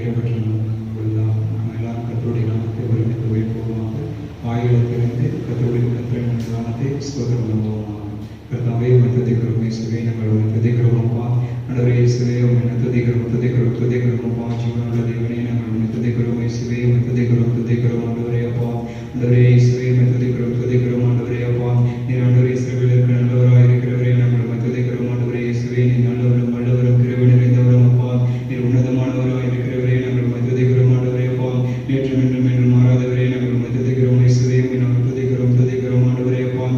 பெயரை பெற்ற நாம் எல்லாம் கர்த்தருடைய நாமத்தை ஒருமித்து உயர்த்துவோமாக. ஆயிரத்திலிருந்து கர்த்தருடைய நாமத்தை ஸ்தோத்திரம் பண்ணுவோமாக. கர்த்தாவே உம்மை துதிக்கிறோம், இயேசுவே நாங்கள் உம்மை துதிக்கிறோம் அப்பா. ஆண்டவரே இயேசுவே உம்மை துதிக்கிறோம் அப்பா. ஜீவனுள்ள தேவனே நாங்கள் உம்மை துதிக்கிறோம், இயேசுவே உம்மை துதிக்கிறோம் ஆண்டவரே அப்பா. ஆண்டவரே இயேசுவே உம்மை துதிக்கிறோம் ஆண்டவரே அப்பா. நீர் ஆண்டவரே இஸ்ரவேலில் இருக்கிற நல்லவராய் இருக்கிறவரே நாங்கள் உம்மை துதிக்கிறோம் ஆண்டவரே இயேசுவே. நீர் நல்லவரும் வல்லவரும் கிருபை நிறைந்தவரும் அப்பா. நீர் உன்னதமானவராய் இருக்கிறவரே நாங்கள் உம்மை துதிக்கிறோம் ஆண்டவரே அப்பா. நேற்றும் என்றும் மாறாதவரே நாங்கள் உம்மை துதிக்கிறோம் இயேசுவே. நாங்கள் துதிக்கிறோம் ஆண்டவரே அப்பா.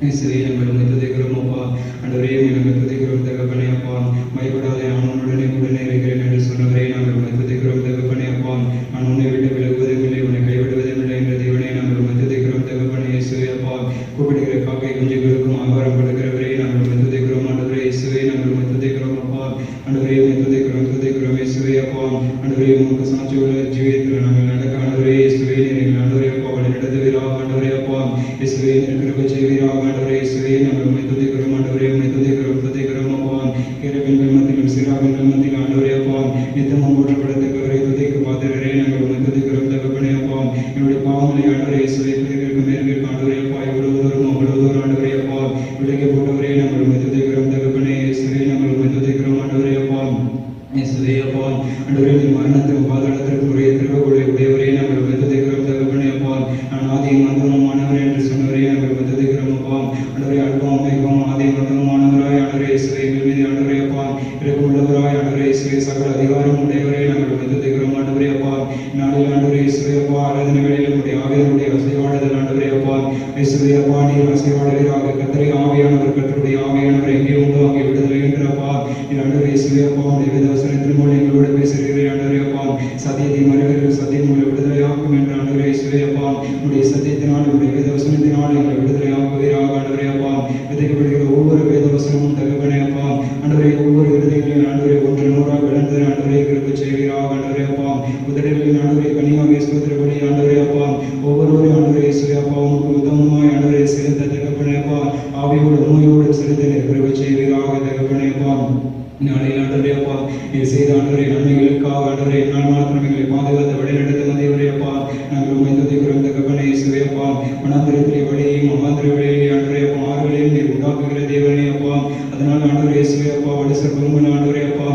இயேசுவே நாங்கள் உம்மை துதிக்கிறோம் அப்பா. ஆண்டவரே நாங்கள் துதிக்கிறோம் தகப்பனே அப்பா. பயப்படாதே, நான் உன்னுடனே இருக்கிறேன் என்று சொன்னவரே நாங்கள் உம்மை துதிக்கிறோம் தகப்பனே அப்பா. நான் உன்னை விட்டு விலகுவதும் இல்லை, உன்னை கைவிடுவதும் இல்லை என்ற தேவனே நாங்கள் உம்மை துதிக்கிறோம் தகப்பனே இயேசுவே அப்பா. கூப்பிடுகிற காக்கை குஞ்சுகளுக்கும் ஆகாரம் கொடுக்கிறவரே நாங்கள் உம்மை துதிக்கிறோம் ஆண்டவரே இயேசுவே. நாங்கள் உம்மை துதிக்கிறோம் அப்பா. ஆண்டவரே உம்மை துதிக்கிறோம் இயேசுவே அப்பா. ஆண்டவரே உமக்கு சாட்சியுள்ள ஜீவியத்தில் நாங்கள் நடக்க ஆண்டவரே இயேசுவே. நீங்கள் ஆண்டவரே அப்பா வழி நடத்துவீராக ஆண்டவரே அப்பா. இயேசுவே கிருபை செய்வீராக ஆண்டவரே இயேசுவே. நாங்கள் உம்மை துதிக்கிறோம் ஆண்டவரே. உம்மை துதிக்கிறோம் அப்பா. கேருபீன்கள் மத்தியிலும் சிராபீன்கள் மத்தியில் ஆண்டவரே அப்பா நித்தமும் போற்றப்படத்தக்கவரை துதிக்க பாத்திரரே நாங்கள் உம்மை துதிக்கிறோம் தகப்பனே அப்பா. என்னுடைய பாவங்களை ஆண்டவரே இயேசுவே கிழக்கிற்கு மேற்கிற்கு ஆண்டவரே அப்பா இவ்வளவு தூரம் ஆண்டவரே அப்பா விலகி போட்டவரே நாங்கள் உம்மை துதிக்கிறோம் தகப்பனே இயேசுவே. நாங்கள் உம்மை துதிக்கிறோம் ஆண்டவரே அப்பா. இயேசுவே அப்பா. ஆண்டவரே நீர் மரணத்திற்கும் பாதாளத்திற்கும் உரிய திருவருளை உடையவரே நாங்கள் உம்மை துதிக்கிறோம் தகப்பனே அப்பா. நான் ஆதியும் அந்தமுமானவரே என்று சொன்னவரே நாங்கள் உம்மை துதிக்கிறோம் அப்பா. ஆண்டவரே அல்பாவும் ஒமேகாவும் ஆதியும் அந்தமுமானவராய் ஆண்டவரே இயேசுவே எங்கள் மீது ஆண்டவரே அப்பா இரக்கமுள்ளவராய் ஆண்டவரே இயேசுவே சகல அதிகாரம் உடையவரே நாங்கள் உம்மை துதிக்கிறோம் ஆண்டவரே அப்பா. நாளில் ஆண்டவரே இயேசுவே அப்பா ஆராதனை வேளையில் நம்முடைய ஆவியானுடைய அசைவாடுதல் ஆண்டவரே அப்பா இயேசுவே அப்பா நீர் அசைவாடுவீராக. கர்த்தரே ஆவியானவர் கர்த்தருடைய ஆவியானவர் எங்கே உண்டோ அங்கே விடுதலை என்று அப்பா. நீர் ஆண்டவரே இயேசுவே அப்பா உடைய வேதவசனத்தின் மூலம் எங்களோடு பேசுகிறீரே ஆண்டவரே அப்பா. சத்தியத்தை மறைவீர்கள், சத்தியம் உங்களை விடுதலையாக்கும் என்று ஆண்டவரே இயேசுவே அப்பா. உடைய சத்தியத்தினால் உடைய வேதவசனத்தினால் எங்களை விடுதலையாக்குவீராக ஆண்டவரே அப்பா. விதைக்கப்படுகிற ஒவ்வொரு வேதவசனமும் தகப்பனே அப்பா. ஆண்டவரே ஒவ்வொரு விடுதலைகளில் ஆண்டவரே 100 விளந்து ஆண்டவரே கிருபை செய்வீராக ஆண்டவரே அப்பா. உதடுகளில் ஆண்டவரே கனியாக ஸ்தோத்திரபடி ஆண்டவரே அப்பா. ஒவ்வொருவரும் ஆண்டவரே இயேசுவே அப்பா உமக்கு உத்தமமாய் ஆண்டவரே செலுத்த தகப்பனே அப்பா. ஆவியோடு உண்மையோடு செலுத்த கிருபை செய்வீராக தகப்பனே அப்பா. நாளில் ஆண்டவரே அப்பா நீர் செய்த ஆண்டவரே நன்மைகளுக்காக ஆண்டவரே என்னால் மாத்திரம் எங்களை பாதுகாத்து வழி நடத்தும் தேவரே அப்பா. நாங்கள் உம்மை துதிக்கிறோம் தகப்பனே இயேசுவே அப்பா. வனாந்திரத்திலே வழியையும் அவாந்திர வழியிலே ஆண்டவரே அப்பா ஆறுகளையும் நீர் உண்டாக்குகிற தேவனே அப்பா. அதனால் ஆண்டவரே இயேசுவே அப்பா வடு சர்ப்பங்கள் ஆண்டவரே அப்பா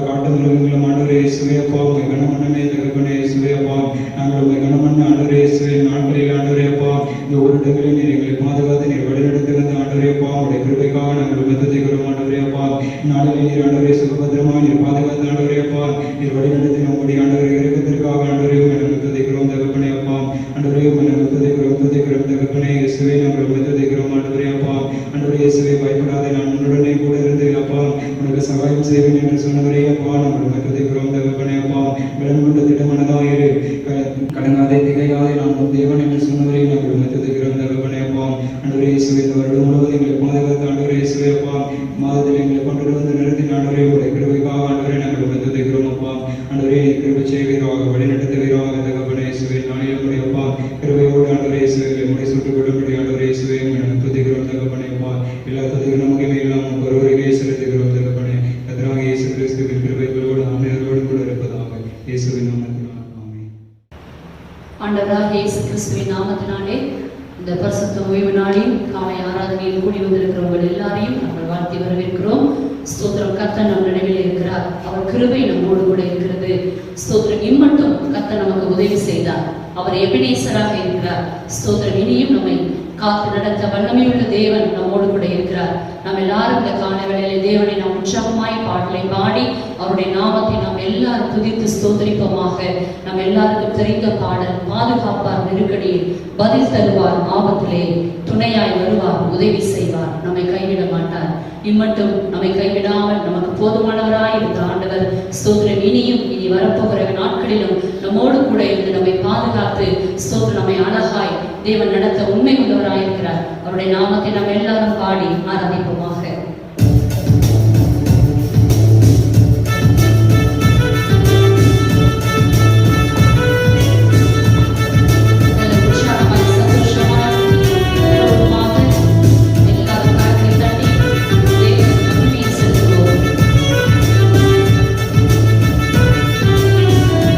காட்டு மிருகங்களும் ஆண்டவரே இயேசுவே அப்பா உம்மை கனமண்ணமே தகப்பனே இயேசுவே அப்பா. நாங்கள் உம்மை கனமண்ண ஆண்டவரே இயேசுவே நாட்களில் ஆண்டவரே அப்பா இந்த ஒரு இடங்களில் நீர் எங்களை பாதுகாத்து நீர் வழி நடத்துகிறது ஆண்டவரே அப்பா. உடைய கிருபைக்காக நாங்கள் உம்மை துதிக்கிறோம் ஆண்டவரே அப்பா. நாளில் நீர் ஆண்டவரே சுகபத்திரமாக நீர் பாதுகாத்து ஆண்டவரே அப்பா நீர் வழி நடத்தின உங்களுடைய ஆண்டவரே இறக்கத்திற்காக ஆண்டவரே உம்மை நாங்கள் துதிக்கிறோம் தகப்பனே அப்பா. ஆண்டவரே உம்மை நாங்கள் துதிக்கிறோம் தகப்பனே இயேசுவே. நாங்கள் உம்மை துதிக்கிறோம் ஆண்டவரே அப்பா. ஆண்டவரே இயேசுவே பயப்படாதே, நான் உன்னுடனே கூட இருந்தேன் அப்பா உனக்கு சகாயம் செய்வேன் என்று சொன்னவரே அப்பா. நாங்கள் உம்மை துதிக்கிறோம் தகப்பனே அப்பா. பலன் கொண்ட திட்டமானதாயிரு, கடங்காதே திகையாதே, நான் உன் தேவன் என்று சொன்னவரே நாங்கள் உம்மை துதிக்கிறோம் தகப்பனே அப்பா. ஆண்டவரே இயேசுவே இந்த வருடம் முழுவதும் எங்களை பாதுகாத்து ஆண்டவரே இயேசுவே அப்பா மாதத்தில் எங்களை கொண்டு வந்து நிறுத்தி ஆண்டவரே உடைய கிருபைக்காக ஆண்டவரே நாங்கள் உம்மை துதிக்கிறோம் அப்பா. ஆண்டவரே கிருபை செய்வீராக, வழி நடத்துவீராக தகப்பனே இயேசுவே. நாளில் உடைய அப்பா கிருபையோடு ஆண்டவரே இயேசுவே முடி சுட்டுக் கொள்ளும்படி ஆண்டவரே இயேசுவே நாங்கள் துதிக்கிறோம் தகப்பனே அப்பா. எல்லா துதிகளும் நமக்கு எல்லாம் ஒருவருக்கே செலுத்துகிறோம் தகப்பனே. கர்த்தராகிய இயேசு கிறிஸ்துவின் கிருபைகளோடு ஆண்டவரோடு கூட இருப்பதாக இயேசுவின் நாமத்தினால் ஆமென். ஆண்டவராகிய இயேசு கிறிஸ்துவின் நாமத்தினாலே இந்த பரிசுத்த ஓய்வு நாளில் காலை ஆராதனையில் கூடி வந்திருக்கிறவர்கள் எல்லாரையும் நாங்கள் வாழ்த்தி வரவேற்கிறோம். ஸ்தோத்திரம். கர்த்தர் நம் நடுவில் இருக்கிறார். அவர் கிருபை நம்மோடு கூட இருக்கிறது. ஸ்தோத்திரம். இம்மட்டும் கர்த்தர் நமக்கு உதவி செய்தார். அவர் எபினேசராக இருக்கிறார். ஸ்தோத்திரம். இனியும் நம்மை காத்து நடத்த வல்லமையுள்ள தேவன் நம்மோடு கூட இருக்கிறார். நாம் எல்லாரும் இந்த காலை வேளையிலே தேவனை நாம் உற்சாகமாய் பாடலை பாடி அவருடைய நாமத்தை நாம் எல்லாரும் துதித்து ஸ்தோத்திரிப்போமாக. நாம் எல்லாருக்கும் தெரிந்த பாடல், பாதுகாப்பார் நெருக்கடியில், பதில் தருவார் ஆபத்திலே, துணையாய் வருவார், உதவி செய்வார், நம்மை கைவிட மாட்டார். இம்மட்டும் நம்மை கைவிடாமல் நமக்கு போதுமானவராய் இருந்த ஆண்டவர் ஸ்தோத்திரம் இனி வரப்போகிற நாட்களிலும் நம்மோடு கூட இருந்து நம்மை பாதுகாத்து ஸ்தோத்திரம் நம்மை அழகாய் தேவன் நடத்த உண்மை உள்ளவராயிருக்கிறார். அவருடைய நாமத்தை நாம் எல்லாரும் பாடி ஆராதிப்போமாக. Thank you.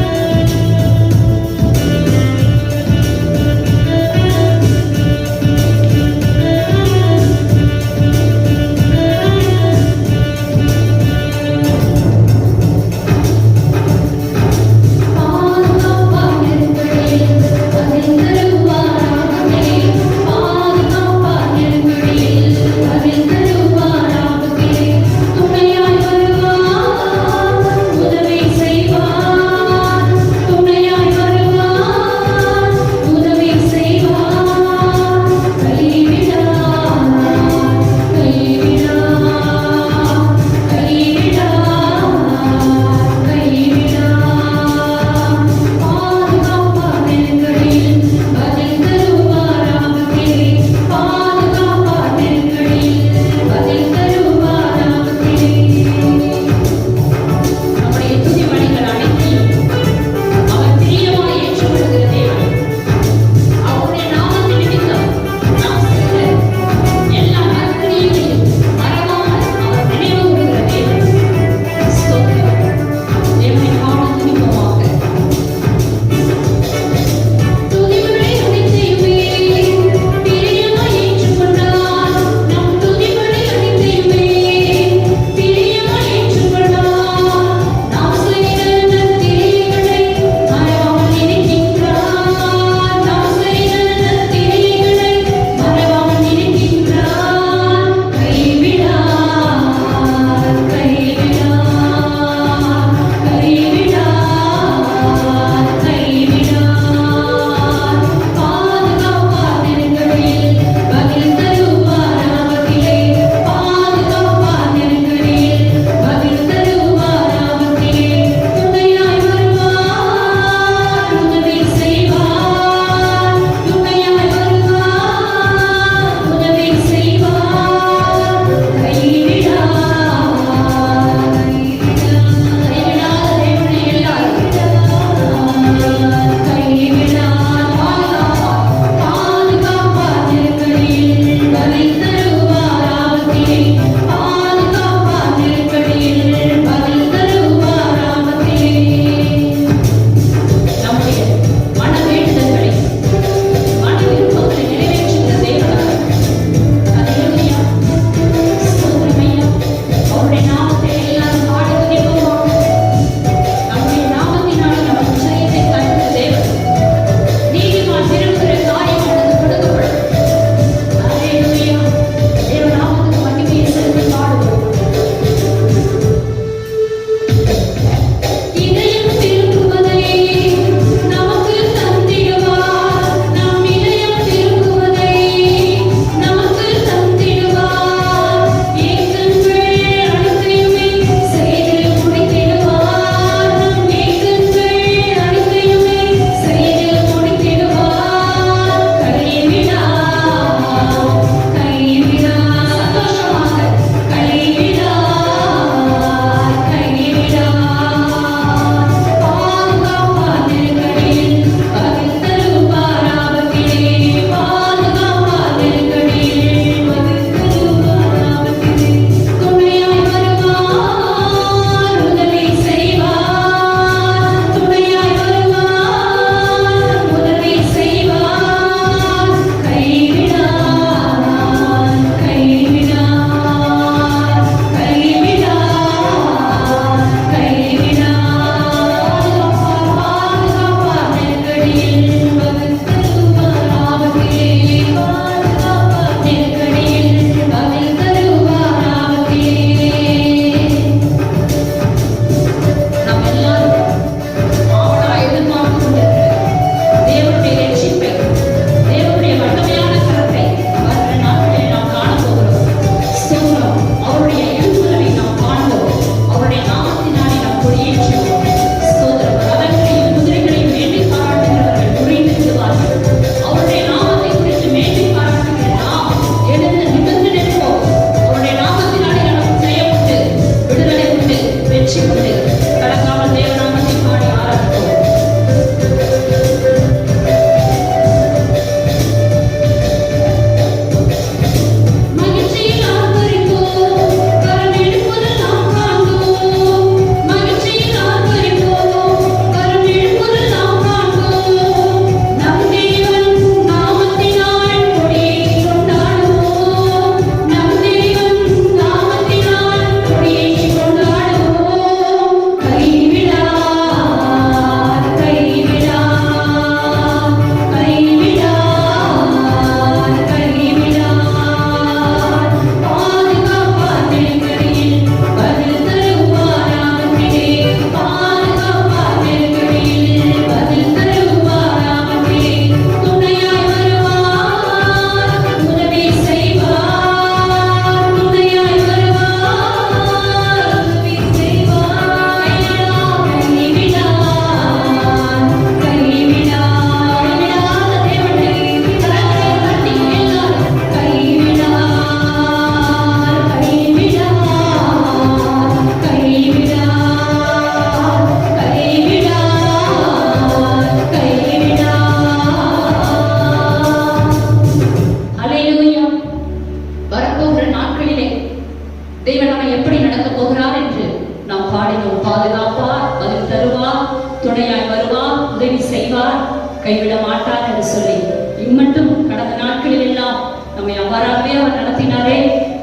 துணையாய் வருவார், உதவி செய்வார், கைவிட மாட்டார் என்று சொல்லி இம்மட்டும் கடந்த நாட்களில் எல்லாம் நம்மை அவ்வாறாகவே அவர் நடத்தினாரே.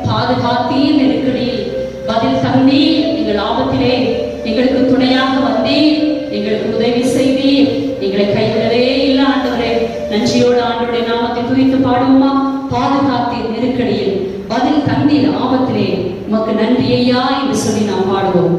பாதுகாத்தீர், நெருக்கடியில் பதில் தந்தீர், எங்கள் ஆபத்திலே எங்களுக்கு துணையாக வந்தீர், எங்களுக்கு உதவி செய்தீர், எங்களை கைவிடவே இல்லை ஆண்டவரே. நன்றியோடு ஆண்டவருடைய நாமத்தை துதித்து பாடுவோமா? பாதுகாத்தீர், நெருக்கடியில் பதில் தந்தீர், ஆபத்திலே உமக்கு நன்றி ஐயா என்று சொல்லி நாம் பாடுவோம்.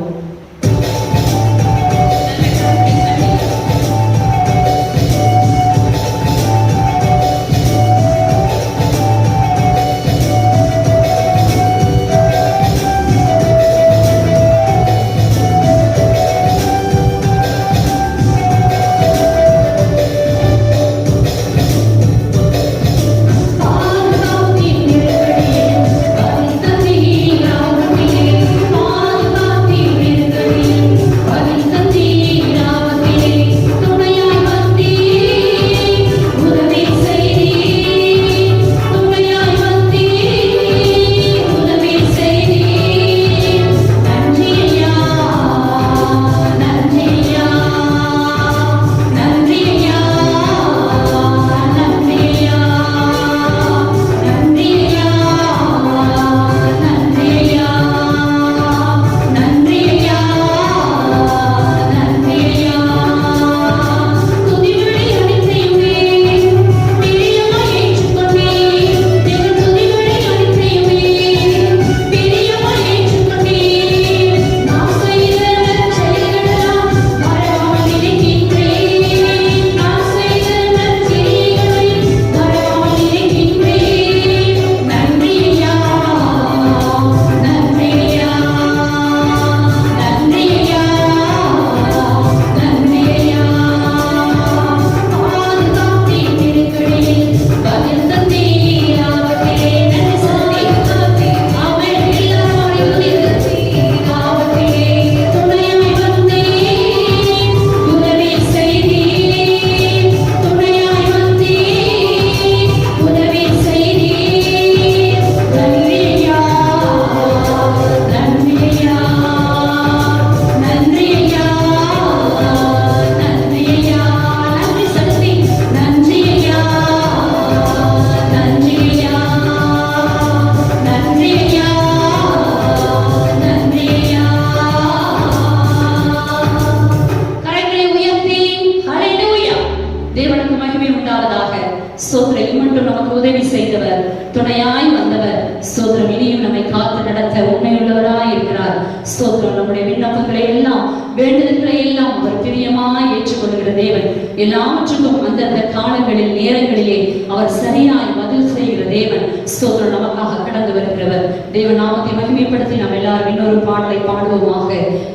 துணையாய் வந்தவர். ஸ்தோத்திரம். இனியும் நம்மை காத்து நடத்த உண்மையுள்ளவராய் இருக்கிறார். ஸ்தோத்திரம். நம்முடைய விண்ணப்பங்களை எல்லாம், வேண்டுதல்களை எல்லாம் அவர் பிரியமாய் ஏற்றுக்கொள்கிற தேவன். எல்லாவற்றுக்கும் அந்தந்த காலங்களில், நேரங்களிலே அவர் சரியாய் பதில் செய்கிற தேவன். ஸ்தோத்திரம். நமக்காக கடந்து வருகிறவர். தேவ நாமத்தை மகிமைப்படுத்தி நாம் எல்லாரும் இன்னொரு பாடலை பாடுவோமாக.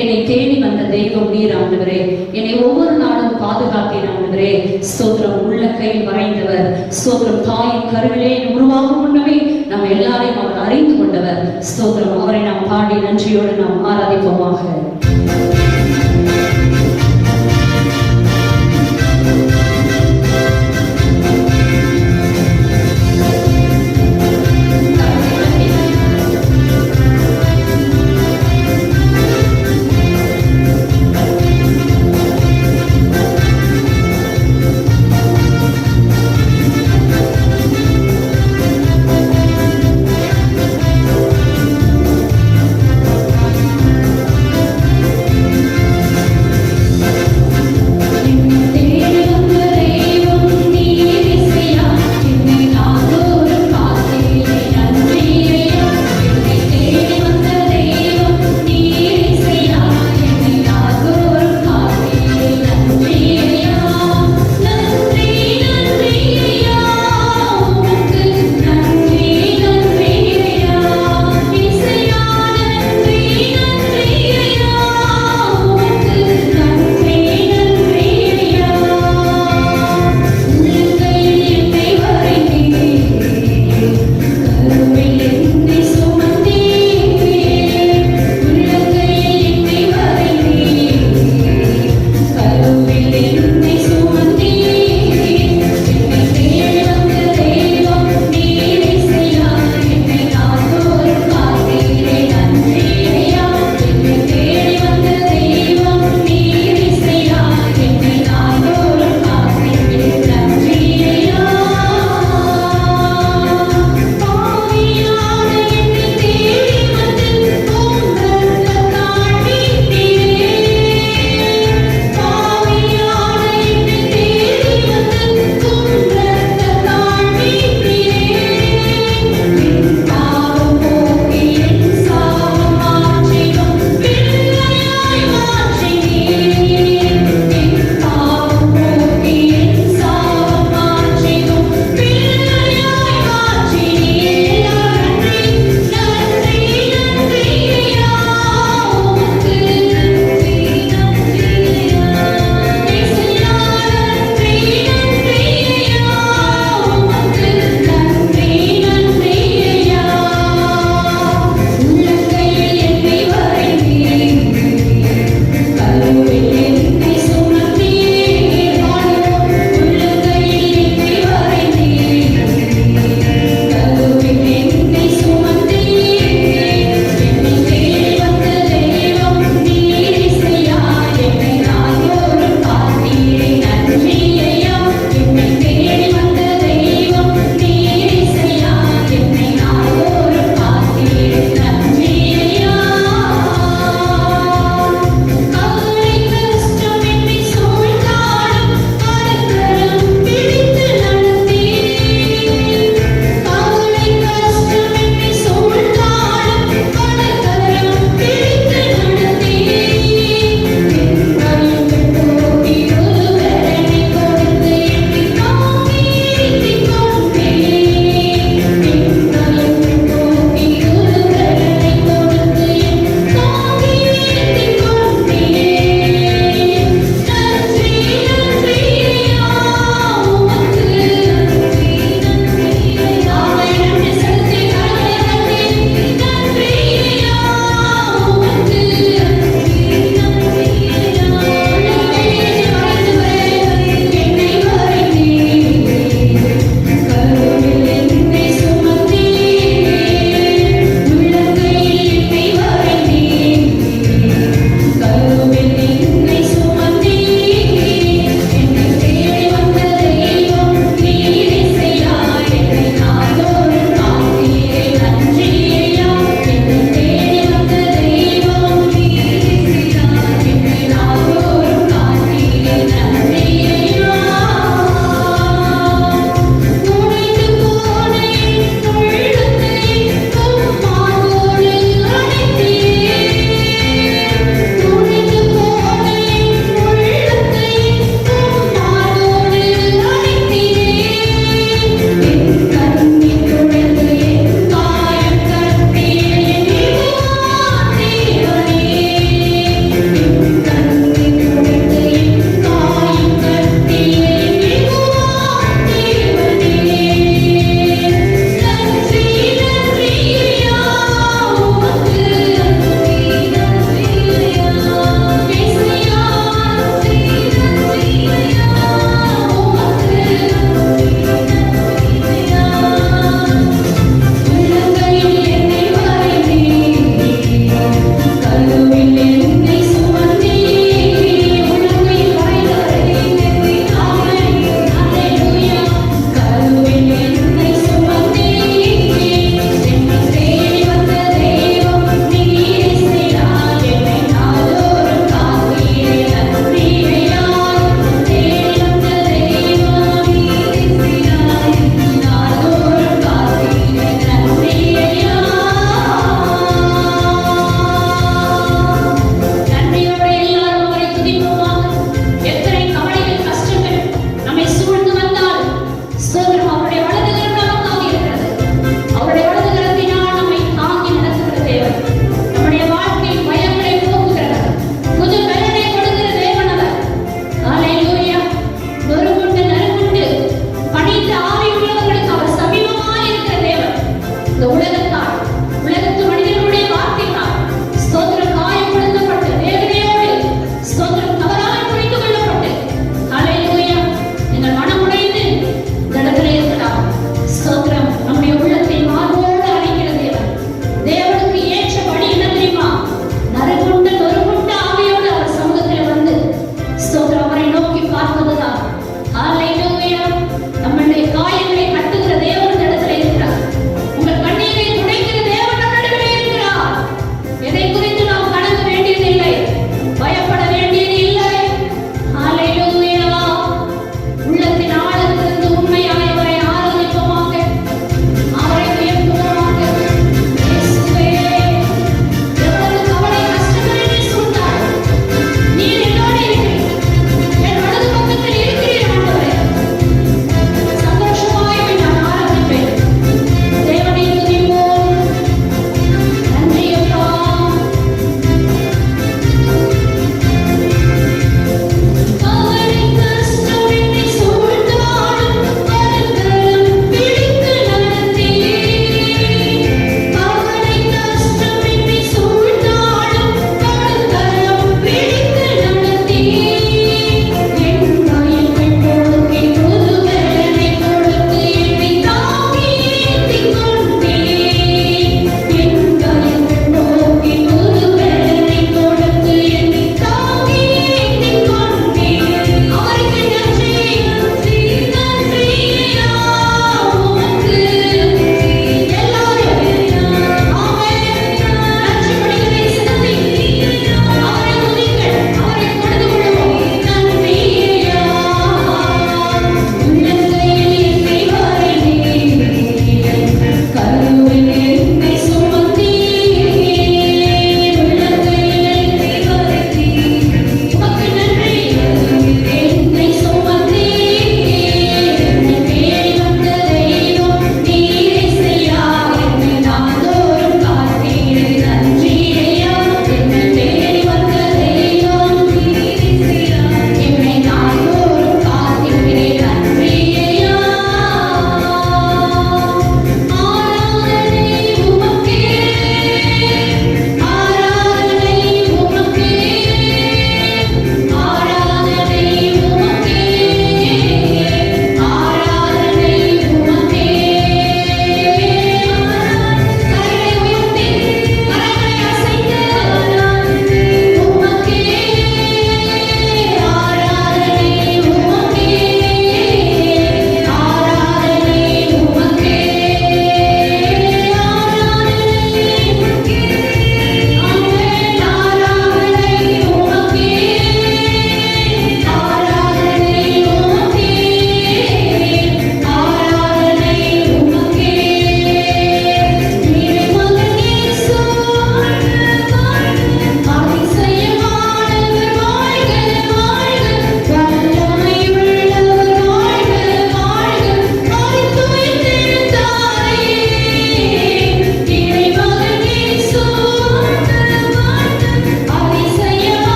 என்னை தேடி வந்த தெய்வம் நீர் ஆண்டவரே, என்னை ஒவ்வொரு நாளும் பாதுகாத்தீர் ஆண்டவரே. ஸ்தோத்திரம். உள்ள கையில் வரைந்தவர். ஸ்தோத்திரம். தாயின் கருவிலே உருவாகும் முன்னமே நாம் எல்லாரையும் அவர் அறிந்து கொண்டவர். ஸ்தோத்திரம். அவரை நாம் பாடி நன்றியோடு நாம் ஆராதிப்போமாக.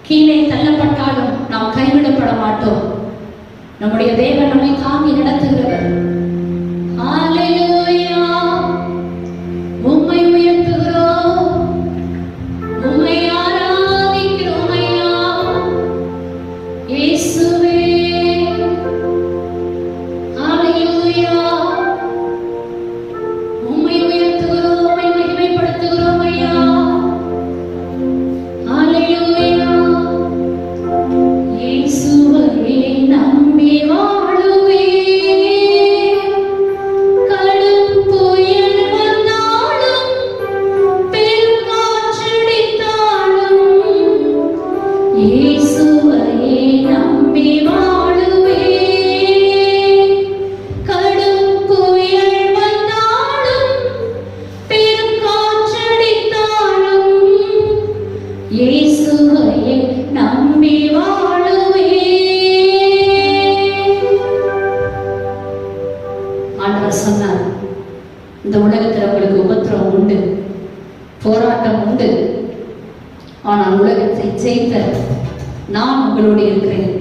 கீழே தள்ளப்பட்டாலும் நாம் கைவிடப்பட மாட்டோம். நம்முடைய தேவன் நம்மை தாங்கி நடத்துகிறவர். ஹalleluya. உம்மை உயர்த்துகிறோம், உம்மை ஆராதிக்கிறோம் ஐயா இயேசுவே. ஹalleluya. உம்மை உயர்த்துகிறோம், உம்மை மகிமைப்படுத்துகிறோம் ஐயா. ஹalleluya. இயேசுவே நம்பி வாழுவே. கடும் புயல் வந்தாலும் பெருங்காற்றடித்தாலும் இயேசுவை நம்பி வாழுவே. கடும் புயல் வந்தாலும் பெருங்காற்றடித்தாலும் இயேசுவை நம்பி வாழுவே. ஆண்டவர் சொன்னார், இந்த உலகத்தில் உங்களுக்கு உபத்திரவம் உண்டு, போராட்டம் உண்டு, ஆனால் உலகத்தை ஜெயித்த நான் உங்களோடு இருக்கிறேன்.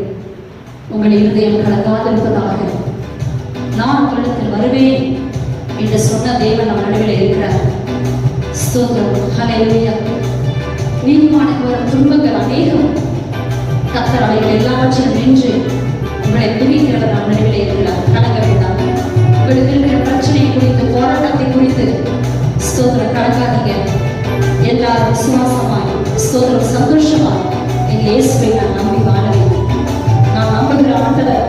உங்கள் இருதயம் கலங்காதிருப்பதாக, நான் உங்களிடத்தில் வருவேன் என்று சொன்ன தேவன் நம் நடுவில் இருக்கிறார். ஸ்தோத்திரம். ஹல்லேலூயா. நீதிமானுக்கு வரும் துன்பங்கள் அநேகம். கர்த்தர் அவைகள் எல்லாவற்றையும் நின்று உங்களை துணிக்கிறவர் நம் நடுவில் இருக்கிறார். கலங்க வேண்டாம். உங்களுக்கு இருக்கிற பிரச்சனை குறித்து, போராட்டத்தை குறித்து ஸ்தோத்திரம் கலங்காதீங்க. எல்லாரும் விசுவாசமாய், ஸ்தோத்திரம் சந்தோஷமாய் எங்கள் இயேசுவை நான் நம்பி வாழ வேண்டும். நான் நம்புகிற ஆண்டவர்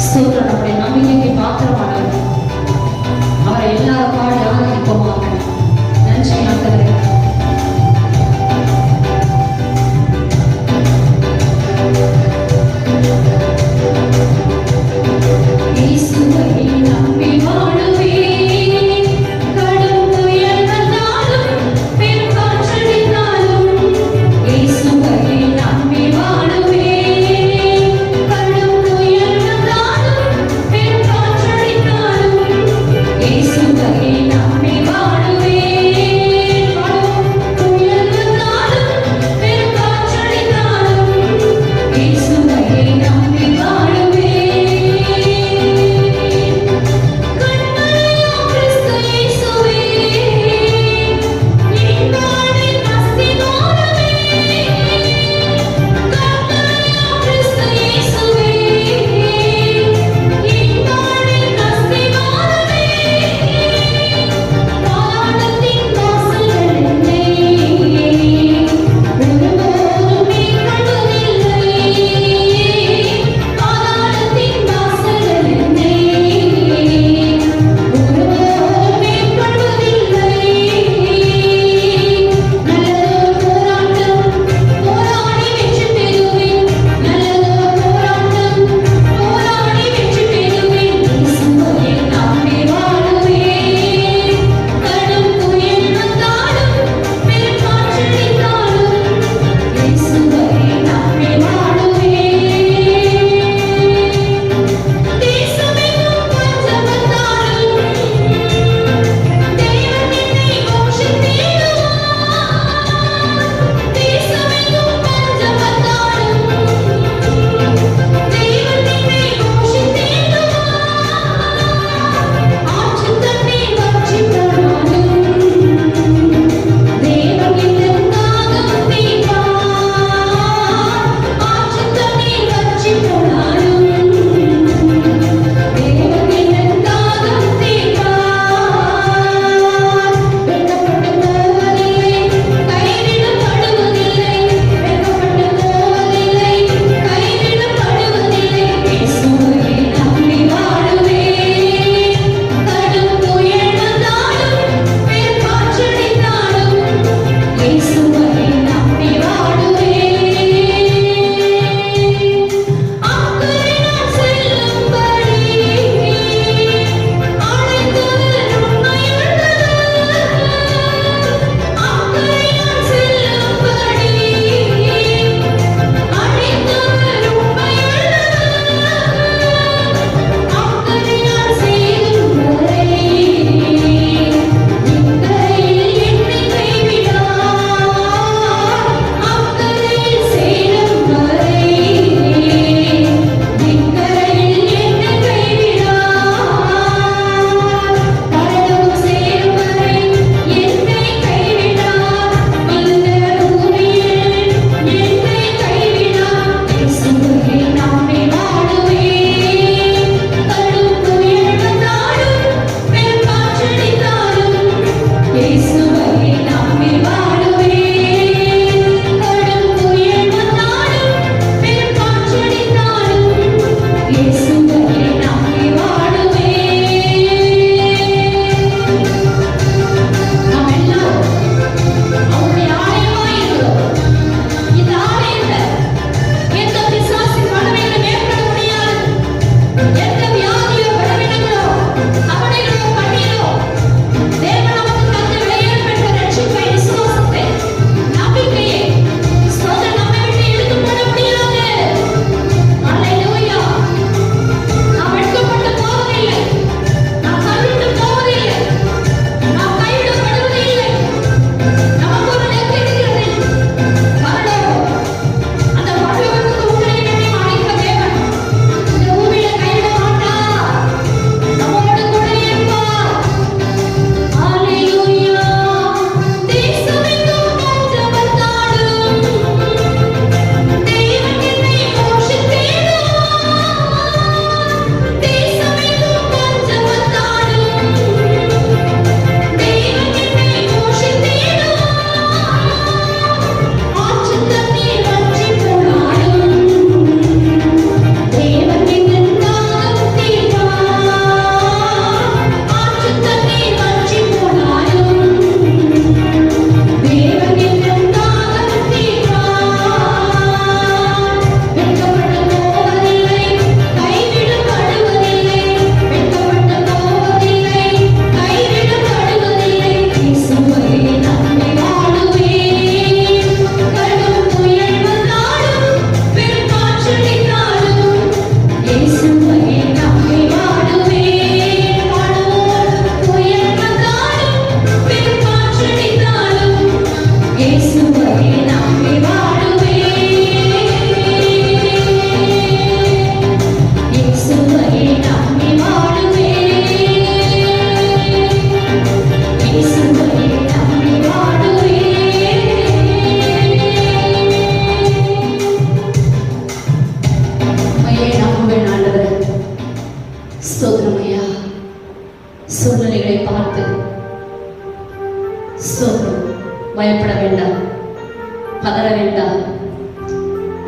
ஸ்தோத்திரம் நம்முடைய நம்பிக்கைக்கு பாத்திரமானவர். அவரை எல்லாரும் பாடி ஆராதிப்போமாக. நன்றி ஆண்டவரே. இயேசுவை நம்பி வாழுவே. கடும் புயல் வந்தாலும் பெருங்காற்றடித்தாலும் இயேசுவை நம்பி வாழுவே. கடும் புயல் வந்தாலும் பெருங்காற்றடித்தாலும் இயேசுவை நம்பி வாழுவே. கடும் புயல் வந்தாலும் பெருங்காற்றடித்தாலும் இயேசுவை நம்பி வாழுவே. கண்மலையாம் கிறிஸ்து இயேசுவே, என்னாலில் அஸ்திவாரமே. கண்மலையாம் கிறிஸ்து இயேசுவே, என்னாலில் அஸ்திவாரமே. பாதாளத்தின் வாசல்கள் என்னை ஒருபோதும் மேற்கொள்வதில்லை.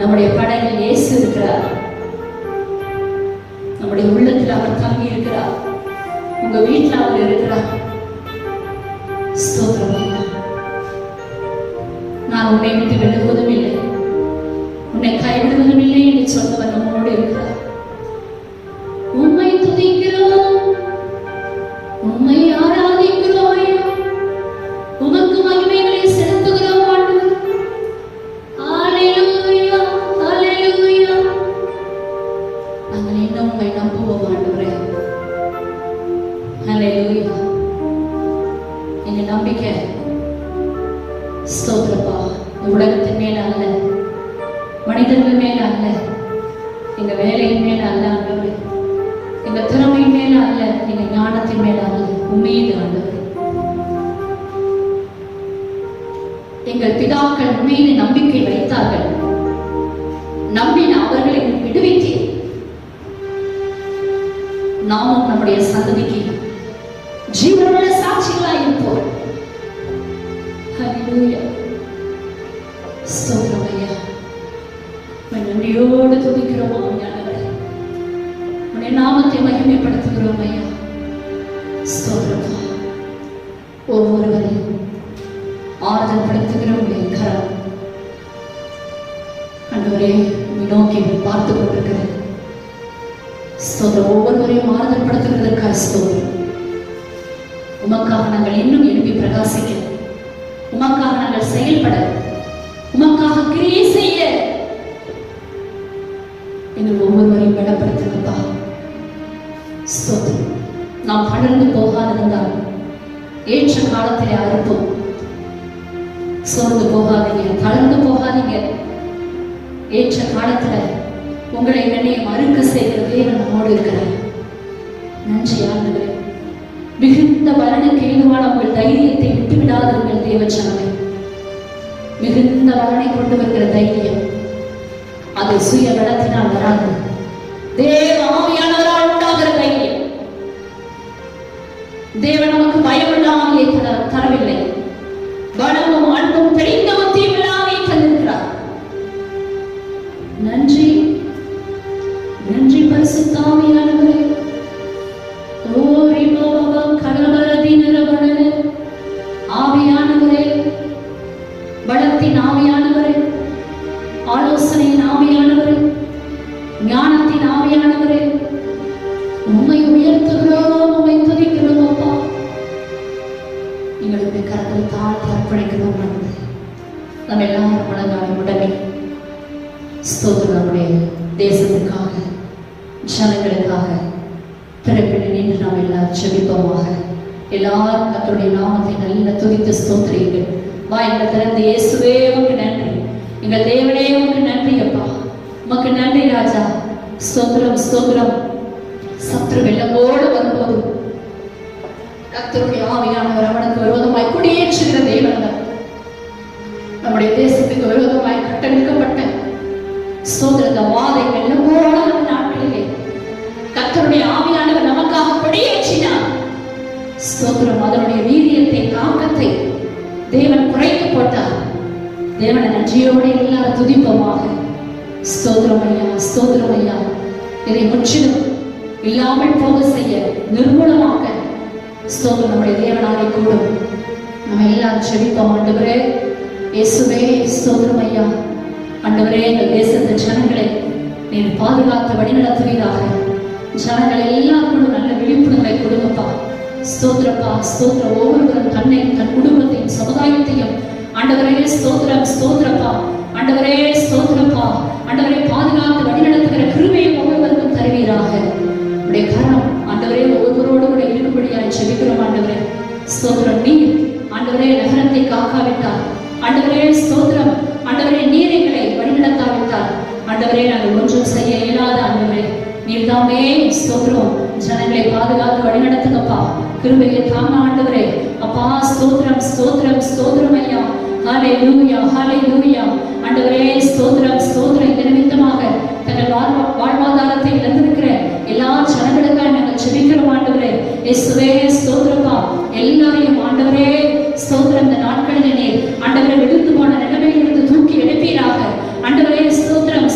நம்முடைய படகில் இயேசு இருக்கிறார். நம்முடைய உள்ளத்தில் அவர் தங்கி இருக்கிறார். உங்க வீட்டில் அவர் இருக்கிறார். ஸ்தோத்திரம் ஐயா. நான் உன்னை விட்டு விலகுவதும் இல்லை, உன்னை கைவிடுவதும் இல்லை என்று சொன்னவர் நம்மோடு இருக்கிறார். உம்மை துதிக்கிறோம், உம்மை ஆராதிக்கிறோம் ஐயா, உமக்கு மகிமைகளை செலுத்துகிறோம் ஆண்டவர். ஹல்லேலூயா, ஹல்லேலூயா. நாங்கள் இன்னும் உம்மை நம்புவோம் ஆண்டவரே. ஹல்லேலூயா. எங்க நம்பிக்கை ஸ்தோத்திரப்பா உலகத்தின் மேல அல்ல, மனிதர்கள் மேல அல்ல, எங்க வேலையின் மேல அல்ல ஆண்டவரே, எங்க திறமையின் மேல அல்ல, எங்க ஞானத்தின் மேல அல்ல, உண்மையது ஆண்டவரே. எங்கள் பிதாக்கள் உண்மையிலே நம்பிக்கை வைத்தார்கள், நம்பின அவர்களை விடுவித்தீர். நாமும் நம்முடைய சந்ததிக்கு ஜீவனுள்ள சாட்சிகளாய் இருப்போம். ஹல்லேலூயா. ஸ்தோத்திரம் ஐயா. நன்றியோடு துதிக்கிறோம் ஆண்டவரே. உம்முடைய நாமத்தை மகிமைப்படுத்துகிறோம் ஐயா. ஸ்தோத்திரம். ஒவ்வொருவரையும் ஆறுதல் படுத்துகிற உடைய கரம் ஆண்டவரே நோக்கி பார்த்து கொண்டிருக்கிறது. ஸ்தோத்திரம். ஒவ்வொருவரையும் ஆறுதல் படுத்துகிறதற்காக ஸ்தோத்திரம். உமக்காக நாங்கள் இன்னும் எழுப்பி பிரகாசிக்க, உமக்காக நாங்கள் செயல்பட, உமக்காக கிரியை செய்ய எங்கள் ஒவ்வொருவரையும் பலப்படுத்துங்கப்பா. ஸ்தோத்திரம். நாம் படர்ந்து போகாதிருந்தால் ஏற்ற காலத்திலே அறுப்போம். சோர்ந்து போகாதீங்க, தளர்ந்து போகாதீங்க. ஏற்ற காலத்துல உங்களை என்னையும் அறுக்க செய்கிற தேவன் நம்மோடு இருக்கிறார். நன்றி ஆண்டவரே. மிகுந்த பலனுக்கு ஏதுவான உங்கள் தைரியத்தை விட்டுவிடாதீர்கள் தேவச்சனமே. மிகுந்த பலனை கொண்டு வருகிற தைரியம் அது சுய பலத்தினால் வராது, தேவ ஆவியானவரால் உண்டாகிற தைரியம். தேவன் நமக்கு பயமுள்ள ஆவியை தரவில்லை, பலமும் அன்பும் தெளிந்த புத்தியும் உள்ள ஆவியை தந்திருக்கிறார். நன்றி, நன்றி பரிசுத்த ஆவியானவரே. ஆவியானவரே, பலத்தின் ஆவியானவரே, ஆலோசனையின் ஆவியானவரே, ஞானத்தின் ஆவியானவரே, உம்மை உயர்த்துகிறோம், உம்மை துதிக்கிறோம் அப்பா. எங்களுடைய கரத்தில் தாழ்த்தி அர்ப்பணிக்கிறோம். நம்ம எல்லாரும் மனதான உடனே ஸ்தோத்திரம். நம்முடைய தேசத்துக்காக, ஜனங்களுக்காக பிறப்பில் நின்று நாம் எல்லாரும் செபிப்போமாக. எல்லாரும் கர்த்தருடைய நாமத்தை நல்ல துதித்து ஸ்தோத்திரியுங்கள். வாய்களை திறந்து இயேசுவே உமக்கு நன்றி, எங்கள் தேவனே உமக்கு நன்றி அப்பா, உமக்கு நன்றி ராஜா. ஸ்தோத்திரம், ஸ்தோத்திரம். சத்ரு வெள்ளமோடு வரும்போது கர்த்தருடைய ஆவியானவர் அவனுக்கு விரோதமாய் குடியேற்றுகிற தேவன். நம்முடைய தேசத்துக்கு விரோதமாய் கட்டமைக்கப்பட்ட ஸ்தோத்திரத்த வாதை வெள்ளமோடு நாட்களிலே கர்த்தருடைய ஆவியானவர் நமக்காக கொடியேற்றினார். ஸ்தோத்திரம். அதனுடைய வீரியத்தை, தாக்கத்தை தேவன் குறைத்து போட்டார். தேவனை நன்றியோடு எல்லாரும் துதிப்போமாக. ஸ்தோத்திரம் ஐயா, ஸ்தோத்திரம் ஐயா. இதை முற்றிலும் இல்லாமல் போக செய்ய, நிர்மூலமாக்க ஸ்தோத்திரம் நம்முடைய தேவனாலே கூடும். நம்ம எல்லாரும் செபிப்போம். ஆண்டவரே இயேசுவே ஸ்தோத்திரம் ஐயா. ஆண்டவரே எங்கள் தேசத்து ஜனங்களை நீர் பாதுகாத்து வழிநடத்துவீராக. ஜனங்கள் எல்லாருக்கும் நல்ல விழிப்புணர்வை கொடுங்கப்பா. ஸ்தோத்திரப்பா, ஸ்தோத்திரம். ஒவ்வொருவரும் தன்னையும், தன் குடும்பத்தையும், சமுதாயத்தையும் ஆண்டவரே ஸ்தோத்திரம், ஸ்தோத்திரப்பா. ஆண்டவரே ஸ்தோத்திரப்பா. ஆண்டவரே பாதுகாத்து வழிநடத்துகிற கிருபையை ஒவ்வொருவருக்கும் தருவீராக. உடைய கரம் ஆண்டவரே ஒவ்வொருவரோடு கூட இருக்கும்படியாய் செபிக்கிறோம். ஆண்டவரே ஸ்தோத்திரம். நீர் ஆண்டவரே நகரத்தை காக்காவிட்டார், ஆண்டவரே ஸ்தோத்திரம். ஆண்டவரே நீர் எங்களை வழிநடத்தாவிட்டார், ஆண்டவரே நாங்கள் ஒன்றும் செய்ய இயலாத ஆண்டவரே நீர் தாமே ஸ்தோத்திரம். ஜனங்களை பாதுகாத்து வழிநடத்துங்கப்பா. கிருபையை தாங்க ஆண்டவரே அப்பா. ஸ்தோத்திரம், ஸ்தோத்திரம், ஸ்தோத்திரம் ஐயா. ஹல்லேலூயா, ஹல்லேலூயா. ஆண்டவரே ஸ்தோத்திரம், ஸ்தோத்திரம். இந்த நிமித்தமாக தங்கள் வாழ்வாதாரத்தை இழந்திருக்கிற எல்லா ஜனங்களுக்காக நாங்கள் செபிக்கிறோம் ஆண்டவரே. இயேசுவே ஸ்தோத்திரப்பா. எல்லாரையும் ஆண்டவரே ஸ்தோத்திரம். இந்த நாட்களில் நீர் ஆண்டவரை விழுந்து போன நிலைமையிலிருந்து தூக்கி எடுப்பீராக. ஆண்டவரே ஸ்தோத்திரம்.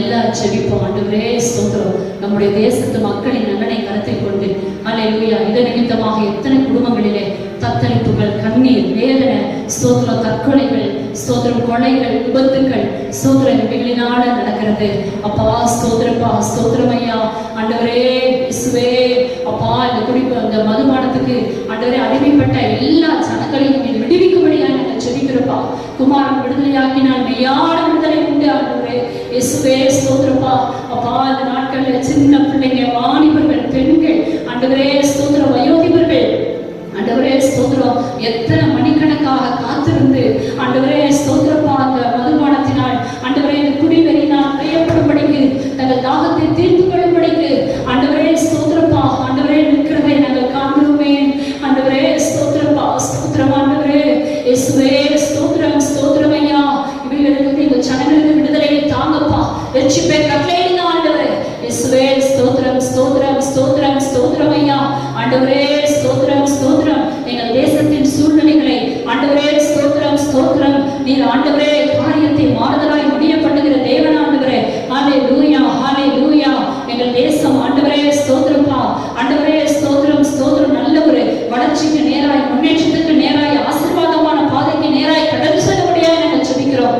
எல்லாம் ஜெபிப்போம். ஆண்டவரே ஸ்தோத்திரம். நம்முடைய தேசத்து மக்களின் நலனை கருத்தில் கொண்டு அல்லேலூயா. இது நிமித்தமாக எத்தனை குடும்பங்களிலே தத்தளிப்புகள், கண்ணீர், வேதனை, ஸ்தோத்திரம், தற்கொலைகள், ஸ்தோத்திரம், கொலைகள், விபத்துக்கள், ஸ்தோத்திரம் இவைகளினால நடக்கிறது. அப்பா ஸ்தோத்திரப்பா, ஸ்தோத்திரம் ஐயா. ஆண்டவரே இயேசுவே அப்பா, இந்த மதுபானத்துக்கு ஆண்டவரே அடிமைப்பட்ட எல்லா ஜனங்களையும் நீ விடுவிக்கும்படியாக நாங்கள் ஜெபிக்கிறோப்பா. குமாரன் விடுதலையாக்கினால் மெய்யான விடுதலை உண்டு ஆண்டவரே இயேசுவே ஸ்தோத்திரப்பா. அப்பா இந்த நாட்களில் சின்ன பிள்ளைங்க, வாலிபர்கள், பெண்கள், ஆண்டவரே ஸ்தோத்திரம், வயோதிபர்கள், ஆண்டவரே ஸ்தோத்திரம் எத்தனை மணிக்கணக்காக காத்திருந்து ஆண்டவரே ஸ்தோத்திரப்பா அந்த மதுபானத்தினால் ஆண்டவரே குடிவெறினால் கையப்படும்படிக்கு தங்கள் தாகத்தை தீர்த்து கொள்ளும்படிக்கு ஆண்டவரே ஸ்தோத்திரப்பா ஆண்டவரே நிற்கிறதை நாங்கள் காண்கிறோமே. ஆண்டவரே ஸ்தோத்திரப்பா ஸ்தோத்திரம். ஆண்டவரே இயேசுவே ஸ்தோத்திரம், ஸ்தோத்திரம் ஐயா. இவைகளுக்கு இந்த ஜனங்களுக்கு விடுதலையை தாங்கப்பா, ரட்சிப்பை கட்டளையிடுங்க ஆண்டவரே இயேசுவே ஸ்தோத்திரம், ஸ்தோத்திரம், ஸ்தோத்திரம், ஸ்தோத்திரம் ஐயா. ஆண்டவரே ஸ்தோத்திரம், ஸ்தோத்திரம். எங்கள் தேசத்தின் சூழ்நிலைகளை ஆண்டவரே ஸ்தோத்திரம், ஸ்தோத்திரம். நீர் ஆண்டவரே காரியத்தை மாறுதலாய் முடிய பண்ணுகிற தேவன் ஆண்டவரே. ஹல்லேலூயா, ஹல்லேலூயா. எங்கள் தேசம் ஆண்டவரே ஸ்தோத்திரப்பா, ஆண்டவரே ஸ்தோத்திரம், ஸ்தோத்திரம். நல்ல ஒரு வளர்ச்சிக்கு நேராய், முன்னேற்றத்துக்கு நேராய், ஆசீர்வாதமான பாதைக்கு நேராய் கடந்து செல்ல முடியாது நாங்கள் ஜெபிக்கிறோம்.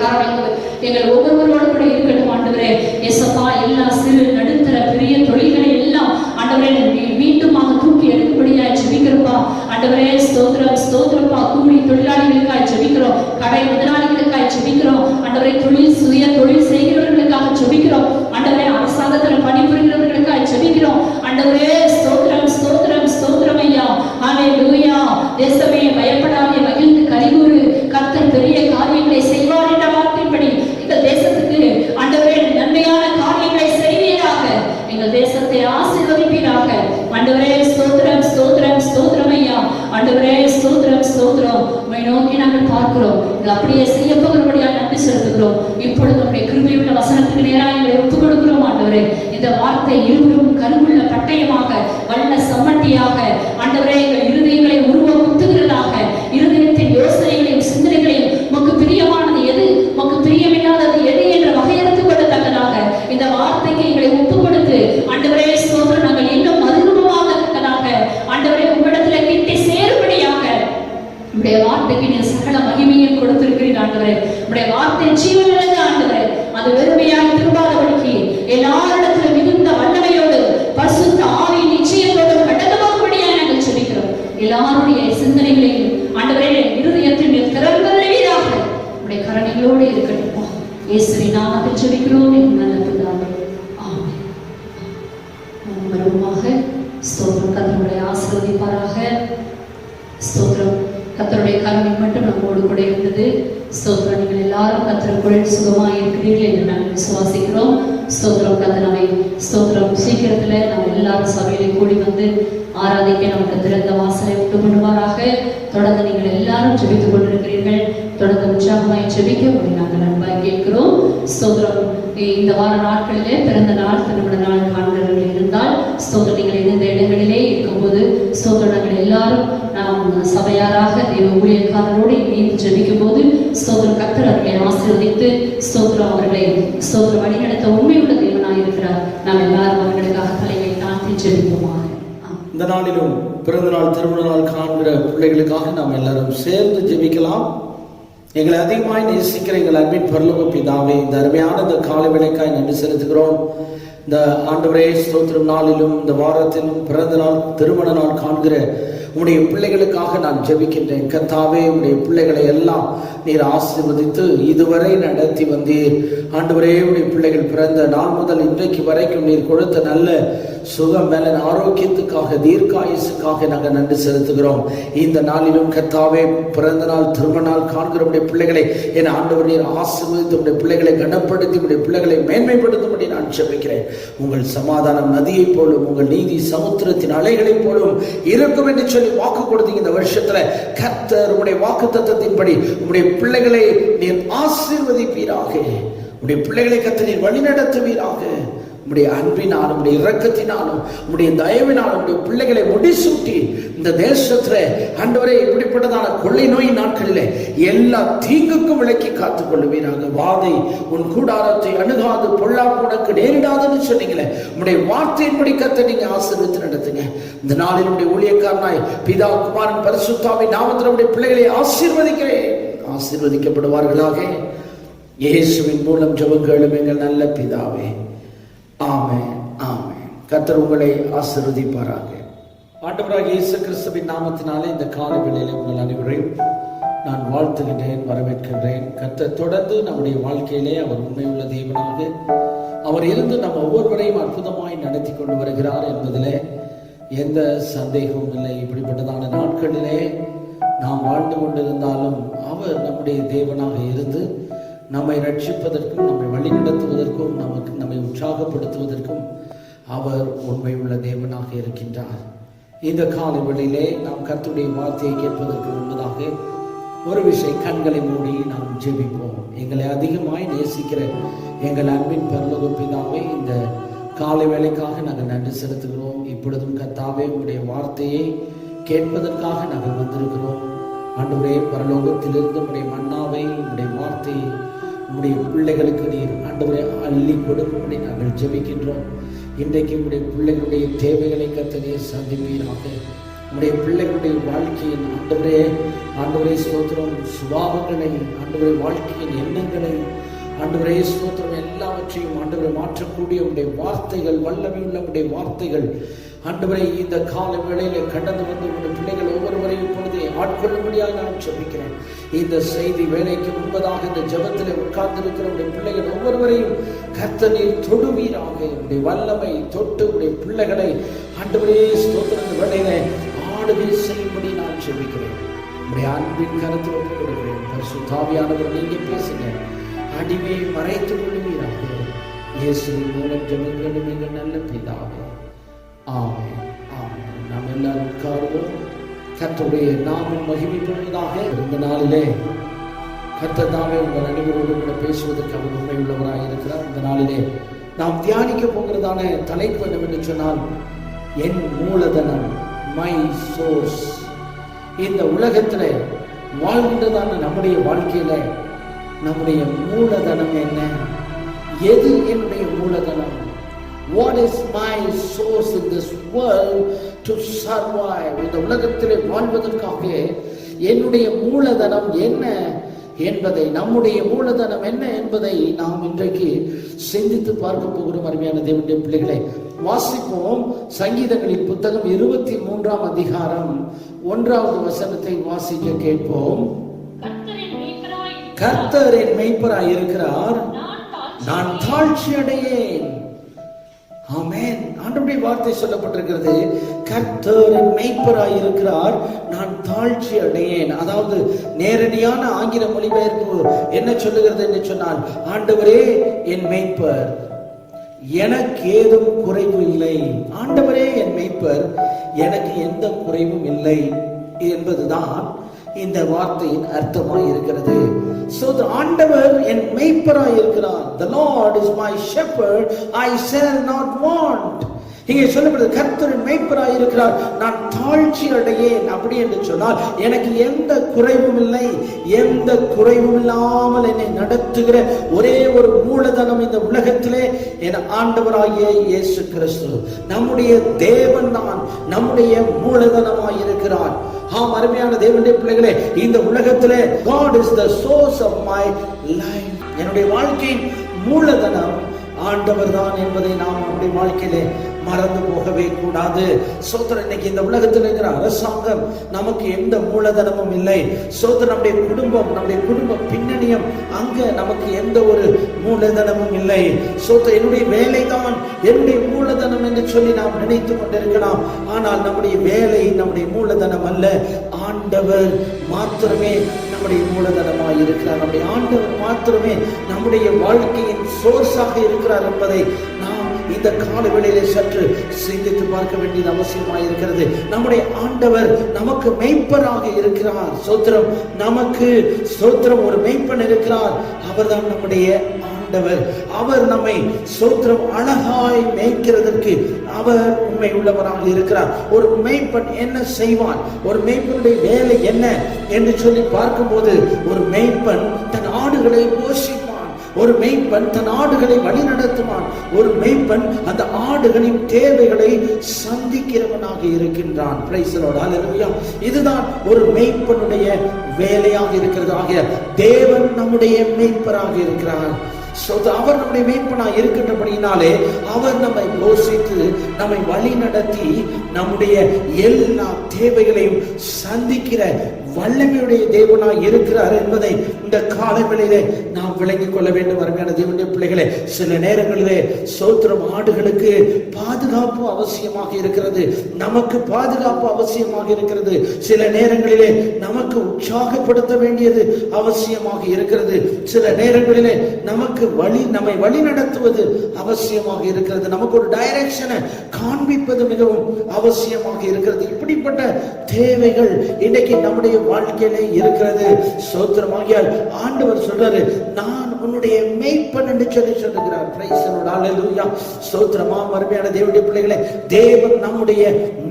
காரணங்கள் எங்கள் ஒவ்வொருவரோடு கூட இருக்கட்டும் ஆண்டவரே. எசப்பா எல்லா சிறு நடுத்தர பெரிய தொழில்களை எல்லாம் ஆண்டவரே மீண்டுமாக தூக்கி எடுக்கும்படியாய் ஜெபிக்கிறோம்ப்பா. ஆண்டவரே ஸ்தோத்திரம், ஸ்தோத்திரப்பா. கூலி தொழிலாளிகளுக்காய் ஜெபிக்கிறோம், கடை முதலாளிகளுக்காய் ஜெபிக்கிறோம் ஆண்டவரே. சுய தொழில் செய்கிறவர்களுக்காக ஜெபிக்கிறோம் ஆண்டவரே. அரசாங்கத்தில் பணிபுரிகிறவர்களுக்காய் ஜெபிக்கிறோம் ஆண்டவரே. ஸ்தோத்திரம், ஸ்தோத்திரம், ஸ்தோத்திரம் ஐயா. ஹல்லேலூயா. தேசமே பயப்படாதே, மகிழ்ந்து கலிகூறு, கர்த்தர் பெரிய காரியங்களை செய்வார் என்ற வார்த்தைப்படி எங்கள் தேசத்துக்கு ஆண்டவரே நன்மையான காரியங்களை செய்வீராக, எங்கள் தேசத்தை ஆசீர்வதிப்பீராக ஆண்டவரே. ஸ்தோத்திரம், ஸ்தோத்திரம், ஸ்தோத்திரம் ஐயா. ஆண்டவரே ஸ்தோத்திரம், ஸ்தோத்திரம். உம்மை நோக்கி நாங்கள் பார்க்கிறோம், அப்படியே செய்ய போகிறபடியால் நன்றி செலுத்துகிறோம். இப்பொழுது நம்முடைய கிருபையுள்ள வசனத்துக்கு நேராக எங்களை ஒப்புக் கொடுக்கிறோம் ஆண்டவரே. இந்த வார்த்தை இருவரும் கருவுள்ள பட்டயமாக, வல்ல சம்மட்டியாக ஆண்டவரே எங்கள் இருதயங்களை உருவ குத்துகிறதாக, இருதயத்தின் யோசனைகளையும் சிந்தனைகளையும் உமக்கு பிரியமானது எது, உமக்கு பிரியமில்லாதது எது என்ற வகையறுத்துக் கொள்ளத்தக்கதாக இந்த வார்த்தைக்கு எங்களை ஒப்புக் கொடுத்து ஆண்டவரே ஸ்தோத்திரம் நாங்கள் இன்னும் மறுரூபமாகத்தக்கதாக ஆண்டவரே உங்களிடத்தில் கிட்டி சேரும்படியாக உடைய வார்த்தைக்கு நீ சகல மகிமையும் கொடுத்திருக்கிறீர் ஆண்டவரே. உடைய வார்த்தை ஜீவனுள்ளது ஆண்டவரே. அது வெறுமையாய் திரும்பாதபடிக்கு எல்லாரிடத்திலும் மிகுந்த வல்லமையோடு பரிசுத்த ஆவி நிச்சயத்தோடு கட்டளமாகும்படியாக நாங்கள் ஜெபிக்கிறோம். எல்லாருடைய சிந்தனைகளையும் ஆண்டவரே இருதயத்தின் திறந்தவீராக உடைய கரணிகளோடு இருக்கட்டும். இயேசுவின் நாமத்தில் ஜெபிக்கிறோம் நல்ல பிதாவே, ஆமென். மறுபடியுமாக ஸ்தோத்திரம். கர்த்தருடைய ஆசீர்வதிப்பாராக. ஸ்தோத்திரம். கர்த்தருடைய கருணை மட்டும் நம்மோடு கூட இருந்தது. ஸ்தோத்திரம். நீங்கள் எல்லாரும் கர்த்தருக்குள் சுகமாக இருக்கிறீர்கள் என்று நாங்கள் விசுவாசிக்கிறோம். ஸ்தோத்திரம். கர்த்தரை ஸ்தோத்திரம். சீக்கிரத்துல நம்ம எல்லாரும் சபையிலே கூடி வந்து ஆராதிக்க நமக்கு திறந்த வாசலை உண்டு பண்ணுவாராக. தொடர்ந்து நீங்கள் எல்லாரும் ஜெபித்துக் கொண்டிருக்கிறீர்கள். தொடர்ந்து உற்சாகமாய் ஜெபிக்க நாங்கள் அன்பாய் கேட்கிறோம். ஸ்தோத்திரம். இந்த வார நாட்களிலே பிறந்த நாள், திருமண நாள் காண்கிறவர்கள் இருந்தால் ஸ்தோத்திரம் நீங்கள் எந்தெந்த இடங்களிலே இருக்கும்போது ஸ்தோத்திரம் நாங்கள் எல்லாரும் நாம் சபையாராக தெய்வ ஊழியக்காரரோடு இணைந்து ஜெபிக்கும் போது ஸ்தோத்திரம் கர்த்தர் அவர்களை ஆசீர்வதித்து ஸ்தோத்திரம் அவர்களை ஸ்தோத்திரம் வழிநடத்த உண்மையுள்ள தேவனாய் இருக்கிறார். நாம் எல்லாரும் அவர்களுக்காக தலையை தாழ்த்தி ஜெபிப்போமாக. இந்த நாளிலும் பிறந்த நாள், திருமண நாள் காண்கிற பிள்ளைகளுக்காக நாம் எல்லாரும் சேர்ந்து ஜெபிக்கலாம். எங்களை அதிகமாய் நேசிக்கிற எங்கள் அன்பின் பரலோக பிதாவே, இந்த அருமையான இந்த காலை வேளைக்காய் நன்றி செலுத்துகிறோம். இந்த ஆண்டவரே ஸ்தோத்திரம் நாளிலும் இந்த வாரத்திலும் பிறந்த நாள், திருமண நாள் காண்கிற உம்முடைய பிள்ளைகளுக்காக நான் ஜெபிக்கின்றேன். கர்த்தாவே, உம்முடைய பிள்ளைகளை எல்லாம் நீர் ஆசீர்வதித்து இதுவரை நடத்தி வந்தீர். ஆண்டவரே, உம்முடைய பிள்ளைகள் பிறந்த நாள் முதல் இன்றைக்கு வரைக்கும் நீர் கொடுத்த நல்ல சுகம், பலன், ஆரோக்கியத்துக்காக, தீர்க்காயுசுக்காக நாங்கள் நன்றி செலுத்துகிறோம். இந்த நாளிலும் கர்த்தாவே, பிறந்த நாள், திருமண நாள் காண்கிற உடைய பிள்ளைகளை என் ஆண்டவர் நீர் ஆசீர்வதித்து உடைய பிள்ளைகளை கனப்படுத்தி உடைய பிள்ளைகளை மேன்மைப்படுத்தும்படி நான் ஜெபிக்கிறேன். உங்கள் சமாதானம் நதியை போலும், உங்கள் நீதி சமுத்திரத்தின் அலைகளை போலும் இருக்கும் என்று சொல்லி வாக்கு கொடுத்தீங்க. இந்த வருஷத்துல கர்த்தர் உம்முடைய வாக்கு தத்தத்தின்படி உம்முடைய பிள்ளைகளை நீர் ஆசீர்வதிப்பீராக. உம்முடைய பிள்ளைகளை கர்த்தர் நீர் வழிநடத்துவீராக. உம்முடைய அன்பினாலும் உம்முடைய இரக்கத்தினாலும் உம்முடைய தயவினாலும் உம்முடைய பிள்ளைகளை முடிசூட்டி இந்த தேசத்துல ஆண்டவரே இப்படிப்பட்டதான கொள்ளை நோய் நாட்களிலே எல்லா தீங்குக்கும் விலக்கி காத்துக் கொள்ளுவீராக. வாதை உன் கூடாரத்தை அணுகாது, பொல்லாப்பு உனக்கு நேரிடாதுன்னு சொன்னீங்களே, உம்முடைய வார்த்தையின்படி கர்த்தர் நீங்க ஆசீர்வதித்து நடத்துங்க. இந்த நாளில் உடைய ஊழியக்காரனாய் பிதா குமாரன் பரிசுத்தாவின் நாமத்தில் உடைய பிள்ளைகளை ஆசீர்வதிக்கிறேன். ஆசீர்வதிக்கப்படுவார்களாக. இயேசுவின் மூலம் ஜெபங்களும் எங்கள் நல்ல பிதாவே. ஆமென், ஆமென். கர்த்தர் உங்களை ஆசீர்வதிப்பாராக. ஆண்டவராகிய இயேசு கிறிஸ்துவின் நாமத்தினாலே இந்த காலை வேளையிலே உங்கள் அனைவரையும் நான் வாழ்த்துகின்றேன், வரவேற்கின்றேன். கர்த்தர் தொடர்ந்து நம்முடைய வாழ்க்கையிலே அவர் உண்மையுள்ள தேவனாக அவர் இருந்து நம்ம ஒவ்வொருவரையும் அற்புதமாய் நடத்தி கொண்டு வருகிறார் என்பதிலே எந்த சந்தேகமும் இல்லை. இப்படிப்பட்டதான நாட்களிலே நாம் வாழ்ந்து கொண்டிருந்தாலும் அவர் நம்முடைய தேவனாக இருந்து நம்மை ரட்சிப்பதற்கும் நம்மை வழிநடத்துவதற்கும் நம்மை உற்சாகப்படுத்துவதற்கும் அவர் உண்மை உள்ள தேவனாக இருக்கின்றார். இந்த காலை வேளையிலே நாம் கர்த்தருடைய வார்த்தையை கேட்பதற்கு முன்பதாக ஒரு விஷயம், கண்களை மூடி நாம் ஜெபிப்போம். எங்களை அதிகமாய் நேசிக்கிற எங்கள் அன்பின் பரலோக பிதாவே, இந்த காலை வேளைக்காக நாங்கள் நன்றி செலுத்துகிறோம். இப்பொழுதும் கர்த்தாவே உங்களுடைய வார்த்தையை கேட்பதற்காக நாங்கள் வந்திருக்கிறோம். ஆண்டவரே, பரலோகத்திலிருந்து உங்களுடைய மன்னாவை உங்களுடைய வார்த்தையை உங்களுடைய பிள்ளைகளுக்கு நீர் ஆண்டவரே அள்ளி கொடுக்கும்படி நாங்கள் ஜெபிக்கின்றோம். இன்றைக்கு உங்களுடைய பிள்ளைகளுடைய தேவைகளை கர்த்தரே சந்திப்பீராக. உங்களுடைய பிள்ளைகளுடைய வாழ்க்கையின் ஆண்டவரே ஸ்தோத்திரம், சுபாவங்களை ஆண்டவரே, வாழ்க்கையின் எண்ணங்களை ஆண்டவரே ஸ்தோத்திரம், எல்லாவற்றையும் ஆண்டவரை மாற்றக்கூடிய உங்களுடைய வார்த்தைகள், வல்லமை உள்ள உங்களுடைய வார்த்தைகள் ஆண்டவரை இந்த கால வேளையில கடந்து வந்து உங்களுடைய பிள்ளைகள் ஒவ்வொருவரையும் இப்பொழுதே ஆட்கொள்ளும்படியாக நான் ஜெபிக்கிறேன். இந்த செய்தி வேலைக்கு முன்பதாக இந்த ஜெபத்தில் உட்கார்ந்திருக்கிற உடைய பிள்ளைகள் ஒவ்வொருவரையும் கர்த்தர் நீர் தொடுவீராக. உடைய வல்லமை தொட்டு உடைய பிள்ளைகளை ஆண்டவரே ஸ்தோத்திர வேளையில ஆளுகை செய்யும்படி நான் ஜெபிக்கிறேன். உடைய அன்பின் கருத்தில் ஒப்புக் கொடுக்கிறேன். பரிசுத்தாவியானவர் நீங்க பேசுங்க, அடிமையை மறைத்துக் கொள்ளுவீராக. இயேசுவின் மூலம் ஜெபங்களும் எங்கள் நல்ல பிதாவே. ஆமென், ஆமென். நாம் எல்லாரும் உட்காருவோம். கர்த்தருடைய நாமம் மகிமைப்படுவதாக. இந்த நாளிலே கர்த்தர் தாமே உங்கள் அனைவரோடு கூட பேசுவதற்கு அவர் உண்மை உள்ளவராக இருக்கிறார். இந்த நாளிலே நாம் தியானிக்க போகிறதான தலைப்பு என்னவென்று சொன்னால், என் மூலதனம், மை சோர்ஸ். இந்த உலகத்தில் வாழ்கின்றதான நம்முடைய வாழ்க்கையில நம்முடைய மூலதனம் என்ன? எது என்னுடைய மூலதனம்? What is my source in this world to survive? இந்த உலகத்திலே வாழ்வதற்காக என்னுடைய மூலதனம் என்ன என்பதை, நம்முடைய மூலதனம் என்ன என்பதை நாம் இன்றைக்கு சிந்தித்து பார்க்க போகிறோம். அருமையான தேவனுடைய பிள்ளைகளை, வாசிப்போம். சங்கீதங்களின் புத்தகம் 23ஆம் அதிகாரம் 1வது வசனத்தை வாசிக்க கேட்போம். கர்த்தர் என் மேய்ப்பராய் இருக்கிறார், நான் தாழ்ச்சி அடையேன். ஆமென். ஆண்டவருடைய வார்த்தை சொல்லப்பட்டிருக்கிறது, கர்த்தர் என் மேய்ப்பராய் இருக்கிறார், நான் தாழ்ச்சி அடையேன். அதாவது நேரடியான ஆங்கில மொழிபெயர்ப்பு என்ன சொல்லுகிறது என்று சொன்னால், ஆண்டவரே என் மேய்ப்பர், எனக்கு ஏதும் குறைவு இல்லை. ஆண்டவரே என் மேய்ப்பர், எனக்கு எந்த குறைவும் இல்லை என்பதுதான் இந்த வார்த்தையின் அர்த்தமாய் இருக்கிறது. So the ஆண்டவர் என் மேய்ப்பராய் இருக்கிறார். The Lord is my shepherd, I shall not want. இங்கே சொல்லப்படுது, கர்த்தர் மேய்ப்பராய் இருக்கிறார், நான் தாழ்ச்சி அடையேன். அப்படி என்று சொன்னால் எனக்கு எந்த குறைவும் இல்லை. எந்த குறைவும் இல்லாமல் என்னை நடத்துகிற ஒரே ஒரு மூலதனம் இந்த உலகத்திலே என் ஆண்டவராகிய இயேசு கிறிஸ்து, நம்முடைய தேவன் தான் நம்முடைய மூலதனமாய் இருக்கிறார். ஆம், அருமையான தேவனுடைய பிள்ளைகளே, இந்த உலகத்திலே God is the source of my life. என்னுடைய வாழ்க்கையின் மூலதனம் ஆண்டவர் தான் என்பதை நாம் நம்முடைய வாழ்க்கையிலே மறந்து போகவே கூடாது. சோதரன், இன்னைக்கு இந்த உலகத்தில் இருக்கிற அரசாங்கம் நமக்கு எந்த மூலதனமும் இல்லை. சோதரன், நம்முடைய குடும்ப பின்னணியம், அங்க நமக்கு எந்த ஒரு மூலதனமும் இல்லை. சோதரன், என்னுடைய வேலை தான் என்னுடைய மூலதனம் என்று சொல்லி நாம் நினைத்து கொண்டிருக்கலாம். ஆனால் நம்முடைய வேலை நம்முடைய மூலதனம் அல்ல. ஆண்டவர் மாத்திரமே நம்முடைய மூலதனமாக இருக்கிறார். நம்முடைய ஆண்டவர் மாத்திரமே நம்முடைய வாழ்க்கையின் சோர்ஸாக இருக்கிறார் என்பதை நாம் இந்த கால வேளையிலே சற்று சிந்தித்து பார்க்க வேண்டியது அவசியமாக இருக்கிறது. நம்முடைய ஆண்டவர் நமக்கு மேய்ப்பராக இருக்கிறார். ஸ்தோத்திரம். நமக்கு ஸ்தோத்திரம், ஒரு மேய்ப்பன் இருக்கிறார். அவர்தான் நம்முடைய ஆண்டவர். அவர் நம்மை ஸ்தோத்திரம் அழகாய் மேய்க்கிறதற்கு அவர் உண்மை உள்ளவராக இருக்கிறார். ஒரு மேய்ப்பன் என்ன செய்வான், ஒரு மேய்ப்பனுடைய வேலை என்ன என்று சொல்லி பார்க்கும்போது, ஒரு மேய்ப்பன் தன் ஆடுகளை போஷிப்பான், ஒரு மேய்ப்பன் தன் ஆடுகளை வழி நடத்துவான், ஒரு மேய்ப்பன் அந்த ஆடுகளின் தேவைகளை சந்திக்கிறவனாக இருக்கின்றான். பிரைஸ் தி லார்ட், ஹல்லேலூயா. இதுதான் ஒரு மேய்ப்பனுடைய வேலையாக இருக்கிறது. ஆகிய தேவன் நம்முடைய மேய்ப்பராக இருக்கிறார். அவர் நம்முடைய மேய்ப்பனாக இருக்கின்றபடியினாலே அவர் நம்மை போஷித்து நம்மை வழி நடத்தி நம்முடைய எல்லா தேவைகளையும் சந்திக்கிற வல்லமையுடைய தேவனாய் இருக்கிறார் என்பதை இந்த காலங்களிலே நாம் விளங்கிக் கொள்ள வேண்டும். அருமையான தேவனுடைய பிள்ளைகளே, சில நேரங்களிலே ஸ்தோத்திரம் ஆடுகளுக்கு பாதுகாப்பு அவசியமாக இருக்கிறது, நமக்கு பாதுகாப்பு அவசியமாக இருக்கிறது. சில நேரங்களிலே நமக்கு உற்சாகப்படுத்த வேண்டியது அவசியமாக இருக்கிறது. சில நேரங்களிலே நமக்கு நம்மை வழி நடத்துவது அவசியமாக இருக்கிறது. நமக்கு ஒரு டைரக்ஷனை காண்பிப்பது மிகவும் அவசியமாக இருக்கிறது. இப்படிப்பட்ட தேவைகள் இன்னைக்கு நம்முடைய வாழ்க்கையிலே இருக்கிறது. ஸ்தோத்திரமாகியால் ஆண்டவர் சொல்றாரு, நான் உன்னுடைய மேய்ப்பன் என்று சொல்லி சொல்லுகிறார். பிரைஸ் தி லார்ட், ஹல்லேலூயா. ஸ்தோத்திரமா அருமையான தேவனுடைய பிள்ளைகளே, தேவன் நம்முடைய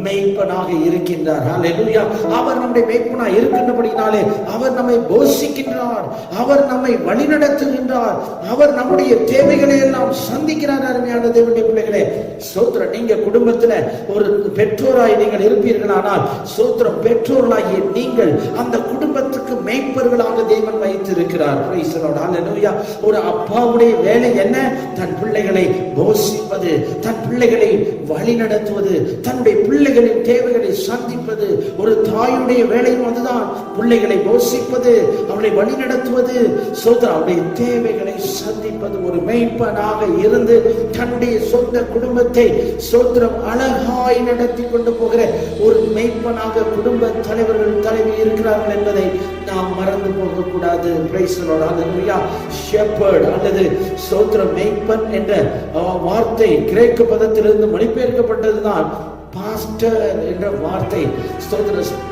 மேய்ப்பனாக இருக்கின்றார். ஹல்லேலூயா. அவர் நம்முடைய மேய்ப்பனாக இருக்கின்றபடினாலே அவர் நம்மை போஷிக்கின்றார், அவர் நம்மை வழிநடத்துகின்றார், அவர் நம்முடைய தேவைகளை எல்லாம் சந்திக்கிறார். அருமையான தேவனுடைய பிள்ளைகளே, ஸ்தோத்திரம். நீங்க குடும்பத்துல ஒரு பெற்றோராய் நீங்கள் இருப்பீர்களானால், ஸ்தோத்திரம், பெற்றோர்களாகிய நீங்கள் அந்த குடும்பத்துக்கு மேய்ப்பர்களாக தேவன் வைத்திருக்கிறார். பிரைஸ் தி லார்ட், ஹல்லேலூயா. ஒரு அப்பாவுடைய வேலை என்ன? தன் பிள்ளைகளை போஷிப்பது, தன் பிள்ளைகளை வழி நடத்துவது, தன்னுடைய பிள்ளைகளின் தேவைகளை சந்திப்பது. ஒரு தாயுடைய வேலையும் அதுதான், பிள்ளைகளை போஷிப்பது, அவளை வழி நடத்துவது, ஸ்தோத்திரம், அவருடைய தேவைகளை சந்திப்பது. ஒரு மேய்ப்பனாக இருந்து தன்னுடைய சொந்த குடும்பத்தை ஸ்தோத்திரம் அழகாய் நடத்தி கொண்டு போகிற ஒரு மேய்ப்பனாக குடும்ப தலைவர்கள் தலைவி இருக்கிறார்கள் என்பதை நாம் மறந்து போக கூடாது. Price the Lord, hallelujah. Shepherd அல்லது ஸ்தோத்திரம் மேய்ப்பன் என்ற வார்த்தை கிரேக்க பதத்திலிருந்து மொழிபெயர்க்கப்பட்டதுதான் பாஸ்டர் என்ற வார்த்தை.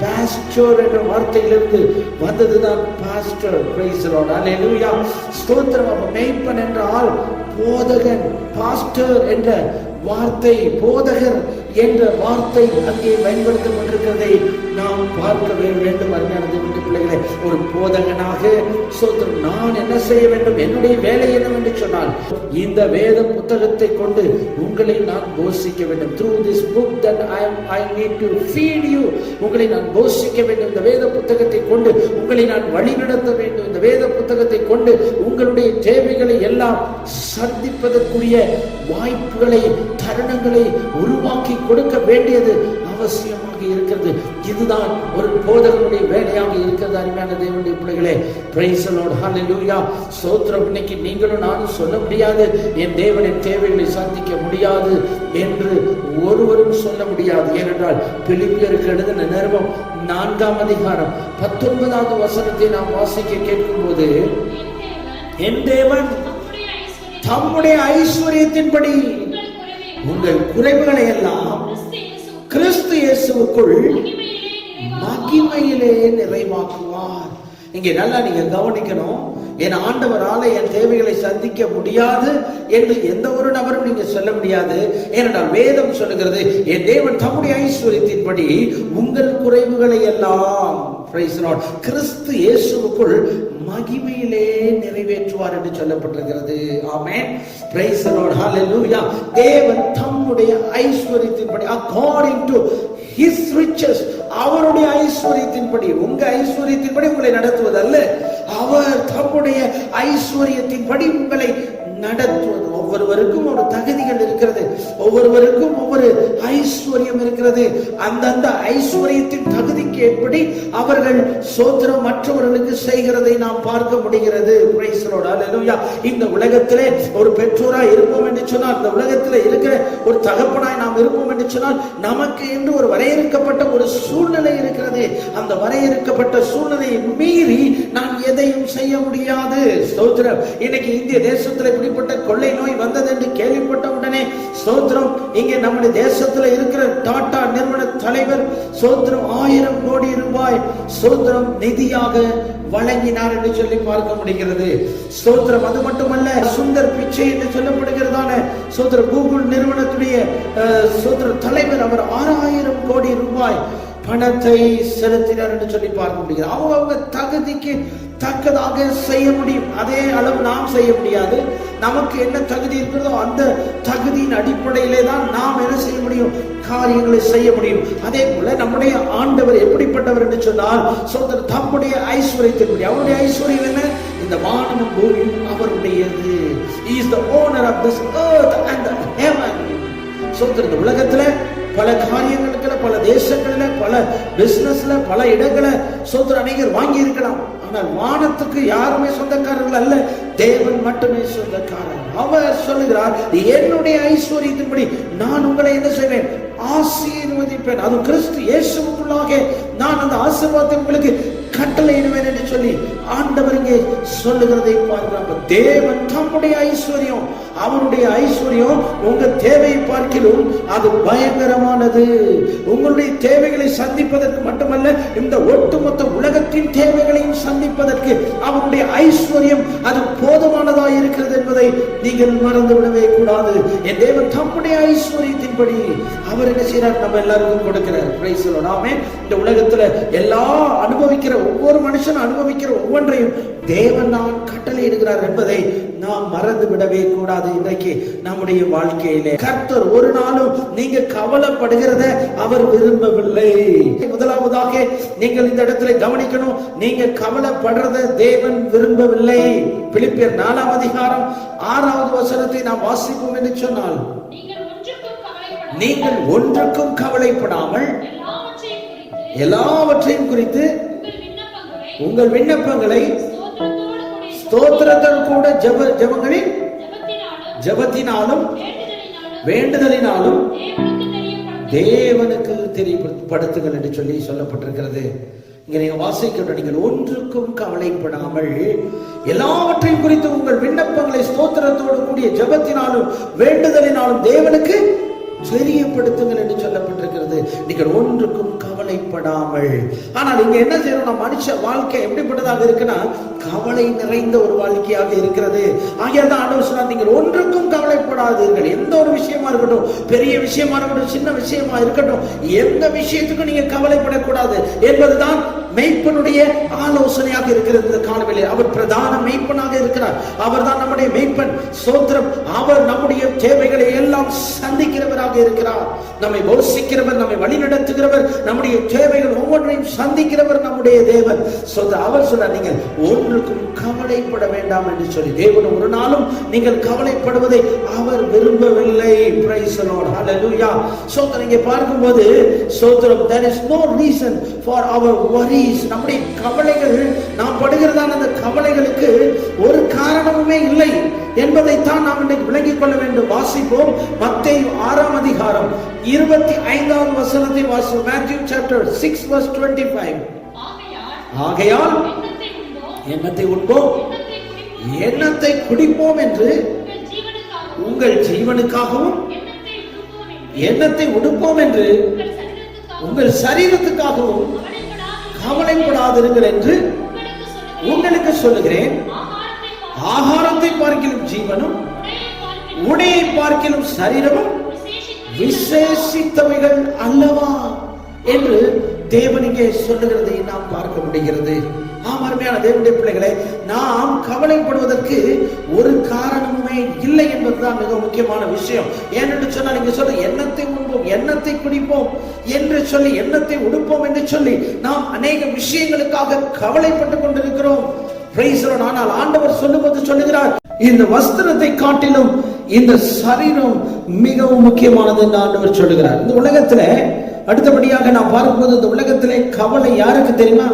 பாஸ்டர் என்ற வார்த்தையிலிருந்து வந்ததுதான் பாஸ்டர். பிரைஸ் தி லார்ட், ஹல்லேலூயா. ஸ்தோத்திரம். மேய்ப்பன் என்றால் போதகன். பாஸ்டர் என்ற வார்த்தை, போதகர் என்ற வார்த்தை அங்கே பயன்படுத்தப்பட்டிருக்கிறதை நாம் பார்க்க வேண்டும். அருமையான தேவனுடைய பிள்ளைகளை, ஒரு போதகனாக ஸ்தோத்திரம் நான் என்ன செய்ய வேண்டும், என்னுடைய வேலை என்னவென்று சொன்னால், இந்த வேத புத்தகத்தை கொண்டு உங்களை நான் போஷிக்க வேண்டும். Through this book that I need to feed you, உங்களை நான் போஷிக்க வேண்டும். இந்த வேத புத்தகத்தை கொண்டு உங்களை நான் வழி நடத்த வேண்டும். இந்த வேத புத்தகத்தை கொண்டு உங்களுடைய தேவைகளை எல்லாம் சந்திப்பதற்குரிய வாய்ப்புகளை, தருணங்களை உருவாக்கி கொடுக்க வேண்டியது அவசியமாக இருக்கிறது. இதுதான் ஒரு போதகனுடைய வேலையாக இருக்கிறது. அருமையான தேவனுடைய பிள்ளைகளே, பிரைஸ் தி லார்ட், ஹல்லேலூயா. ஸ்தோத்திரம். இன்னைக்கு நீங்களும் நானும் சொல்ல முடியாது, என் தேவனின் தேவைகளை சந்திக்க முடியாது என்று ஒருவரும் சொல்ல முடியாது. ஏனென்றால் பிலிப்பியருக்கு எழுதின நிருபம் 4ஆம் அதிகாரம் 19வது வசனத்தை நாம் வாசிக்க கேட்கும் போது, என் தேவன் தம்முடைய ஐஸ்வரியத்தின்படி உங்கள் குறைவுகளை எல்லாம் கிறிஸ்து இயேசுவுக்குள் மகிமையிலே நிறைவாக்குவார். இங்கே நல்லா நீங்க கவனிக்கணும். என் ஆண்டவரால என் தேவைகளை சந்திக்க முடியாது என்று எந்த ஒரு நபரும் நீங்க சொல்ல முடியாது. ஏனென்றால் வேதம் சொல்லுகிறது, என் தேவன் தம்முடைய ஐஸ்வரியத்தின்படி உங்கள் குறைவுகளை எல்லாம் கிறிஸ்து இயேசுவுக்குள் மகிமையிலே நிறைவேற்றுவார் என்று சொல்லப்பட்டிருக்கிறது. ஆமென். பிரைஸ் தி லார்ட், ஹல்லேலூயா. தேவன் தம்முடைய ஐஸ்வரியத்தின்படி, according to his riches, அவருடைய ஐஸ்வரியத்தின்படி, உங்க ஐஸ்வரியத்தின்படி உங்களை நடத்துவதல்ல, அவர் தம்முடைய ஐஸ்வரியத்தின்படி உங்களை நடத்துவது. ஒவ்வொருவருக்கும் ஒரு தகுதிகள் இருக்கிறது, ஒவ்வொருவருக்கும் ஒவ்வொரு ஐஸ்வர்யம் இருக்கிறது. அந்தந்த ஐஸ்வர்யத்தின் தகுதிக்கு எப்படி அவர்கள் சோத்திரம் மற்றவர்களுக்கு செய்கிறதை நாம் பார்க்க முடிகிறது. பிரைஸ் தி லார்ட், ஹல்லேலூயா. இந்த உலகத்திலே ஒரு பெற்றோராய் இருப்போம் என்று சொன்னால், இந்த உலகத்திலே இருக்கிற ஒரு தகப்பனாய் நாம் இருப்போம் என்று சொன்னால், நமக்கு என்று ஒரு வரையறுக்கப்பட்ட ஒரு சூழ்நிலை இருக்கிறது. அந்த வரையறுக்கப்பட்ட சூழ்நிலையை மீறி நான் எதையும் செய்ய முடியாது. ஸ்தோத்திரம். இன்னைக்கு இந்திய தேசத்தில் இப்படி இப்படிப்பட்ட கொள்ளை நோய் வந்தது என்று கேள்விப்பட்ட உடனே ஸ்தோத்திரம், இங்கே நம்முடைய தேசத்துல இருக்கிற டாடா நிறுவன தலைவர் ஸ்தோத்திரம் 1000 கோடி ரூபாய் ஸ்தோத்திரம் நிதியாக வழங்கினார் என்று சொல்லி பார்க்க முடிகிறது. ஸ்தோத்திரம். அது மட்டுமல்ல, சுந்தர் பிச்சை என்று சொல்லப்படுகிறதான ஸ்தோத்திரம் கூகுள் நிறுவனத்துடைய ஸ்தோத்திரம் தலைவர், அவர் 6000 கோடி ரூபாய் பணத்தை செலுத்தினார் என்று சொல்லி பார்க்க முடிகிறது. அவங்க தகுதிக்கு தக்கதாக செய்ய முடியும். அதே அளவு நாம் செய்ய முடியாது. நமக்கு என்ன தகுதி இருக்கிறதோ அந்த தகுதியின் அடிப்படையிலே தான் நாம் என்ன செய்ய முடியும், காரியங்களை செய்ய முடியும். அதே போல நம்முடைய ஆண்டவர் எப்படிப்பட்டவர் என்று சொன்னால், சோதரர் தம்முடைய ஐஸ்வர்யத்தின்படி, அவருடைய ஐஸ்வர்யம் என்ன, இந்த வானமும் பூமியும் அவருடையது. He is the owner of this earth and the heaven. சோதரர் இந்த உலகத்துல பல காரியங்களுக்குல, பல தேசங்கள்ல, பல பிசினஸ்ல, பல இடங்களை சோதரர் அநேகர் வாங்கி இருக்கலாம். ஆனால் வானத்துக்கு யாருமே சொந்தக்காரர்கள் அல்ல, தேவன் மட்டுமே சொந்தக்காரர். அவர் சொல்லுகிறார், என்னுடைய ஐஸ்வர்யத்தின்படி நான் உங்களை என்ன செய்வேன், ஆசீர்வதிப்பேன். அது கிறிஸ்து இயேசுவுக்குள்ளாக நான் அந்த ஆசீர்வாதத்தை உங்களுக்கு கட்டளையிடுவேன் என்று சொல்லி ஆண்டவர் இங்கே சொல்லுகிறதை பார்க்கிறோம். தேவன் தம்முடைய ஐஸ்வர்யம், அவருடைய ஐஸ்வர்யம் உங்க தேவையை பார்க்கிலும் அது பயங்கரமானது. உங்களுடைய தேவைகளை சந்திப்பதற்கு மட்டுமல்ல, இந்த ஒட்டுமொத்த உலகத்தின் தேவைகளையும் சந்திப்பதற்கு அவருடைய ஐஸ்வர்யம் அது போதுமானதாக இருக்கிறது என்பதை நீங்கள் மறந்துவிடவே கூடாது. என் தேவன் தம்முடைய ஐஸ்வர்யத்தின்படி அவர் என்ன செய்யறார், நம்ம எல்லாருக்கும் கொடுக்கிறார். Praise the Lord. ஆமென். இந்த உலகத்துல எல்லா அனுபவிக்கிற ஒவ்வொரு மனுஷனும் அனுபவிக்கிற ஒவ்வொன்றையும் தேவன் தான் கட்டளை இடுகிறார் என்பதை நாம் மறந்து விடவே கூடாது. இன்றைக்கு நம்முடைய வாழ்க்கையிலே கர்த்தர் ஒரு நாளும் நீங்க கவலைப்படுகிறத அவர் விரும்பவில்லை. முதலாவதாக நீங்கள் இந்த இடத்துல கவனிக்கணும், நீங்க கவலைப்படுறத தேவன் விரும்பவில்லை. பிலிப்பியர் 4ஆம் அதிகாரம் 6வது வசனத்தை நாம் வாசிப்போம் என்று சொன்னால், நீங்கள் ஒன்றுக்கும் கவலைப்படாமல் எல்லாவற்றையும் குறித்து உங்கள் விண்ணப்பங்களை ஸ்தோத்திரத்தோடு கூட ஜெபத்தினாலும் வேண்டுதலினாலும் தேவனுக்கு தெரியப்படுத்துங்கள் என்று சொல்லி சொல்லப்பட்டிருக்கிறது. இங்க நீங்க வாசிக்கின்ற, நீங்கள் ஒன்றுக்கும் கவலைப்படாமல் எல்லாவற்றையும் குறித்து உங்கள் விண்ணப்பங்களை ஸ்தோத்திரத்தோடு கூடிய ஜெபத்தினாலும் வேண்டுதலினாலும் தேவனுக்கு தெரியப்படுத்துங்கள் என்று சொல்லப்பட்டிருக்கிறது. நீங்கள் ஒன்றுக்கும் கவலைப்படாமல். ஆனால் இங்க என்ன செய்யணும், நம்ம மனுஷ வாழ்க்கை எப்படிப்பட்டதாக இருக்குன்னா, கவலை நிறைந்த ஒரு வாழ்க்கையாக இருக்கிறது. ஆகிய தான் ஆண்டவர் சொன்னார், நீங்கள் ஒன்றுக்கும் கவலைப்படாதீர்கள். எந்த ஒரு விஷயமா இருக்கட்டும், பெரிய விஷயமா இருக்கட்டும், சின்ன விஷயமா இருக்கட்டும், எந்த விஷயத்துக்கும் நீங்க கவலைப்படக்கூடாது என்பதுதான் மெய்ப்பனுடைய ஆலோசனையாக இருக்கிறது. இந்த காலவேளை அவர் பிரதான மெய்ப்பனாக இருக்கிறார். அவர் தான் நம்முடைய மெய்ப்பன். சோத்திரம். அவர் நம்முடைய தேவைகளை எல்லாம் சந்திக்கிறவராக இருக்கிறார். நம்மை போஷிக்கிறவர், நம்மை வழி நடத்துகிறவர், நம்முடைய தேவைகள் ஒவ்வொன்றையும் சந்திக்கிறவர் நம்முடைய தேவன். அவர் சொல்றார், நீங்கள் ஒன்றுக்கும் கவலைப்பட வேண்டாம் என்று சொல்லி. தேவன் ஒரு நாளும் நீங்கள் கவலைப்படுவதை அவர் விரும்பவில்லை. Praise the Lord. ஹalleluya. சோத்திரம். இங்கே பார்க்கும்போது சோத்திரம், there is no reason for our worries. நம்முடைய கவலைகள், நாம் படுகிறதான அந்த கவலைகளுக்கு ஒரு காரணமுமே இல்லை என்பதைத்தான் நாம் இன்றைக்கு விளங்கிக் கொள்ள வேண்டும். வாசிப்போம். மத்தேயு 6ஆம் அதிகாரம் 25வது வசனத்தை வாசிப்போம். Matthew chapter 6 verse 25. ஆகையால் எண்ணத்தை உண்போம், எண்ணத்தை குடிப்போம் என்று உங்கள் ஜீவனுக்காகவும் எண்ணத்தை உடுப்போம் என்று உங்கள் சரீரத்துக்காகவும் கவலைப்படாதிருங்கள் என்று உங்களுக்கு சொல்லுகிறேன். ஆகாரத்தை பார்க்கிலும் ஜீவனும் உடையை பார்க்கிலும் சரீரமும் விசேஷித்தவைகள் அல்லவா என்று தேவனுக்கே சொல்லுகிறதை நாம் பார்க்க முடிகிறது. அருமையான தேவனுடைய பிள்ளைகளை, நாம் கவலைப்படுவதற்கு ஒரு காரணமுமே இல்லை என்பதுதான் மிக முக்கியமான விஷயம். ஏனென்று சொன்னால், இங்க சொல்ல எண்ணத்தை உண்போம், எண்ணத்தை குடிப்போம் என்று சொல்லி, எண்ணத்தை உடுப்போம் என்று சொல்லி நாம் அநேக விஷயங்களுக்காக கவலைப்பட்டுக் கொண்டிருக்கிறோம். ஆனால் ஆண்டவர் சொல்லும்போது சொல்லுகிறார், இந்த வஸ்திரத்தை காட்டிலும் இந்த சரீரம் மிகவும் முக்கியமானது என்று ஆண்டவர் சொல்லுகிறார். இந்த உலகத்துல அடுத்தபடியாக நாம் பார்க்கும்போது, இந்த உலகத்திலே கவலை யாருக்கு தெரியுமா?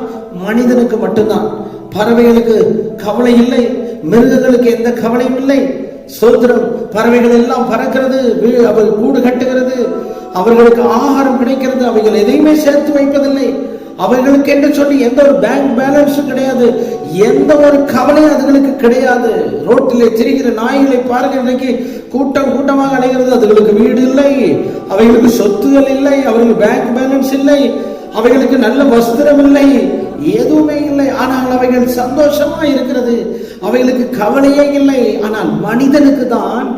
மனிதனுக்கு மட்டும்தான். பறவைகளுக்கு கவலை இல்லை, மிருகங்களுக்கு எந்த கவலையும் இல்லை. சோத்திரம். பறவைகள் எல்லாம் பறக்கிறது, அவை கூடு கட்டுகிறது, அவர்களுக்கு ஆகாரம் கிடைக்கிறது, அவைகள் எதையுமே சேர்த்து வைப்பதில்லை. அவைகளுக்கு என்று சொல்லி எந்த ஒரு பேங்க் பேலன்ஸும் கிடையாது, எந்த ஒரு கவலையும் அதுகளுக்கு கிடையாது. ரோட்டிலே திரிகிற நாய்களை பாருங்க, இன்றைக்கு கூட்டம் கூட்டமாக அடைகிறது. அதுகளுக்கு வீடு இல்லை, அவைகளுக்கு சொத்துகள் இல்லை, அவர்களுக்கு பேங்க் பேலன்ஸ் இல்லை, அவைகளுக்கு நல்ல வஸ்திரம் இல்லை, எதுவுமே இல்லை. ஆனால் அவைகள் சந்தோஷமா இருக்கிறது, அவைகளுக்கு கவலையே இல்லை. ஆனால் மனிதனுக்கு தான்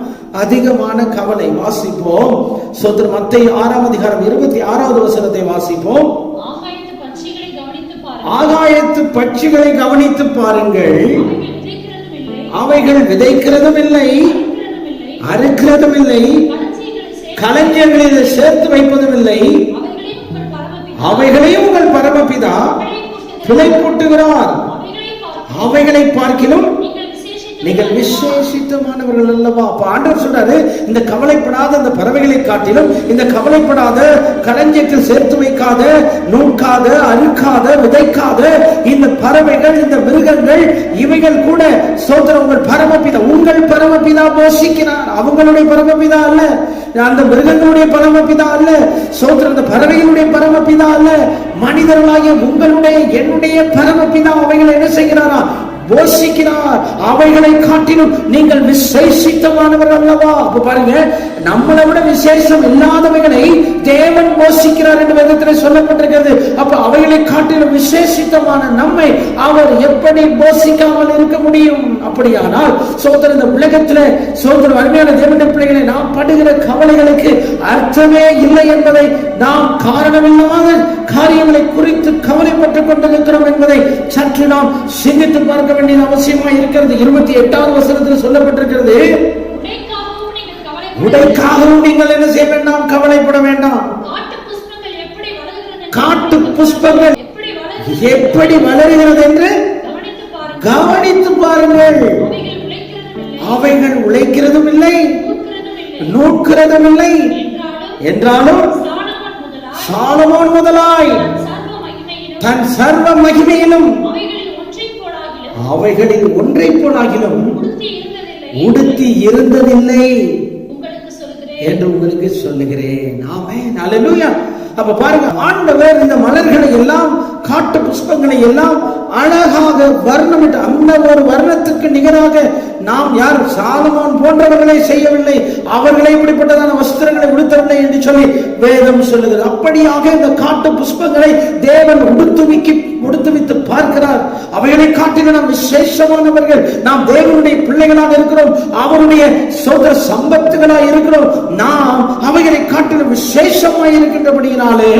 அதிகமான கவலை. வாசிப்போம் சோதரர் மத்தேயு 6ஆம் அதிகாரம் 26வது வசனத்தை வாசிப்போம். ஆகாயத்து பட்சிகளை கவனித்து பாருங்கள், அவைகள் விதைக்கிறதும் இல்லை, அறுக்கிறதும் இல்லை, களஞ்சியங்களில் சேர்த்து வைப்பதும் இல்லை, அவைகளையும் உங்கள் பரமபிதா பிழைப்பூட்டுகிறார். அவைகளை பார்க்கிலும் நீங்கள் விசேஷித்தமானவர்கள் அல்லவா? ஆண்டவர் சொல்றாரு, இந்த கவலைப்படாத அந்த பறவைகளை காட்டிலும், இந்த கவலைப்படாத களஞ்சியத்தில் சேர்த்து வைக்காத, நூற்காத, அறுக்காத, விதைக்காத இந்த பறவைகள், இந்த மிருகங்கள், இவைகள் கூட சோதரர் உங்கள் பரமபிதா, உங்கள் பரமபிதா போஷிக்கிறார். அவங்களுடைய பரமபிதா அல்ல, அந்த மிருகங்களுடைய பரமபிதா அல்ல, சோதரர் அந்த பறவைகளுடைய பரமபிதா அல்ல, மனிதர்களாகிய உங்களுடைய என்னுடைய பரமபிதா அவைகளை என்ன செய்கிறாரா? போஷிக்கிறார். அவைகளை காட்டிலும் நீங்கள் விசேஷித்தமானவர் அல்லவா? அப்ப பாருங்க, நம்மளை விட விசேஷம் இல்லாதவைகளை தேவன் போஷிக்கிறார் என்று வேதத்தில் சொல்லப்பட்டிருக்கிறது. அப்ப அவைகளை காட்டிலும் விசேஷித்தமான நம்மை அவர் எப்படி போஷிக்காமல் இருக்க முடியும்? அப்படியானால் சோதரர், இந்த உலகத்தில் சோதரர் அருமையான தேவனுடைய பிள்ளைகளை, நாம் படுகிற கவலைகளுக்கு அர்த்தமே இல்லை என்பதை, நாம் காரணமில்லாத காரியங்களை குறித்து கவலைப்பட்டுக் கொண்டிருக்கிறோம் என்பதை சற்று நாம் சிந்தித்து பார்க்க வேண்டியது அவசியமாக இருக்கிறது. 28வது வசனத்தில் சொல்லப்பட்டிருக்கிறது, உடைக்காகவும் நீங்கள் என்ன செய்ய வேண்டாம், கவலைப்பட வேண்டாம். காட்டு புஷ்பங்கள் எப்படி வளருகிறது என்று கவனித்து பாருங்கள். அவைகள் உழைக்கிறதும் இல்லை, நூற்கிறதும் இல்லை, என்றாலும் சாலமோன் முதலாய் தன் சர்வ மகிமையிலும் அவைகளில் ஒன்றை போலாகிலும் உடுத்தி இருந்ததில்லை என்று உங்களுக்கு சொல்லுகிறேன். ஆமென், அல்லேலூயா. அப்ப பாருங்க, ஆண்டவர் இந்த மலர்களை எல்லாம், காட்டு புஷ்பங்களை எல்லாம் அழகாக வர்ணமிட்டு, அந்த ஒரு வர்ணத்துக்கு நிகராக நாம் யார் சாலமோன் போன்றவர்களை செய்யவில்லை, அவர்களை இப்படிப்பட்டதான வஸ்திரங்களை உடுத்தவில்லை என்று சொல்லி வேதம் சொல்லுகிறது. அப்படியாக இந்த காட்டு புஷ்பங்களை தேவன் உடுத்துவித்து பார்க்கிறார். அவைகளை காட்டிலும் நாம் விசேஷமானவர்கள், நாம் தேவனுடைய பிள்ளைகளாக இருக்கிறோம், அவருடைய சோதர சம்பத்துகளாக இருக்கிறோம். நாம் அவைகளை காட்டிலும் விசேஷமாக இருக்கின்றபடியினாலே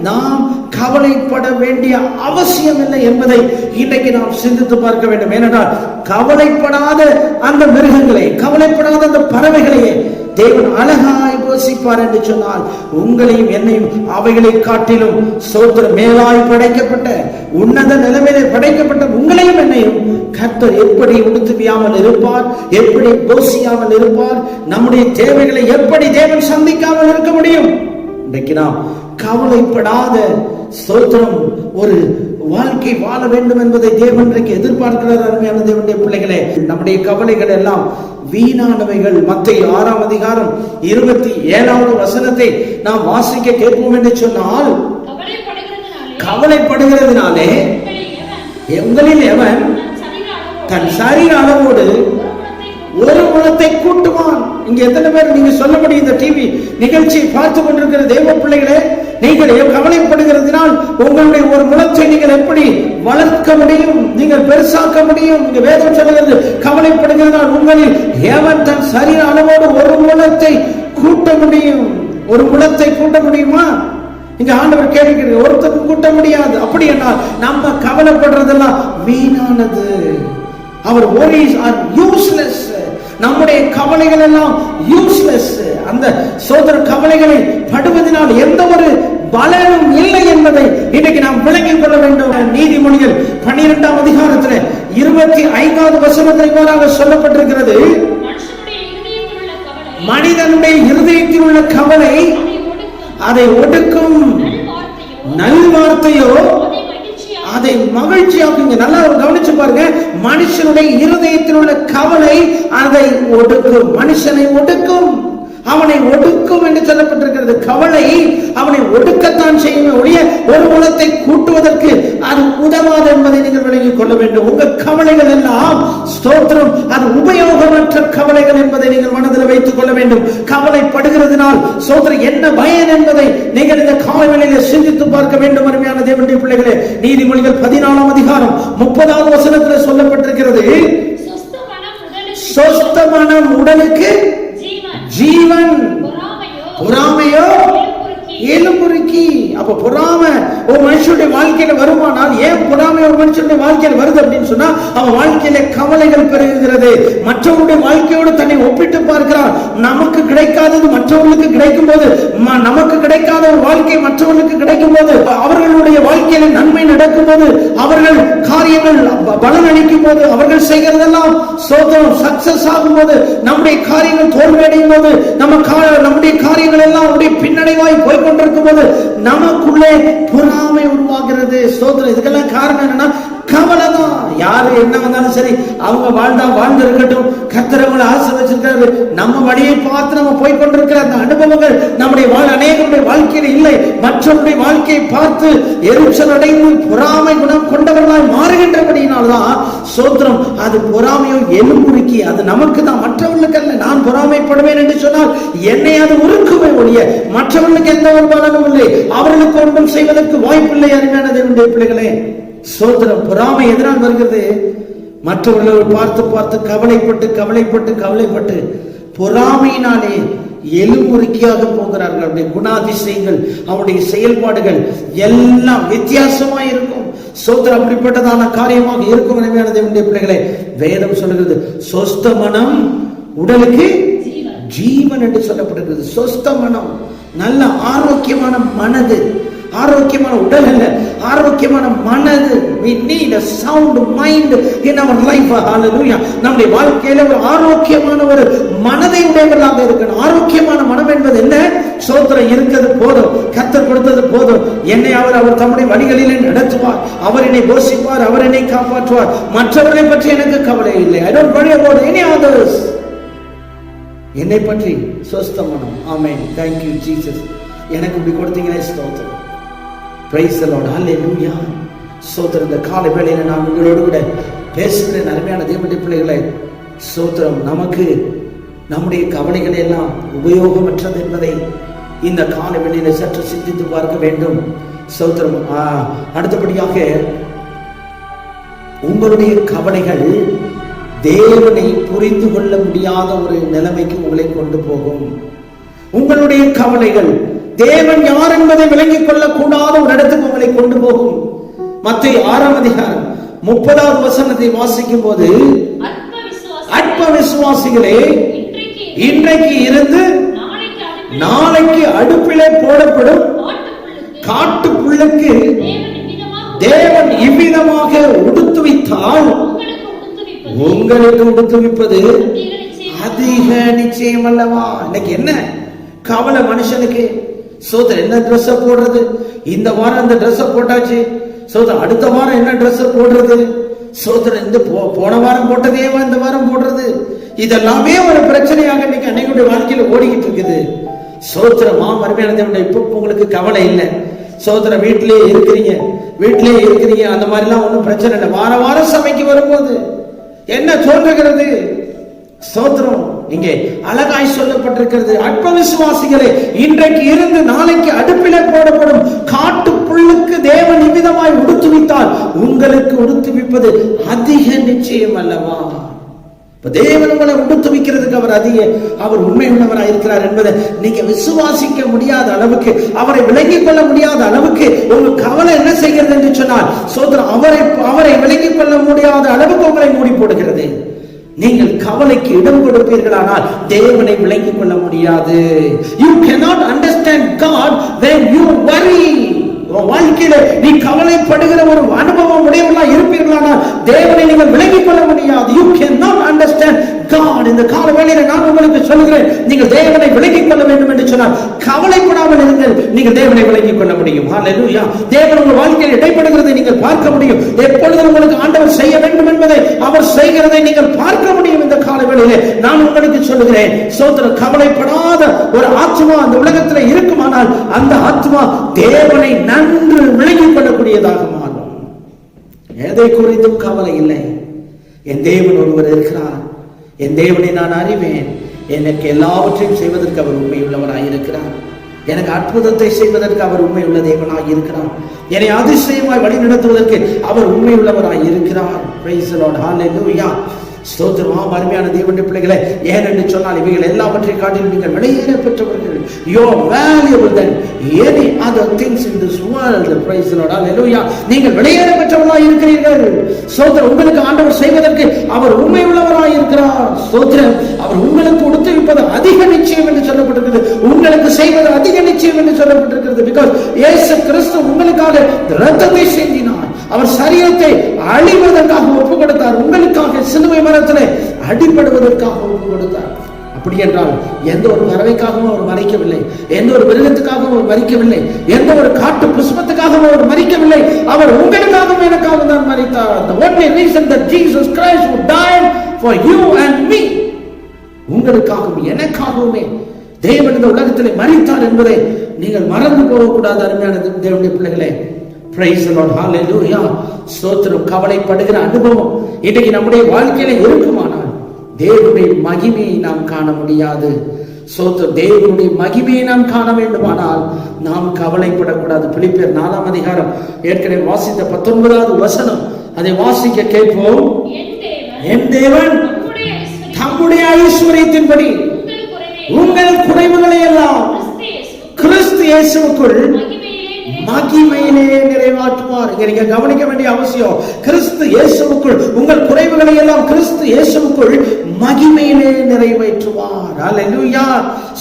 நாம் கவலைப்பட வேண்டிய அவசியம் இல்லை என்பதை இன்றைக்கு நாம் சிந்தித்து பார்க்க வேண்டும். ஏனென்றால் கவலைப்படாத அந்த மிருகங்களை, கவலைப்படாத அந்த பறவைகளையே தேவன் அழகாய் போஷிப்பார் என்று சொன்னால், உங்களையும் என்னையும் அவைகளை காட்டிலும் சோதர மேலாய் படைக்கப்பட்ட, உன்னத நிலைமையிலே படைக்கப்பட்ட உங்களையும் என்னையும் கர்த்தர் எப்படி உடுத்துவியாமல் இருப்பார், எப்படி போஷியாமல் இருப்பார், நம்முடைய தேவைகளை எப்படி தேவன் சந்திக்காமல் இருக்க முடியும்? இன்றைக்கு நாம் கவலைப்படாத ஸ்தோத்திரம் ஒரு வாழ்க்கை வாழ வேண்டும் என்பதை தேவன் இன்றைக்கு எதிர்பார்க்கிறார். அருமையான தேவனுடைய பிள்ளைகளே, நம்முடைய கவலைகள் எல்லாம் வீணானவைகள். மத்தேயு 6ஆம் அதிகாரம் 27வது வசனத்தை நாம் வாசிக்க கேட்போம் என்று சொன்னால், கவலைப்படுகிறதுனாலே உங்களில் எவன் தன் சரீர அளவோடு ஒரு முழத்தை கூட்டுவான். இங்க எத்தனை பேர் நீங்க சொல்ல முடியும், இந்த டிவி நிகழ்ச்சியை பார்த்து கொண்டிருக்கிற தேவ பிள்ளைகளே, நீங்கள் கவலைப்படுகிறதுனால் உங்களுடைய ஒரு முழத்தை நீங்கள் எப்படி வளர்க்க முடியும், நீங்கள் பெருசாக்க முடியும்? இங்க வேதம் சொல்லுகிறது, கவலைப்படுகிறதால் உங்களில் எவன் தன் சரீர அளவோடு ஒரு முழத்தை கூட்ட முடியும். ஒரு முழத்தை கூட்ட முடியுமா? இங்க ஆண்டவர் கேட்கிறது, ஒருத்தருக்கு கூட்ட முடியாது. அப்படி என்றால் நம்ம கவலைப்படுறதெல்லாம் வீணானது. அவர் worries are useless. நம்முடைய கவலைகள் எல்லாம் யூஸ்லெஸ். அந்த சோதர கவலைகளை படுவதனால் எந்த ஒரு பலனும் இல்லை என்பதை இன்னைக்கு நாம் விளங்கிக் கொள்ள வேண்டும். நீதிமொழிகள் 12ஆம் அதிகாரத்தில் 25வது வசனத்தில் இவ்வாறாக சொல்லப்பட்டிருக்கிறது, மனிதனுடைய இருதயத்தில் உள்ள கவலை அதை ஒடுக்கும், நல்வார்த்தையோ அதை மகிழ்ச்சியாக்குங்க. நல்லா கவனிச்சு பாருங்க, மனுஷனுடைய இருதயத்தில் உள்ள கவலை அதை ஒடுக்கும், மனுஷனை ஒடுக்கும். அவனை ஒடுக்கும் என்று சொல்லப்பட்டிருக்கிறது. கவலை அவனை ஒடுக்கத்தான் செய்யுமே ஒழிய ஒரு குலத்தை கூட்டுவதற்கு அது உதவாது என்பதை நீங்கள் விளங்கிக் கொள்ள வேண்டும். உங்கள் கவலைகள் எல்லாம் ஸ்தோத்திரம் அது உபயோகமற்ற கவலைகள் என்பதை நீங்கள் மனதில் வைத்துக் கொள்ள வேண்டும். கவலைப்படுகிறதுனால் ஸ்தோத்திரம் என்ன பயன் என்பதை நீங்கள் இந்த காலவெளியிலே சிந்தித்து பார்க்க வேண்டும். அருமையான தேவனுடைய பிள்ளைகளே, நீதிமொழிகள் 14ஆம் அதிகாரம் 30வது வசனத்தில் சொல்லப்பட்டிருக்கிறது, சொஸ்த மனம் உடலுக்கு ஜீவன், பொறாமையோ எலும்புருக்கி. அப்ப பொறாமை ஒரு மனுஷனுடைய வாழ்க்கையில வருமானால், ஏன் பொறாமை ஒரு மனுஷனுடைய வாழ்க்கையில வருது அப்படின்னு சொன்னா, அவன் வாழ்க்கையில கவலைகள் பெருகுகிறது. மற்றவருடைய வாழ்க்கையோடு தன்னை ஒப்பிட்டு பார்க்கிறான். நமக்கு கிடைக்காதது மற்றவர்களுக்கு கிடைக்கும் போது, நமக்கு கிடைக்காத ஒரு வாழ்க்கை மற்றவர்களுக்கு கிடைக்கும் போது, அவர்களுடைய வாழ்க்கையில நன்மை நடக்கும் போது, அவர்கள் காரியங்கள் பலன் அளிக்கும் போது, அவர்கள் செய்கிறதெல்லாம் சோதனம் சக்சஸ் ஆகும் போது, நம்முடைய காரியங்கள் தோல்வி அடையும் போது, நம்முடைய காரியங்கள் எல்லாம் பின்னடைவாய் போய் கொண்டிருக்கும் போது நமக்குள்ளே பொறாமை உருவாகிறது. ஸ்தோத்திரம். இதுக்கெல்லாம் காரணம் என்னன்னா கவலை தான். யாரு என்ன வந்தாலும் சரி, அவங்க வாழ்ந்து இருக்கட்டும், கர்த்தர் அவங்களை ஆசீர்வதிச்சிருக்காரு. நம்ம வழியை பார்த்து நம்ம போய் கொண்டிருக்கிற அந்த அனுபவங்கள் நம்முடைய அநேகருடைய வாழ்க்கையில் இல்லை. மற்றவருடைய வாழ்க்கையை பார்த்து எரிச்சல் அடைந்து பொறாமை குணம் கொண்டவர்களாய் மாறுகின்றபடியினால்தான் சோத்திரம் அது பொறாமையோ எலும்புருக்கி. அது நமக்கு தான், மற்றவர்களுக்கு அல்ல. நான் பொறாமைப்படுவேன் என்று சொன்னால் என்னை அது உருக்குமே ஒழிய மற்றவர்களுக்கு எந்த ஒரு பலனும் இல்லை, அவர்களுக்கு ஒன்றும் செய்வதற்கு வாய்ப்பில்லை. அருமையான தேவனுடைய பிள்ளைகளே, சோதரம் பொறாமை எதனால் வருகிறது? மற்றவர்களை பார்த்து பார்த்து கவலைப்பட்டு பொறாமையினாலே எலும்புருக்கியாக போகிறார்கள். அவருடைய குணாதிசயங்கள், அவருடைய செயல்பாடுகள் எல்லாம் வித்தியாசமாக இருக்கும். சோதரம் அப்படிப்பட்டதான காரியமாக இருக்கும். அருமையான தேவனுடைய பிள்ளைகளே, வேதம் சொல்லுகிறது சொஸ்த மனம் உடலுக்கு ஜீவன் என்று சொல்லப்பட்டிருக்கிறது. சொஸ்த மனம், நல்ல ஆரோக்கியமான மனது, ஆரோக்கியமான உடல் அல்ல, ஆரோக்கியமான மனது. we need a sound mind in our life. hallelujah. நம்முடைய வாழ்க்கையில ஒரு ஆரோக்கியமான ஒரு மனதை உடையவர்களாக இருக்கணும். ஆரோக்கியமான மனம் என்பது என்ன? சோத்திரம் இருக்கிறது போதும், கர்த்தர் கொடுத்தது போதும். என்னை அவர் தம்முடைய வழிகளிலே நடத்துவார், அவர் என்னை போஷிப்பார், அவர் என்னை காப்பாற்றுவார். மற்றவர்களை பற்றி எனக்கு கவலை இல்லை. I don't worry about any others. என்னை பற்றி சொஸ்த மனம். ஆமென். thank you Jesus. எனக்கு இப்படி கொடுத்தீங்களே, ஸ்தோத்திரம். Praise the Lord. Hallelujah. சோத்திரம். இந்த காலை வேளையில நான் உங்களோடு கூட பேசுகிறேன். அருமையான தேவனுடைய பிள்ளைகளை, சோத்திரம் நமக்கு நம்முடைய கவலைகளை எல்லாம் உபயோகமற்றது என்பதை இந்த காலை வேளையில சற்று சிந்தித்து பார்க்க வேண்டும். சோத்திரம். அடுத்தபடியாக, உங்களுடைய கவலைகள் தேவனை புரிந்து கொள்ள முடியாத ஒரு நிலைமைக்கு உங்களை கொண்டு போகும். உங்களுடைய கவலைகள் தேவன் யார் என்பதை விளங்கிக் கொள்ளக்கூடாத ஒரு இடத்துக்கு உங்களை கொண்டு போகும். மத்தேயு 6ஆம் அதிகாரம் 30வது வசனத்தை வாசிக்கும் போது, அற்ப விசுவாசிகளே, இன்றைக்கு இருந்து நாளைக்கு அடுப்பிலே போடப்படும் காட்டு புல்லுக்கு தேவன் இவ்விதமாக உடுத்துவித்தால் உங்களுக்கு உடுத்துவிப்பது அதிக நிச்சயம் அல்லவா? இன்னைக்கு என்ன கவலை மனுஷனுக்கு? சோதர் என்ன ட்ரெஸ் போடுறது? இந்த வாரம் இந்த ட்ரெஸ் போட்டாச்சு, சோதர் அடுத்த வாரம் என்ன ட்ரெஸ் போடுறது? சோதர் இந்த போன வாரம் போட்டதே இந்த வாரம் போடுறது. இதெல்லாமே ஒரு பிரச்சனையாக இன்னைக்கு அன்னைக்குடைய வாழ்க்கையில ஓடிக்கிட்டு இருக்குது. சோத்திரமா மறுமையான இப்ப உங்களுக்கு கவலை இல்லை. சோதர வீட்டிலே இருக்கிறீங்க, அந்த மாதிரி எல்லாம் ஒன்றும் பிரச்சனை இல்லை. வாரம் சபைக்கு வரும்போது என்ன தோன்றுகிறது? ஸ்தோத்திரம். இங்கே அழகாய் சொல்லப்பட்டிருக்கிறது, அற்ப விசுவாசிகளே, இன்றைக்கு இருந்து நாளைக்கு அடுப்பிலே போடப்படும் காட்டு புல்லுக்கு தேவன் இவ்விதமாய் உடுத்துவித்தால் உங்களுக்கு உடுத்துவிப்பது அதிக நிச்சயம் அல்லவா? தேவன் உங்களை உடுத்துவிக்கிறதுக்கு அவர் உண்மை உள்ளவராக இருக்கிறார் என்பதை நீங்க விசுவாசிக்க முடியாத அளவுக்கு, அவரை விளங்கிக் கொள்ள முடியாத அளவுக்கு உங்க கவலை என்ன செய்கிறது என்று சொன்னால், சோதரன் அவரை விளங்கிக் கொள்ள முடியாத அளவுக்கு உங்களை மூடி போடுகிறது. நீங்கள் கவலைக்கு இடம் கொடுப்பீர்களானால் தேவனை விளங்கிக் கொள்ள முடியாது. You cannot understand God when you worry. வாழ்க்கையில நீ கவலைப்படுகிற ஒரு அனுபவம் உடையவர்களா இருப்பீர்களானால் தேவனை நீங்கள் விளங்கிக் கொள்ள முடியாது. You cannot understand God. இந்த கால வேளையில நான் உங்களுக்கு சொல்கிறேன், நீங்கள் தேவனை விளங்கிக் கொள்ள வேண்டும் என்று சொன்னால் கவலைப்படாமல் இருங்கள், நீங்கள் தேவனை விளங்கிக் கொள்ள முடியும். ஹல்லேலூயா. தேவன் உங்கள் வாழ்க்கையில் இடைப்படுகிறதை நீங்கள் பார்க்க முடியும். எப்பொழுது உங்களுக்கு ஆண்டவர் செய்ய வேண்டும் என்பதை அவர் செய்கிறதை நீங்கள் பார்க்க முடியும். இந்த கால வேளையிலே நான் உங்களுக்கு சொல்லுகிறேன், ஸ்தோத்திரம், கவலைப்படாத ஒரு ஆத்மா அந்த உலகத்தில் இருக்குமானால் அந்த ஆத்மா தேவனை நன்கு விளங்கிக் கொள்ளக்கூடியதாக மாறும். எதை குறித்தும் கவலை இல்லை. என் தேவன் ஒருவர் இருக்கிறார், என் தேவனை நான் அறிவேன், எனக்கு எல்லாவற்றையும் செய்வதற்கு அவர் உண்மையுள்ளவராய் இருக்கிறார், எனக்கு அற்புதத்தை செய்வதற்கு அவர் உண்மை உள்ள தேவனாய் இருக்கிறார், என்னை அதிசயமாய் வழி நடத்துவதற்கு அவர் உண்மை உள்ளவராய் இருக்கிறார். Praise the Lord. Hallelujah. ஸ்தோத்திரம். அருமையான தேவனுடைய பிள்ளைகளே, ஏன் என்று சொன்னால் இவைகள் எல்லாவற்றை காட்டிலும் நீங்கள் விலையேற பெற்றவர்கள். You are valuable than any other things in this world. Praise the Lord. Hallelujah. நீங்கள் விலையேற பெற்றவர்களாய் இருக்கிறீர்கள். ஸ்தோத்திரம். உங்களுக்கு ஆண்டவர் செய்வதற்கு அவர் உண்மை உள்ளவராய் இருக்கிறார். ஸ்தோத்திரம். அவர் உங்களுக்கு கொடுத்திருப்பது அதிக நிச்சயம் என்று சொல்லப்பட்டிருக்கிறது, உங்களுக்கு செய்வது அதிக நிச்சயம் என்று சொல்லப்பட்டிருக்கிறது. பிகாஸ் இயேசு கிறிஸ்து உங்களுக்காக இரத்தத்தை சிந்தினார், அவர் சரீரத்தை அழிவதற்காக ஒப்பு கொடுத்தார், உங்களுக்காக சிலுவை மரத்திலே அடிபடுவதற்காக ஒப்பு கொடுத்தார். அப்படி என்றால் எந்த ஒரு பறவைக்காகவும் அவர் மறிக்கவில்லை, எந்த ஒரு மிருகத்துக்காகவும் அவர் மறிக்கவில்லை, எந்த ஒரு காட்டு புஷ்பத்துக்காகவும் அவர் மறிக்கவில்லை, அவர் உங்களுக்காகவும் எனக்காகவும் தான் மறித்தார். The only reason that Jesus Christ would die for you and me, உங்களுக்காகவும் எனக்காகவுமே தேவன் இந்த உலகத்திலே மறித்தார் என்பதை நீங்கள் மறந்து போகக்கூடாது. அருமையான தேவனுடைய பிள்ளைகளே, Praise the Lord. Hallelujah. ஸ்தோத்திரம். கவலைப்படுகிற அனுபவம் இன்றைக்கு நம்முடைய வாழ்க்கையில இருக்குமானால் தேவனுடைய மகிமையை நாம் காண முடியாது. ஸ்தோத்திரம். தேவனுடைய மகிமையை நாம் காண வேண்டுமானால் நாம் கவலைப்படக்கூடாது. பிலிப்பியர் 4ஆம் அதிகாரம் ஏற்கனவே வாசித்த 19வது வசனம், அதை வாசிக்க கேட்போம். என் தேவன் தம்முடைய ஐஸ்வரியத்தின்படி உங்கள் குறைவுகளை எல்லாம் கிறிஸ்து இயேசுவுக்குள் மகிமையிலே நிறைவாற்றுவார். நீங்க கவனிக்க வேண்டிய அவசியம், கிறிஸ்து இயேசுவுக்குள் உங்கள் குறைவுகளை எல்லாம் கிறிஸ்து இயேசுவுக்குள் மகிமையிலே நிறைவேற்றுவார். ஹல்லேலூயா.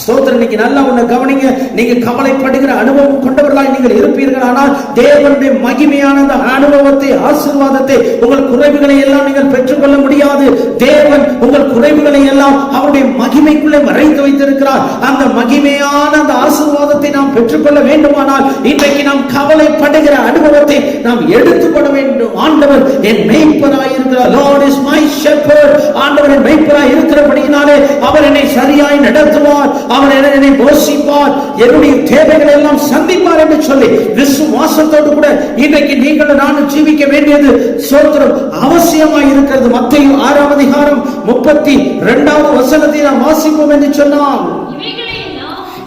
ஸ்தோத்திரம். இன்னைக்கு நல்லா ஒண்ணு கவனிங்க, நீங்க கவலைப்படுகிற அனுபவம் கொண்டவர்களாய் நீங்கள் இருப்பீர்கள், ஆனால் தேவனுடைய மகிமையான அந்த அனுபவத்தை, ஆசீர்வாதத்தை, உங்கள் குறைவுகளை எல்லாம் நீங்கள் பெற்றுக்கொள்ள முடியாது. தேவன் உங்கள் குறைவுகளை எல்லாம் அவருடைய மகிமைக்குள்ளே மறைத்து வைத்திருக்கிறார். அந்த மகிமையான அந்த ஆசீர்வாதத்தை நாம் பெற்றுக்கொள்ள வேண்டுமானால் இன்றைக்கு நாம் கவலைப்படுகிற அனுபவத்தை நாம் எடுத்துக்கொள்ள வேண்டும். ஆண்டவர் என் மேய்ப்பராய் இருக்கிறார். Lord is my shepherd. ஆண்டவர் என் மேய்ப்பராய் இருக்கிறபடியினாலே அவர் என்னை சரியாய் நடத்துவார், அவர் என்னை போஷிப்பார், என்னுடைய தேவைகளை எல்லாம் சந்திப்பார் என்று சொல்லி விசுவாசத்தோடு கூட இன்றைக்கு நீங்கள் நானும் ஜீவிக்க வேண்டியது ஸ்தோத்திரம் அவசியமாய் இருக்கிறது. மத்தேயு 6ஆம் அதிகாரம் 32வது வசனத்தை நாம் வாசிப்போம் என்று சொன்னால்,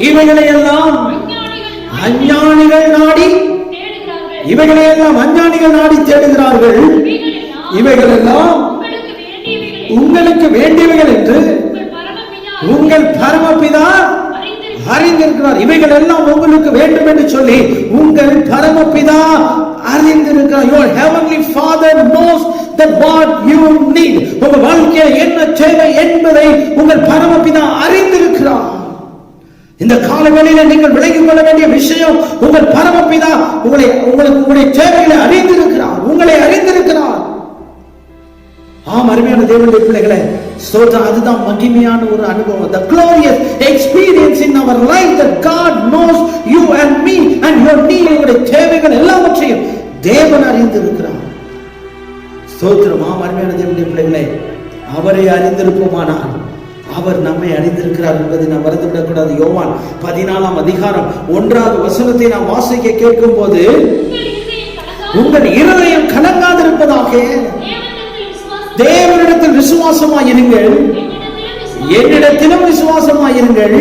இவைகளை எல்லாம் அஞ்ஞானிகள் நாடி, இவைகளை எல்லாம் அஞ்ஞானிகள் நாடி தேடுகிறார்கள், இவைகள் எல்லாம் உங்களுக்கு வேண்டியவைகள் என்று உங்கள் பரமபிதா அறிந்திருக்கிறார். இவைகள் எல்லாம் உங்களுக்கு வேண்டும் என்று சொல்லி உங்கள் பரமபிதா அறிந்திருக்கிறார். Your heavenly Father knows that what you need. உங்கள் வாழ்க்கையில் என்ன தேவை என்பதை உங்கள் பரமபிதா அறிந்திருக்கிறார். இந்த காலவெளியில நீங்கள் விளங்கிக் கொள்ள வேண்டிய விஷயம், உங்கள் பரமபிதா உங்களுடைய தேவைகளை அறிந்திருக்கிறார், உங்களை அறிந்திருக்கிறார். ஆம் அருமையான தேவனுடைய பிள்ளைகளே, ஸ்தோத்திரம். அதுதான் மகிமையான ஒரு அனுபவம். The glorious experience in our life that God knows you and me and your need. உங்களுடைய தேவைகள் எல்லாவற்றையும் தேவன் அறிந்திருக்கிறார். ஸ்தோத்திரம். ஆம் அருமையான தேவனுடைய பிள்ளைகளே, அவரை அறிந்திருப்போமானால் அவர் நம்மை அறிந்திருக்கிறார் என்பதை நாம் மறந்துவிடக் கூடாது. யோவான் 14ஆம் அதிகாரம் 1வது வசனத்தை நாம் வாசிக்க கேட்கும் போது, உங்கள் இருதயம் கலங்காதிருப்பதாக தேவனிடத்தில் விசுவாசமாயிருங்கள், என்னிடத்திலும் விசுவாசமாயிருங்கள்.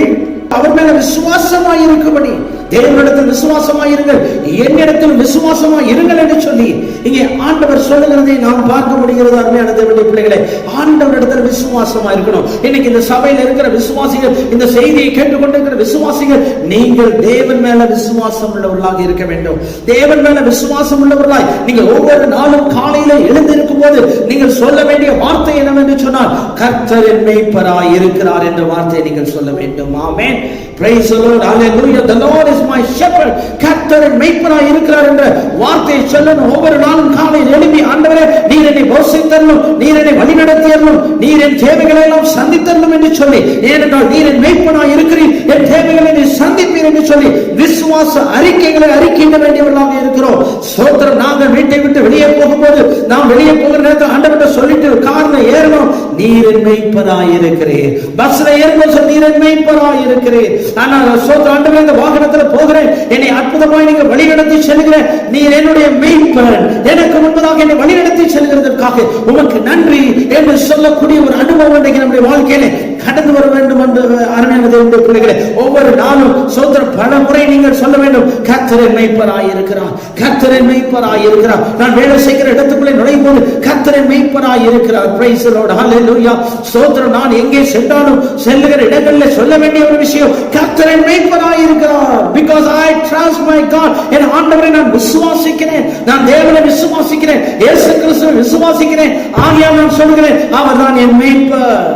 அவர் மேல விசுவாசமாயிருக்கும்படி தேவனிடத்தில் விசுவாசமாயிருங்கள், என்னிடத்தில் விசுவாசமாயிருங்கள் என்று சொல்லி இங்கே ஆண்டவர் சொல்லுகிறதை நாம் பார்க்க முடிகிறது. அருமையான தேவனுடைய பிள்ளைகளே, ஆண்டவரிடத்தில் விசுவாசமா இருக்கணும். இன்னைக்கு இந்த சபையில் இருக்கிற விசுவாசிகள், இந்த செய்தியை கேட்டுக்கொண்டிருக்கிற விசுவாசிகள், நீங்கள் தேவன் மேல விசுவாசம் உள்ளவர்களாக இருக்க வேண்டும். தேவன் மேல விசுவாசம் உள்ளவர்களாய் நீங்கள் ஒவ்வொரு நாளும் காலையில எழுந்திருக்கும் போது நீங்கள் சொல்ல வேண்டிய வார்த்தை என்னவென்று சொன்னால், கர்த்தர் என் மேய்ப்பராய் இருக்கிறார் என்ற வார்த்தையை நீங்கள் சொல்ல வேண்டும். ஆமென். Praise the Lord. Hallelujah. The Lord is my shepherd. கர்த்தர் என் மேய்ப்பராய் இருக்கிறார் என்ற வார்த்தையை சொல்லணும். ஒவ்வொரு நாளும் காலையில் எழுப்பி, ஆண்டவரே நீர் என்னை போஷித்தரணும், நீர் என்னை வழிநடத்தியறணும், நீர் என் தேவைகளை எல்லாம் சந்தித்தரணும் என்று சொல்லி, ஏனென்றால் நீர் என் மேய்ப்பனாய் இருக்கிறீர், என் தேவைகளை நீ சந்திப்பீர் என்று சொல்லி விசுவாச அறிக்கைகளை அறிக்கையிட வேண்டியவர்களாக இருக்கிறோம். ஸ்தோத்திரம். நாங்கள் வீட்டை விட்டு வெளியே போகும்போது, நாம் வெளியே போகிற நேரத்தில் ஆண்டவர்கிட்ட சொல்லிட்டு கார்ல ஏறணும், நீர் என் மேய்ப்பராயிருக்கிறீர். பஸ்ல ஏறும்போது நீர் என் மேய்ப்பராயிருக்கிறீர். நான் ஸ்தோத்திரம் ஆண்டவரே, இந்த வாகனத்துல போகிறேன், என்னை அற்புதமாய் நீங்க வழிநடத்தி செல்கிறேன், நீர் என்னுடைய மேய்ப்பர், எனக்கு முன்பதாக என்னை வழிநடத்தி செல்கிறதற்காக உமக்கு நன்றி என்று சொல்லக்கூடிய ஒரு அனுபவம் இன்றைக்கு நம்முடைய வாழ்க்கையில கடந்து வர வேண்டும் என்று அருமையான தேவனுடைய பிள்ளைகளே, ஒவ்வொரு நாளும் ஸ்தோத்திரம் பல முறை நீங்கள் சொல்ல வேண்டும், கர்த்தர் என் மேய்ப்பராயிருக்கிறார், கர்த்தர் என் மேய்ப்பராயிருக்கிறார். நான் வேலை செய்கிற இடத்துக்குள்ளே நுழையும் போது கர்த்தர் என் மேய்ப்பராயிருக்கிறார். பிரைஸ் தி லார்ட், ஹல்லேலூயா. ஸ்தோத்திரம். நான் எங்கே சென்றாலும் செல்லுகிற இடங்களில் சொல்ல வேண்டிய ஒரு விஷயம், கர்த்தர் என் மேய்ப்பராயிருக்கிறார். because I trust my God. என் ஆண்டவரை நான் விசுவாசிக்கிறேன், நான் தேவனை விசுவாசிக்கிறேன், இயேசு கிறிஸ்துவை விசுவாசிக்கிறேன். ஆகையால் நான் சொல்கிறேன், அவர் தான் என் மேய்ப்பர்,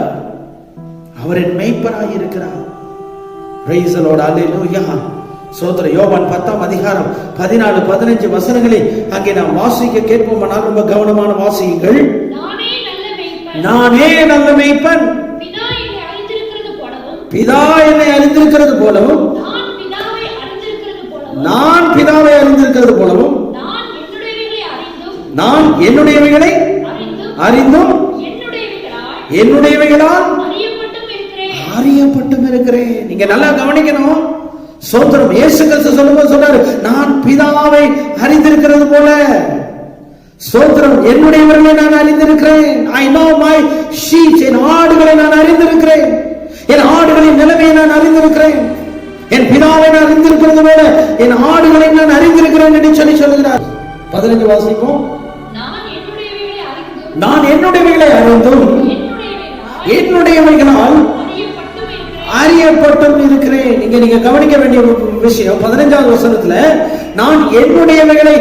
அவர் என் மேய்ப்பராயிருக்கிறார். praise the Lord, hallelujah. சோதர யோவான் 10ஆம் அதிகாரம் 14-15 வசனங்களை அங்கே நாம் வாசிக்க கேட்போமானால் ரொம்ப கவனமான வாசியுங்கள். நானே நல்ல மேய்ப்பன், பிதா என்னை அறிந்திருக்கிறது போலவும் நான் பிதாவை அறிந்திருக்கிறது போலவும் நான் என்னுடையவைகளை அறிந்தும் என்னுடையவைகளால் அறியப்பட்டும் இருக்கிறேன். நீங்க நல்லா கவனிக்கணும். சோதரம் இயேசு கிறிஸ்து சொல்லும்போது சொன்னாரு, நான் பிதாவை அறிந்திருக்கிறது போல சோதரம் என்னுடையவர்களை நான் அறிந்திருக்கிறேன். I know my sheep. என் ஆடுகளை நான் அறிந்திருக்கிறேன், என் ஆடுகளின் நிலைமையை நான் அறிந்திருக்கிறேன், என் பிதாவை நான் அறிந்திருக்கிறது போல என் ஆடுகளை நான் அறிந்திருக்கிறேன் என்று சொல்லி சொல்லுகிறார். 15 வாசிப்போம். நான் என்னுடையவைகளை அறிந்தும் என்னுடையவைகளால் அறியப்பட்டும் இருக்கிறேன். நீங்க கவனிக்க வேண்டிய விஷயம் 15வது வசனத்துல, நான் என்னுடையவைகளை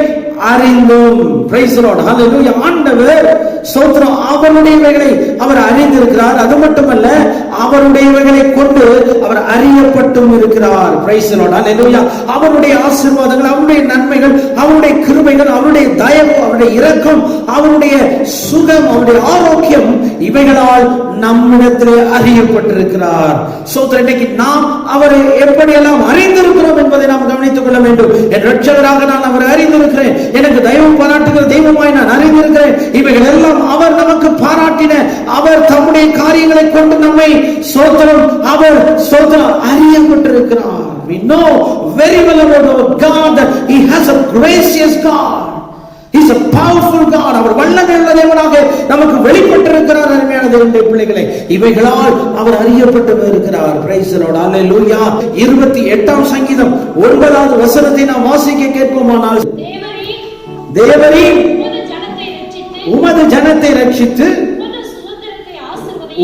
அறிந்தும். பிரைஸ் தி லார்ட், ஹல்லேலூயா. ஆண்டவர் ஸ்தோத்திரம், அவருடையவைகளை அவர் அறிந்திருக்கிறார். அது மட்டுமல்ல, அவருடையவைகளை கொண்டு அவர் அறியப்பட்டும் இருக்கிறார். பிரைஸ் தி லார்ட், ஹல்லேலூயா. அவருடைய ஆசீர்வாதங்கள், அவருடைய நன்மைகள், அவருடைய கிருபைகள், அவருடைய தயவு, அவருடைய இரக்கம், அவருடைய சுகம், அவருடைய ஆரோக்கியம், இவைகளால் நம்மிடத்திலே அறியப்பட்டிருக்கிறார். ஸ்தோத்திரம். இன்னைக்கு நாம் அவரை எப்படியெல்லாம் அறிந்திருக்கிறோம் என்பதை நாம் கவனித்துக் கொள்ள வேண்டும். என் இரட்சகராக நான் அவரை அறிந்திருக்கிறேன், எனக்கு தெய்வம் பாராட்டுகிற தெய்வமாய் நான் அறிந்திருக்கிறேன். இவைகள் எல்லாம் அவர் நமக்கு பாராட்டின, அவர் தம்முடைய காரியங்களை கொண்டு நம்மை ஸ்தோத்திரம், அவர் ஸ்தோத்திரம் அறியப்பட்டிருக்கிறார். We know very well about our God that He has a gracious God. He is a powerful God. அவர் வல்லமையுள்ள தேவனாக நமக்கு வெளிப்பட்டிருக்கிறார். அருமையான தேவனுடைய பிள்ளைகளே, இவைகளால் அவர் அறியப்பட்டு இருக்கிறார். பிரைஸ் தி லார்ட், ஹல்லேலூயா. 28ஆம் சங்கீதம் 9வது வசனத்தை நாம் வாசிக்க கேட்போமானால், தேவரீர் உமது ஜனத்தை ரட்சித்து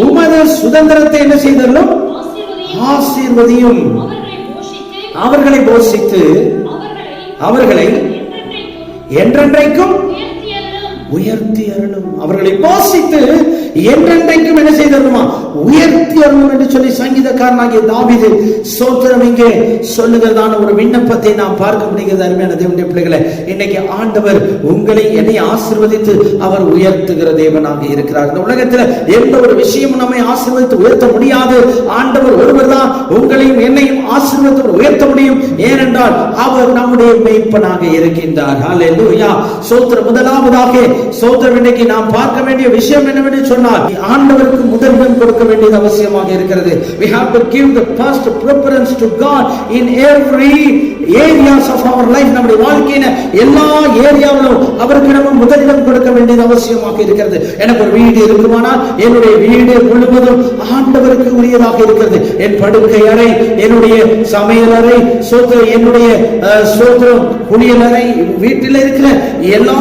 உமது சுதந்திரத்தை என்ன செய்தலும் ஆசீர்வதியும், அவர்களை போஷித்து அவர்களை என்றென்றைக்கும் உயர்த்தி அருளும். அவர்களை போஷித்து என்றென்றைக்கும் என்ன செய்தருமா உயர்த்தி அருளும் என்று சொல்லி சங்கீதக்காரனாகிய தாவீது ஸ்தோத்திரம் இங்கே சொல்லுகிறதான ஒரு விண்ணப்பத்தை நாம் பார்க்க முடிகிறது. அருமையான தேவனுடைய பிள்ளைகளே, இன்னைக்கு ஆண்டவர் உங்களை என்னை ஆசீர்வதித்து அவர் உயர்த்துகிற தேவனாக இருக்கிறார். இந்த உலகத்தில் எந்த ஒரு விஷயமும் நம்மை ஆசீர்வதித்து உயர்த்த முடியாது. ஆண்டவர் ஒருவர் தான் உங்களையும் என்னையும் ஆசீர்வதித்து உயர்த்த முடியும். ஏனென்றால் அவர் நம்முடைய மேய்ப்பனாக இருக்கின்றார். ஹல்லேலூயா. ஸ்தோத்திரம். முதலாவதாக ஸ்தோத்திரம், இன்னைக்கு நாம் பார்க்க வேண்டிய விஷயம் என்னவென்று சொன்னால், ஆண்டவருக்கு முதலிடம் கொடுக்க வேண்டியது அவசியமாக இருக்கிறது. We have to give the first preference to God in every areas of our life. நம்முடைய வாழ்க்கையில எல்லா ஏரியாவிலும் அவருக்கு நம்ம முதலிடம் கொடுக்க வேண்டியது அவசியமாக இருக்கிறது. எனக்கு ஒரு வீடு இருக்குமானால் என்னுடைய வீடு முழுவதும் ஆண்டவருக்கு உரியதாக இருக்கிறது. என் படுக்கை அறை, என்னுடைய சமையல் அறை, என்னுடைய குளியலறை, வீட்டில் இருக்கிற எல்லா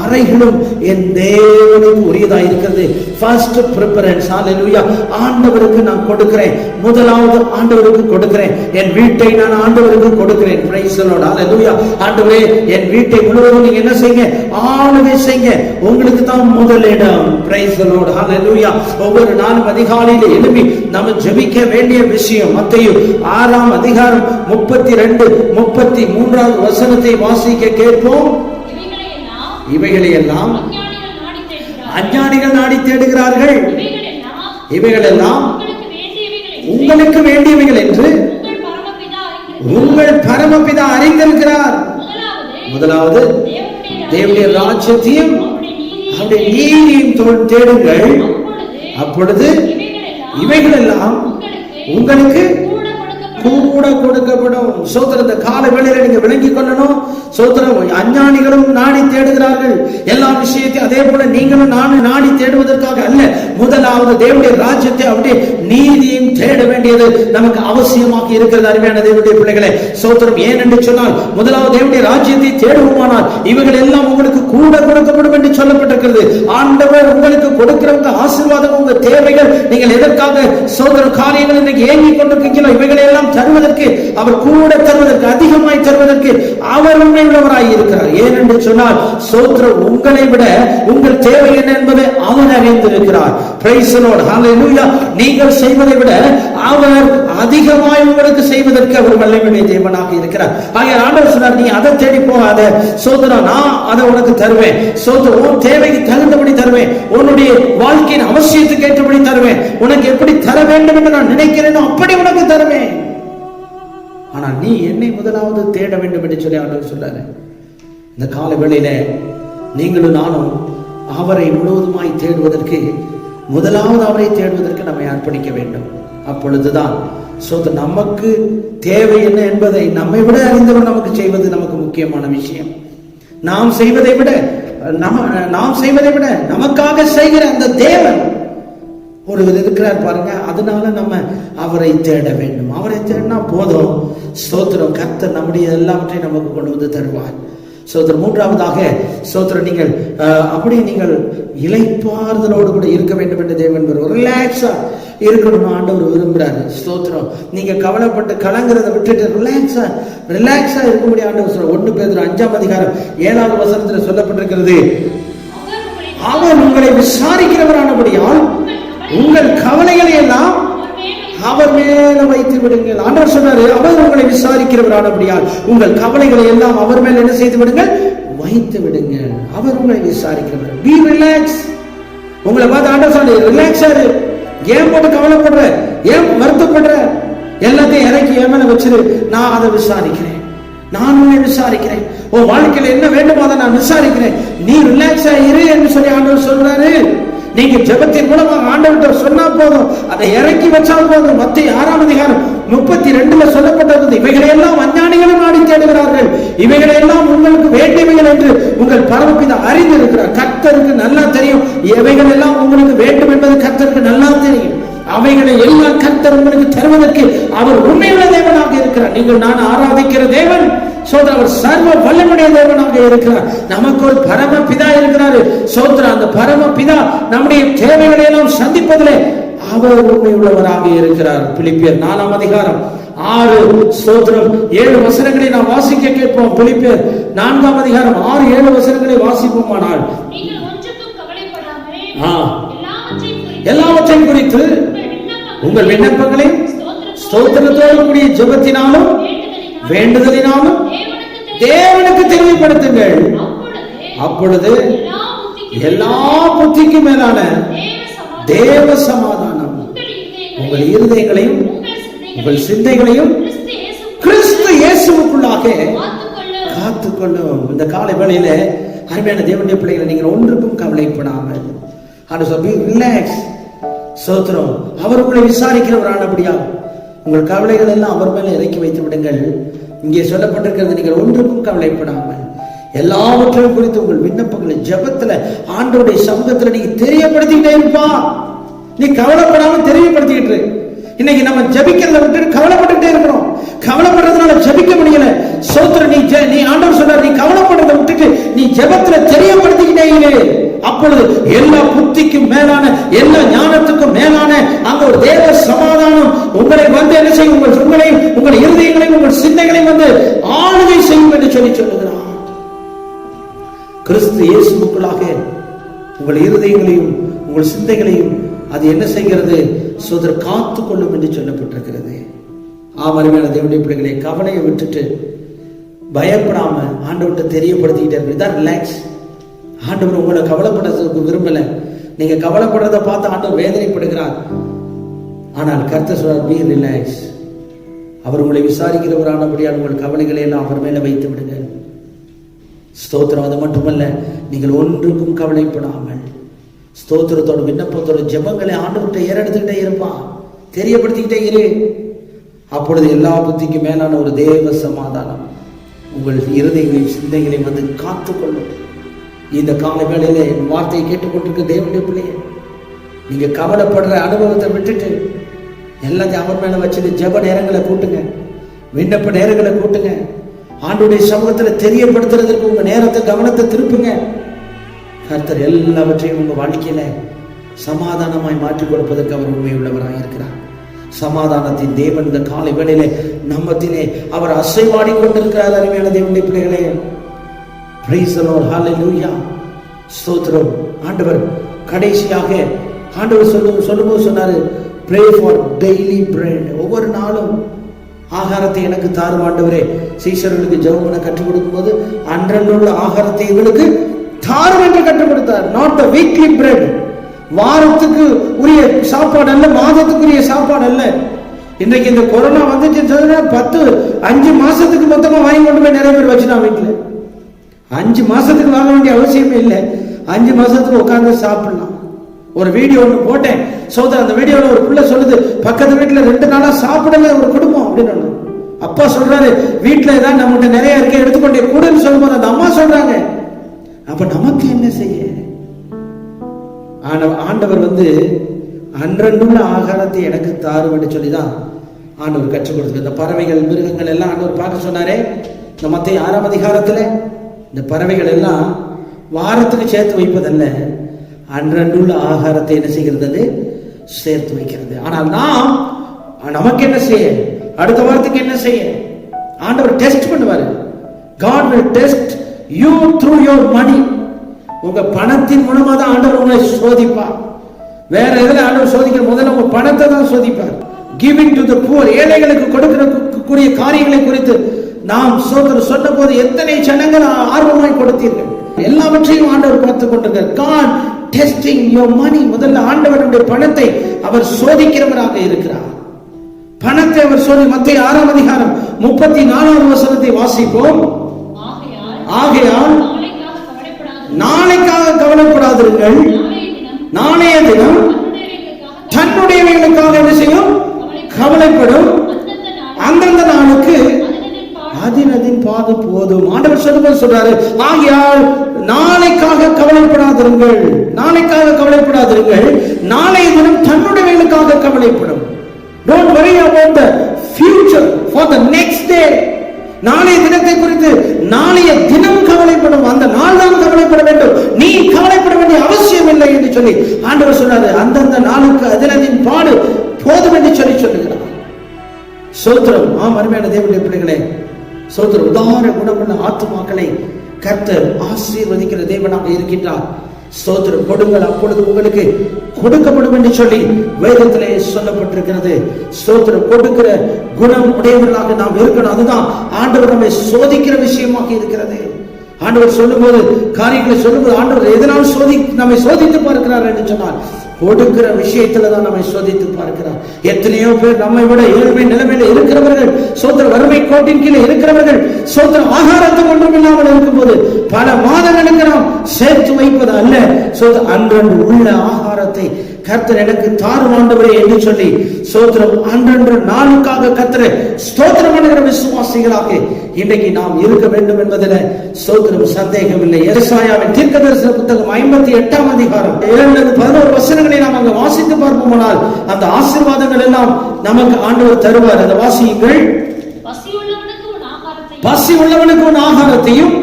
அறைகளும் என் தேவனுக்கு உரியதாக இருக்கிறது. First preference. ஹல்லேலூயா. ஆண்டவருக்கு நான் கொடுக்கிறேன், முதலாவது ஆண்டவருக்கு கொடுக்கிறேன். என் வீட்டை நான் ஆண்டவருக்கு கொடுக்கிறேன். பிரைஸ் தி லார்ட், ஹல்லேலூயா. ஆண்டவரே, என் வீட்டை முழுவதும் நீங்க என்ன செய்யுங்க, ஆளுகை செய்யுங்க, உங்களுக்கு தான் முதலிடம். பிரைஸ் தி லார்ட், ஹல்லேலூயா. ஒவ்வொரு நாளும் அதிகாலையில் எழுப்பி நாம ஜெபிக்க வேண்டிய விஷயம் மத்தேயு 6ஆம் அதிகாரம் 32-33வது வசனத்தை வாசிக்க கேட்போம். இவைகளை எல்லாம் அஞ்ஞானிகள் நாடி தேடுகிறார்கள், இவைகள் எல்லாம் உங்களுக்கு வேண்டியவைகள் என்று உங்கள் பரமபிதா அறிந்திருக்கிறார். முதலாவது தேவனுடைய ராஜ்யத்தையும் அவருடைய நீதியையும் தேடுங்கள், அப்பொழுது இவைகளெல்லாம் உங்களுக்கு கூட கொடுக்கப்படும். சோதரம் இந்த கால வேளையில நீங்க விளங்கி கொள்ளணும். சோதரம் அஞ்ஞானிகளும் நாடி தேடுகிறார்கள் எல்லா விஷயத்தையும். அதே போல நீங்களும் நானும் நாடி தேடுவதற்காக அல்ல, முதலாவது தேவனுடைய ராஜ்யத்தை அவருடைய நீதியையும் தேட வேண்டியது நமக்கு அவசியமாக இருக்கிறது. அருமையான தேவனுடைய பிள்ளைகளே, சோதரம் ஏன் என்று சொன்னால், முதலாவது தேவனுடைய ராஜ்யத்தை தேடுவோமானால் இவைகள் எல்லாம் உங்களுக்கு கூட கொடுக்கப்படும் என்று சொல்லப்பட்டிருக்கிறது. ஆண்டவர் உங்களுக்கு கொடுக்கிற ஆசீர்வாதம், உங்க தேவைகள், நீங்கள் எதற்காக சோதரம் காரியங்கள் இன்னைக்கு ஏங்கிக் கொண்டிருக்கீங்களோ இவைகளை எல்லாம் தருவதற்கு, அவர் கூட தருவதற்கு, அதிகமாய் தருவதற்கு அவர் உண்மை உள்ளவராய் இருக்கிறார். ஏனென்று சொன்னால், சோத்திரம் உங்களை விட உங்கள் தேவை என்ன என்பதை அவர் அறிந்திருக்கிறார். பிரைஸ் தி லார்ட், ஹalleluya. நீங்கள் செய்வதை விட அவர் அதிகமாய் உங்களுக்கு செய்வதற்கு அவர் வல்லமையுள்ள தேவனாக இருக்கிறார். ஆகையால் ஆண்டவர் சொன்னார், நீ அதை தேடி போகாத, சோத்திரம் நான் அதை உனக்கு தருவேன். சோத்திரம் உன் தேவைக்கு தகுந்தபடி தருவேன், உன்னுடைய வாழ்க்கையின் அவசியத்துக்கு ஏற்றபடி தருவேன். உனக்கு எப்படி தர வேண்டும் என்று நான் நினைக்கிறேனோ அப்படி உனக்கு தருவேன். ஆனா நீ என்னை முதலாவது தேட வேண்டும் என்று சொல்லி ஆண்டவர் சொல்றாரு. இந்த கால வேளையில நீங்களும் நானும் அவரை முழுவதுமாய் தேடுவதற்கு, முதலாவது அவரை தேடுவதற்கு நம்மை அர்ப்பணிக்க வேண்டும். அப்பொழுதுதான் நமக்கு தேவை என்ன என்பதை நம்மை விட அறிந்தவர் நமக்கு செய்வது நமக்கு முக்கியமான விஷயம். நாம் செய்வதை விட நமக்காக செய்கிற அந்த தேவன் ஒரு இருக்கிறார் பாருங்க. அதனால நம்ம அவரை தேட வேண்டும். அவரை தேடினா போதும், ஸ்தோத்திரம், கர்த்தர் நம்முடைய எல்லாவற்றையும் நமக்கு கொண்டு வந்து தருவார். சோதரர் மூன்றாவதாக, சோதரர் நீங்கள் அப்படி நீங்கள் இளைப்பாறுதலோடு கூட இருக்க வேண்டும் என்று தேவன் ரிலாக்ஸா இருக்கணும் ஆண்டவர் விரும்புறாரு. ஸ்தோத்திரம், நீங்க கவலைப்பட்டு கலங்குறதை விட்டுட்டு ரிலாக்ஸா இருக்கும்படி ஆண்டவர் சொல்ற. 1 பேதுரு 5ஆம் அதிகாரம் 7வது வசனத்தில் சொல்லப்பட்டிருக்கிறது, அவர் உங்களை விசாரிக்கிறவரானபடியால் உங்கள் கவலைகளை எல்லாம் அவர் மேல வைத்து விடுங்கள். ஆண்டவர் சொன்னாரு, அவர் உங்களை விசாரிக்கிறவரானபடியால் உங்கள் கவலைகளை எல்லாம் அவர் மேல என்ன செய்து விடுங்கள், வைத்து விடுங்கள். அவர் உங்களை விசாரிக்கிறவர். B relax. உங்களை பார்த்து ஆண்டவர் சொன்னாரு, ரிலாக்ஸா இரு. ஏன் போட்டு கவலைப்படுற, ஏன் வருத்தப்படுற, எல்லாத்தையும் இறக்கி என் மேல வச்சிரு, நான் அதை விசாரிக்கிறேன், நான் உன்னை விசாரிக்கிறேன், உன் வாழ்க்கையில என்ன வேண்டுமோ அதை நான் விசாரிக்கிறேன், நீ ரிலாக்ஸா இரு என்று சொல்லி ஆண்டவர் சொல்றாரு. நீங்க ஜெபத்தின் மூலமாக ஆண்டவர்கிட்ட சொன்னா போதும், அதை இறக்கி வச்சால் போதும். மத்திய 6ஆம் அதிகாரம் 32ல சொல்லப்பட்டது, இவைகளை எல்லாம் அஞ்ஞானிகளும் நாடி தேடுகிறார்கள், இவைகளை எல்லாம் உங்களுக்கு வேண்டியவைகள் என்று உங்கள் பரமபிதா அறிந்திருக்கிறார். கர்த்தருக்கு நல்லா தெரியும் எவைகள் எல்லாம் உங்களுக்கு வேண்டும் என்பது கர்த்தருக்கு நல்லா தெரியும். அவைகளை எல்லாம் கர்த்தர் உங்களுக்கு தருவதற்கு அவர் உண்மையுள்ள தேவனாக இருக்கிறார். நீங்கள் நான் ஆராதிக்கிற தேவன் சோதரர் அவர் சர்வ வல்லமையுடைய தேவனாக இருக்கிறார். நமக்கு ஒரு பரமபிதா இருக்கிறாரு. சோதரர் அந்த பரமபிதா நம்முடைய தேவைகளை எல்லாம் சந்திப்பதிலே அவர் உண்மை உள்ளவராக இருக்கிறார். பிலிப்பியர் 4ஆம் அதிகாரம் 6 சோதரம் 7 வசனங்களை நாம் வாசிக்க கேட்போம். பிலிப்பியர் 4ஆம் அதிகாரம் 6-7 வசனங்களை வாசிப்போமானால், எல்லாவற்றையும் குறித்து உங்கள் விண்ணப்பங்களை ஸ்தோத்திரத்தோடு கூடிய ஜெபத்தினாலும் வேண்டுதலினாலும் தேவனுக்கு தெரியப்படுத்துங்கள். அப்பொழுது எல்லா புத்திக்கும் மேலான தேவ சமாதானம் உங்கள் இருதயங்களையும் உங்கள் சிந்தைகளையும் கிறிஸ்து இயேசுவுக்குள்ளாக காத்துக்கொள்ளும். இந்த காலை வேளையில அருமையான தேவனுடைய பிள்ளைகளை, நீங்கள் ஒன்றுக்கும் கவலைப்படாமல் ரிலாக்ஸ். சோத்திரம், அவர் உங்களை விசாரிக்கிறவரானபடியா உங்கள் கவலைகள் எல்லாம் அவர் மேல இறக்கி வைத்து விடுங்கள். இங்கே சொல்லப்பட்டிருக்கிறது, நீங்கள் ஒன்றுக்கும் கவலைப்படாமல் எல்லாவற்றையும் குறித்து உங்கள் விண்ணப்பங்களை ஜெபத்துல ஆண்டவருடைய சமூகத்துல நீங்க தெரியப்படுத்திக்கிட்டே இருப்பா. நீ கவலைப்படாம தெரியப்படுத்திக்கிட்டு. இன்னைக்கு நம்ம ஜெபிக்கிறத விட்டு கவலைப்பட்டுட்டே இருக்கிறோம். கவலைப்படுறதுனால ஜெபிக்க முடியல. சோத்திரம், நீ ஆண்டவர் சொல்றாரு, நீ கவலைப்படுறதை விட்டுட்டு நீ ஜெபத்துல தெரியப்படுத்திக்கிட்டே இரு. அப்பொழுது எல்லா புத்திக்கும் மேலான, எல்லா ஞானத்துக்கும் மேலான அங்க ஒரு தேவ சமாதானம் உங்களை வந்து என்ன செய்யும், உங்களையும் உங்கள் இருதயங்களையும் உங்கள் சிந்தைகளையும் வந்து ஆளுகை செய்யும் என்று சொல்லுகிறார். கிறிஸ்து இயேசுவுக்குள்ளாக உங்கள் இருதயங்களையும் உங்கள் சிந்தைகளையும் அது என்ன செய்கிறது, சோதரர் காத்துக்கொள்ளும் என்று சொல்லப்பட்டிருக்கிறது. அருமையான தேவனுடைய பிள்ளைகளை, கவலையை விட்டுட்டு பயப்படாம ஆண்டவர்கிட்ட தெரியப்படுத்திக்கிட்டே இருக்கு. ரிலாக்ஸ். ஆண்டவர் உங்களை கவலைப்படுறதுக்கு விரும்பல. நீங்க கவலைப்படுறதை பார்த்து ஆண்டவர் வேதனைப்படுகிறார். ஆனால் கர்த்தர் சொல்றார், பி ரிலாக்ஸ். அவர் உங்களை விசாரிக்கிறவரானபடியால் உங்கள் கவலைகளை எல்லாம் அவர் மேல வைத்து விடுங்கள். ஸ்தோத்திரம். அது மட்டுமல்ல, நீங்கள் ஒன்றுக்கும் கவலைப்படாமல் ஸ்தோத்திரத்தோட விண்ணப்பத்தோட ஜெபங்களை ஆண்டவர்கிட்ட ஏறெடுத்துக்கிட்டே இருப்பான், தெரியப்படுத்திக்கிட்டே இரு. அப்பொழுது எல்லா புத்திக்கு மேலான ஒரு தேவ சமாதானம் உங்கள் இருதயங்களையும் சிந்தைகளையும் வந்து காத்துக்கொள்ளும். இந்த கால வேளையில என் வார்த்தையை கேட்டுக்கொண்டிருக்க தேவனுடைய பிள்ளையே, நீங்க கவலைப்படுற அனுபவத்தை விட்டுட்டு எல்லாத்தையும் அவர் மேல வச்சுட்டு ஜெப நேரங்களை கூட்டுங்க, விண்ணப்ப நேரங்களை கூட்டுங்க. ஆண்டவருடைய சமூகத்துல தெரியப்படுத்துறதுக்கு உங்க நேரத்தை கவனத்தை திருப்புங்க. கர்த்தர் எல்லாவற்றையும் உங்க வாழ்க்கையில சமாதானமாய் மாற்றிக் கொடுப்பதற்கு அவர் உண்மை உள்ளவராக இருக்கிறார். சமாதானத்தின் தேவன் இந்த காலை வேளையில நம்மத்திலே அவர் அசைவாடி கொண்டிருக்கிறார். அருமையான தேவனுடைய பிள்ளைகளே, பிரைஸ் தி லார்ட், ஹalleluya, ஸ்தோத்திரம். ஆண்டவர் கடைசியாக ஆண்டவர் சொல்லும்போது சொன்னாரு, pray for daily bread. ஒவ்வொரு நாளும் ஆகாரத்தை எனக்கு தாரும் ஆண்டவரே. சீஷர்களுக்கு ஜெபம் பண்ண கற்றுக் கொடுக்கும் போது அன்றன்றுள்ள ஆகாரத்தை எங்களுக்கு தாரும் என்று கற்றுக் கொடுத்தார். not the weekly bread, வாரத்துக்கு உரிய சாப்பாடு அல்ல, மாதத்துக்குரிய சாப்பாடு அல்ல. இன்றைக்கு இந்த கொரோனா வந்துச்சு, 5 மாசத்துக்கு மொத்தமா வாங்கி கொண்டு போய் நிறைய பேர் வச்சுனா வீட்டுல. 5 மாசத்துக்கு வாங்க வேண்டிய அவசியமே இல்லை, 5 மாசத்துக்கு உட்கார்ந்து சாப்பிடலாம். ஒரு வீடியோ ஒன்று போட்டேன் சோதரர், அந்த வீடியோல ஒரு பிள்ளை சொல்லுது, பக்கத்து வீட்டுல 2 நாளா சாப்பிடல ஒரு குடும்பம் அப்படின்னு. அப்பா சொல்றாரு, வீட்டுல ஏதாவது நம்மகிட்ட நிறைய இருக்க எடுத்துக்கொண்டே கூடுன்னு சொல்லும்போது அந்த அம்மா சொல்றாங்க, அப்ப நமக்கு என்ன செய்ய? ஆண்டவர் அன்றன்றுள்ள ஆகாரத்தை எனக்கு தாரும் என்று சொல்லிதான் ஆண்டவர் கற்றுக் கொடுத்து. இந்த பறவைகள் மிருகங்கள் எல்லாம் ஆண்டவர் பார்க்க சொன்னாரே, இந்த மத்திய 6ஆம் அதிகாரத்துல இந்த பறவைகள் எல்லாம் வாரத்துக்கு சேர்த்து வைப்பதல்ல, அன்றன்றுள்ள ஆகாரத்தை என்ன செய்கிறது? சேர்த்து வைக்கிறது. ஆனால் நாம் நமக்கு என்ன செய்ய? அடுத்த வாரத்துக்கு என்ன செய்ய? ஆண்டவர் டெஸ்ட் பண்ணுவாரு. God will test you through your money. உங்க பணத்தின் மூலமா தான் ஆண்டவர் உங்களை சோதிப்பார். வேற எதுல ஆண்டவர் சோதிக்கிற? முதல்ல உங்க பணத்தை தான் சோதிப்பார். Give it to the poor. ஏழைகளுக்கு கொடுக்கக்கூடிய காரியங்களை குறித்து நாம் சொன்ன போது எத்தனை ஜனங்கள் ஆர்வமாய் கொடுத்தீர்கள். எல்லாவற்றையும் ஆண்டவர் பார்த்துக் கொண்டிருக்கிறார். God testing your money. முதல்ல ஆண்டவருடைய பணத்தை அவர் சோதிக்கிறவராக இருக்கிறார். பணத்தை அவர் மத்திய 6ஆம் அதிகாரம் 34ஆம் வசனத்தை வாசிப்போம். ஆகையால் நாளைக்காக கவலைப்படாதீர்கள், நாளைய தினம் தன்னுடையவைகளுக்காக என்ன செய்யும்? கவலைப்படும். அந்தந்த நாளுக்கு அதின் பாது போதும். ஆண்டவர் சொல்லும்போது சொல்றாரு, ஆகையால் நாளைக்காக கவலைப்படாதீர்கள், நாளைக்காக கவலைப்படாதீர்கள், நாளைய தினம் தன்னுடையவைகளுக்காக கவலைப்படும். Don't worry about the future, for the next day. நாளைய தினத்தை குறித்து நாளைய தினம் கவலைப்படும், அந்த நாள் தான் கவலைப்பட வேண்டும், நீ கவலைப்பட வேண்டிய அவசியம் இல்லை என்று சொல்லி ஆண்டவர் சொன்னாரு. அந்தந்த நாளுக்கு அதின் பாடு போதும் என்று சொல்லுகிறார். சோத்திரம். அருமையான தேவனுடைய பிள்ளைகளே, சோத்திரம். உதார குணமுள்ள ஆத்துமாக்களை கர்த்தர் ஆசீர்வதிக்கிற தேவனாக இருக்கின்றார். ஸ்தோத்திரம். கொடுங்கள், அப்பொழுது உங்களுக்கு கொடுக்கப்படும் என்று சொல்லி வேதத்திலே சொல்லப்பட்டிருக்கிறது. ஸ்தோத்திரம். கொடுக்கிற குணம் உடையவர்களாக நாம் இருக்கணும். அதுதான் ஆண்டவர் நம்மை சோதிக்கிற விஷயமாக இருக்கிறது. ஆண்டவர் சொல்லும்போது, காரியங்களை சொல்லும்போது, ஆண்டவர் எதனால் நம்மை சோதித்து பார்க்கிறார் என்று சொன்னார், கொடுக்கிற விஷயத்துல தான் நம்மை சோதித்து பார்க்கிறார். எத்தனையோ பேர் நம்மை விட ஏழ்மை நிலைமையில இருக்கிறவர்கள், சோத்திர வறுமை கோட்டின் கீழே இருக்கிறவர்கள், சோத்திர ஆகாரத்தை ஒன்றும் இல்லாமல் இருக்கும்போது பல மாதங்களுக்கு நாம் சேர்த்து வைப்பது அல்ல, அன்றன்று உள்ள ஆகாரத்தை கர்த்தர் எனக்கு தாரும் ஆண்டவரே என்று சொல்லி சோத்திரம் அன்றன்று நாளுக்காக கர்த்தரை ஸ்தோத்திரம் பண்ணுகிற விசுவாசிகளாக இன்றைக்கு நாம் இருக்க வேண்டும் என்பதில் சோத்திரம் சந்தேகம் இல்லை. எசாயாவின் தீர்க்கதரிசன புத்தகம் 58ஆம் அதிகாரம் 7-11 வசனங்களை நாம் அங்கு வாசித்து பார்ப்போமானால் அந்த ஆசீர்வாதங்கள் எல்லாம் நமக்கு ஆண்டவர் தருவார். அதை வாசியுங்கள். பசி உள்ளவனுக்கு உன் ஆகாரத்தையும்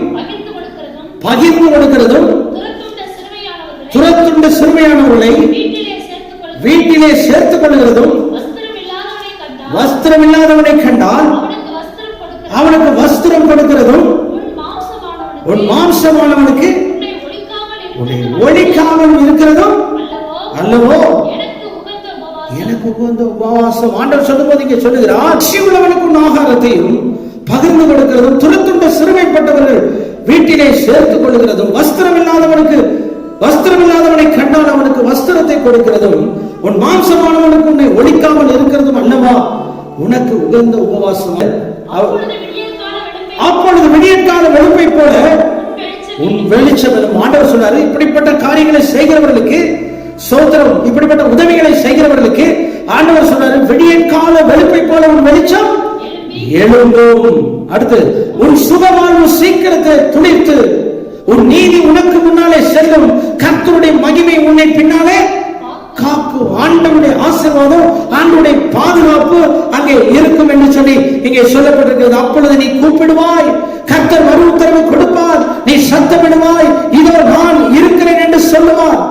பகிர்ந்து கொடுக்கிறதும் துரத்துண்ட சிறுமையானவர்களை வீட்டிலே சேர்த்துக் கொள்கிறதும் வஸ்திரம் இல்லாதவனை கண்டால் அவனுக்கு வஸ்திரம் கொடுக்கிறதும் உன் மாம்சமானவனுக்கு ஒழிக்காமல் இருக்கிறதும் அல்லவோ எனக்கு உகந்த உபவாசம். ஆண்டவர் சொல்லும் போது இங்கே சொல்லுகிறார், உள்ளவனுக்கு உன் ஆகாரத்தையும் பகிர்ந்து கொடுக்கிறதும் துரத்துண்ட சிறுமைப்பட்டவர்கள் வீட்டிலே சேர்த்துக் கொள்கிறதும் வஸ்திரம் இல்லாதவனை கண்டால் அவனுக்கு வஸ்திரத்தை கொடுக்கிறதும் உன் மாம்சமானவனுக்கு உன்னை ஒழிக்காமல் இருக்கிறதும் அல்லவா உனக்கு உகந்த உபவாசம். அப்பொழுது விடியற்கால வெளுப்பை போல உன் வெளிச்சம் எனும் ஆண்டவர் சொன்னாரு. இப்படிப்பட்ட காரியங்களை செய்கிறவர்களுக்கு சோதரம், இப்படிப்பட்ட உதவிகளை செய்கிறவர்களுக்கு ஆண்டவர் சொன்னாரு, விடியற் கால வெளுப்பை போல உன் வெளிச்சம் எழும்பும். அடுத்து, உன் சுகவாழ்வு சீக்கிரத்தை துளிர்த்து உன் நீதி உனக்கு முன்னாலே செல்லும், கர்த்தருடைய மகிமை உன்னை பின்னாலே காக்கும். ஆண்டவருடைய ஆசீர்வாதம், ஆண்டவருடைய பாதுகாப்பு அங்கே இருக்கும் என்று சொல்லி இங்கே சொல்லப்பட்டிருக்கிறது. அப்பொழுது நீ கூப்பிடுவாய், கர்த்தர் மறு உத்தரவு கொடுப்பார், நீ சத்தமிடுவாய், இதோ நான் இருக்கிறேன் என்று சொல்லுவார்.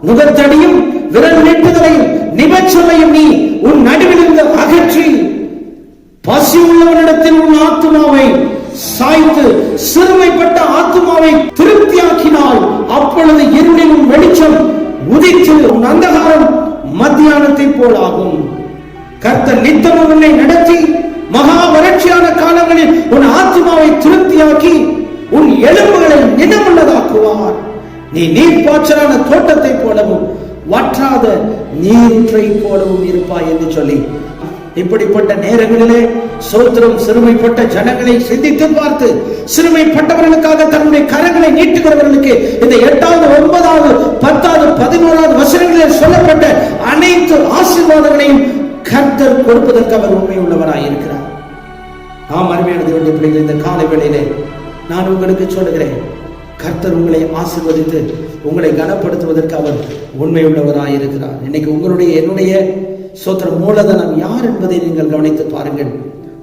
முகத்தடியும் விரல் நீட்டுதலையும் நிபச்சொல்லையும் நீ உன் நடுவில் இருந்து அகற்றி பசி உள்ளவனிடத்தில் உன் ஆத்துமாவை சாய்த்து சிறுமைப்பட்ட ஆத்துமாவை திருப்தியாக்கினால் அப்பொழுது இருளில் உன் வெளிச்சம் உதித்து உன் அந்தகாரம் மத்தியானத்தை போலாகும். கர்த்தர் நித்தமும் உன்னை நடத்தி மகா வறட்சியான காலங்களில் உன் ஆத்துமாவை திருப்தியாக்கி உன் எலும்புகளை நினமுள்ளதாக்குவார். நீ நீர்ப்பாய்ச்சலான தோட்டத்தை போலவும் வற்றாத நீரூற்றை போலவும் இருப்பாய் என்று சொல்லி, இப்படிப்பட்ட நேரங்களிலே சோத்திரம் சிறுமைப்பட்ட ஜனங்களை சிந்தித்து பார்த்து சிறுமைப்பட்டவர்களுக்காக தன்னுடைய கரங்களை நீட்டுகிறவர்களுக்கு இந்த 8வது 9வது 10வது 11வது வசனங்களில் சொல்லப்பட்ட அனைத்து ஆசீர்வாதங்களையும் கர்த்தர் கொடுப்பதற்கு அவர் உண்மை உள்ளவராய் இருக்கிறார். அருமையான தேவனுடைய பிள்ளைகள், இந்த காலை வேளையிலே நான் உங்களுக்கு சொல்லுகிறேன், கர்த்தர் உங்களை ஆசீர்வதித்து உங்களை கனப்படுத்துவதற்கு அவர் உண்மை உள்ளவராய் இருக்கிறார். இன்னைக்கு உங்களுடைய என்னுடைய சோத்திரம் மூலதனம் யார் என்பதை நீங்கள் கவனித்து பாருங்கள்.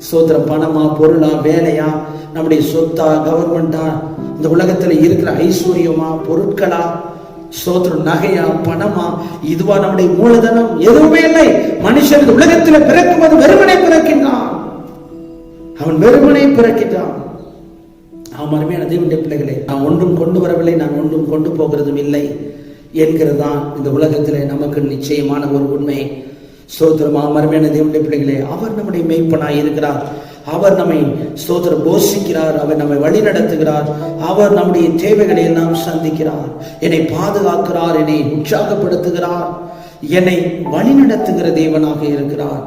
சோத்திரம் பணமா, பொருளா, வேலையா, நம்முடைய சொத்தா, கவர்மெண்டா, இந்த உலகத்துல இருக்கிற ஐஸ்வர்யமா, பொருட்களா, சோத்திரம் நகையா, பணமா, இதுவா நம்முடைய மூலதனம்? எதுவுமே இல்லை. மனுஷன் உலகத்தில் பிறக்கும்போது வெறுமனை பிறக்கின்றான், அவன் வெறுமனை பிறக்கின்றான். அருமையான தேவனுடைய பிள்ளைகளே, நான் ஒன்றும் கொண்டு வரவில்லை, நான் ஒன்றும் கொண்டு போகிறதும் இல்லை என்கிறதான் இந்த உலகத்திலே நமக்கு நிச்சயமான ஒரு உண்மை. சோத்திரம் அருமையான தேவனுடைய பிள்ளைகளே, அவர் நம்முடைய மெய்ப்பனாய் இருக்கிறார். அவர் நம்மை சோத்திரம் போஷிக்கிறார், அவர் நம்மை வழி நடத்துகிறார், அவர் நம்முடைய தேவைகளை எல்லாம் சந்திக்கிறார், என்னை பாதுகாக்கிறார், என்னை உற்சாகப்படுத்துகிறார், என்னை வழி நடத்துகிற தேவனாக இருக்கிறார்.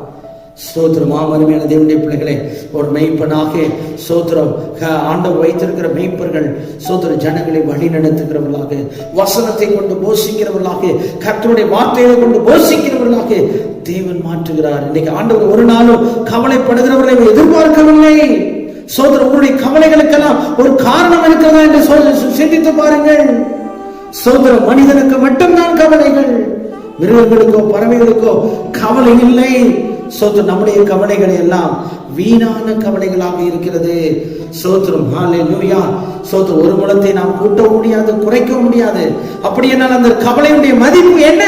ஸ்தோத்திரம் அருமையான தேவனுடைய பிள்ளைகளே, ஒரு மெய்ப்பனாக சோத்திரம் ஆண்டவர் வைத்திருக்கிற மெய்ப்பர்கள் சோத்திர ஜனங்களை வழி நடத்துகிறவர்களாக, வசனத்தை கொண்டு போஷிக்கிறவர்களாக, கர்த்தருடைய வார்த்தைகளை கொண்டு போஷிக்கிறவர்களாக தேவன் மாற்றுகிறார். இன்னைக்கு ஆண்டவர் ஒரு நாளும் கவலைப்படுகிறவர்களை எதிர்பார்க்கவில்லை. சோத்திரம் உங்களுடைய கவலைகளுக்கெல்லாம் ஒரு காரணம் இருக்கிறதா என்று சிந்தித்து பாருங்கள். சோத்திரம் மனிதனுக்கு மட்டும்தான் கவலைகள், மிருகங்களுக்கோ பறவைகளுக்கோ கவலை இல்லை. சோத்திரம் நம்முடைய கவலைகள் எல்லாம் வீணான கவலைகளாக இருக்கிறது. சோத்திரம் ஹல்லேலூயா. சோத்திரம் ஒரு முழத்தை நாம் கூட்ட முடியாது, குறைக்க முடியாது. அப்படி என்னால் அந்த கவலையுடைய மதிப்பு என்ன?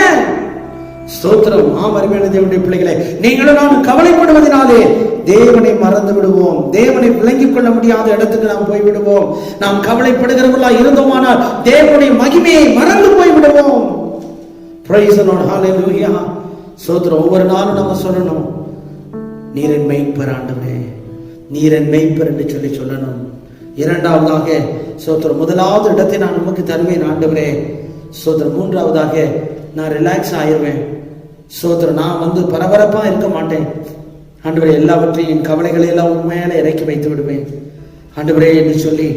ஸ்தோத்திரம் அருமையான தேவனுடைய பிள்ளைகளே, நீங்களும் நான் கவலைப்படுவதனாலே தேவனை மறந்து விடுவோம், தேவனை விளங்கிக் கொள்ள முடியாத இடத்துக்கு நாம் போய்விடுவோம். நாம் கவலைப்படுகிறவர்களா இருந்தோமானால் தேவனுடைய மகிமையை மறந்து போய்விடுவோம். பிரைஸ் தி லார்ட், ஹல்லேலூயா. சோத்திரம் ஒவ்வொரு நாளும் நம்ம சொல்லணும், நீர் என் மெய்ப்பர் ஆண்டவரே, நீர் என் மெய்ப்பர் என்று சொல்லணும். இரண்டாவதாக சோத்திரம் முதலாவது இடத்தை நான் நமக்கு தருவேன் ஆண்டவரே. சோத்திரம் மூன்றாவதாக நான் ரிலாக்ஸ் ஆயிடுவேன். சோத்திரம் நான் பரபரப்பா இருக்க மாட்டேன் ஆண்டவரே, எல்லாவற்றையும் கவலைகளை எல்லாம் உண்மையில இறக்கி வைத்து விடுவேன் ஆண்டவரே என்று சொல்லி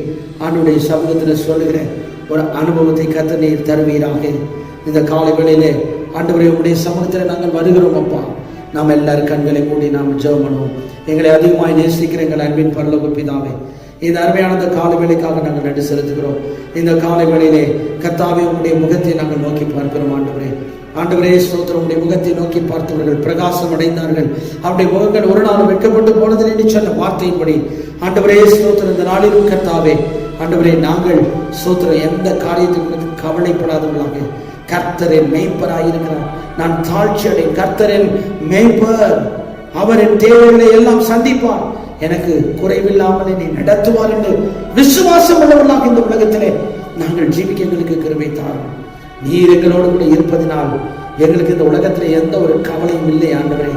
ஆண்டவருடைய சமூகத்தில் சொல்லுகிற ஒரு அனுபவத்தை கர்த்தர் நீர் தருவீராக. இந்த காலை வேளையிலே ஆண்டவரே உங்களுடைய சமூகத்தில் நாங்கள் வருகிறோம் அப்பா. நாம் எல்லாரும் கண்களை மூடி நாம் ஜெபம் பண்ணுவோம். எங்களை அதிகமாய் நேசிக்கிற எங்கள் அன்பின் பரலோக பிதாவே, இந்த அருமையான இந்த காலை வேளைக்காக நாங்கள் நன்றி செலுத்துகிறோம். இந்த காலை வேளையிலே கர்த்தாவே உங்களுடைய முகத்தை நாங்கள் நோக்கி பார்க்கிறோம் ஆண்டவரே. ஆண்டவரே ஸ்தோத்திரம், உங்களுடைய முகத்தை நோக்கி பார்த்தவர்கள் பிரகாசம் அடைந்தார்கள், அவருடைய முகங்கள் ஒரு நாள் வெட்கப்பட்டு போனதில்லை என்று சொன்ன வார்த்தையின்படி ஆண்டவரே ஸ்தோத்திரம், இந்த நாளிலும் கர்த்தாவே ஆண்டவரே நாங்கள் ஸ்தோத்திரம் எந்த காரியத்துக்கு கவலைப்படாதவர்களாக கர்த்தரின் மேய்ப்பராயிருக்கிறார். நான் தாழ்ச்சி அடை, கர்த்தரின் மேய்ப்பர், அவரின் தேவைகளை எல்லாம் சந்திப்பார், எனக்கு குறைவில்லாமல் என்னை நடத்துவார் என்று விசுவாசம் உள்ளவர்களாக இந்த உலகத்திலே நாங்கள் ஜீவிக்க எங்களுக்கு கிருபை தாரும். நீர் எங்களோடு கூட இருப்பதினால் எங்களுக்கு இந்த உலகத்திலே எந்த ஒரு கவலையும் இல்லை ஆண்டவரே,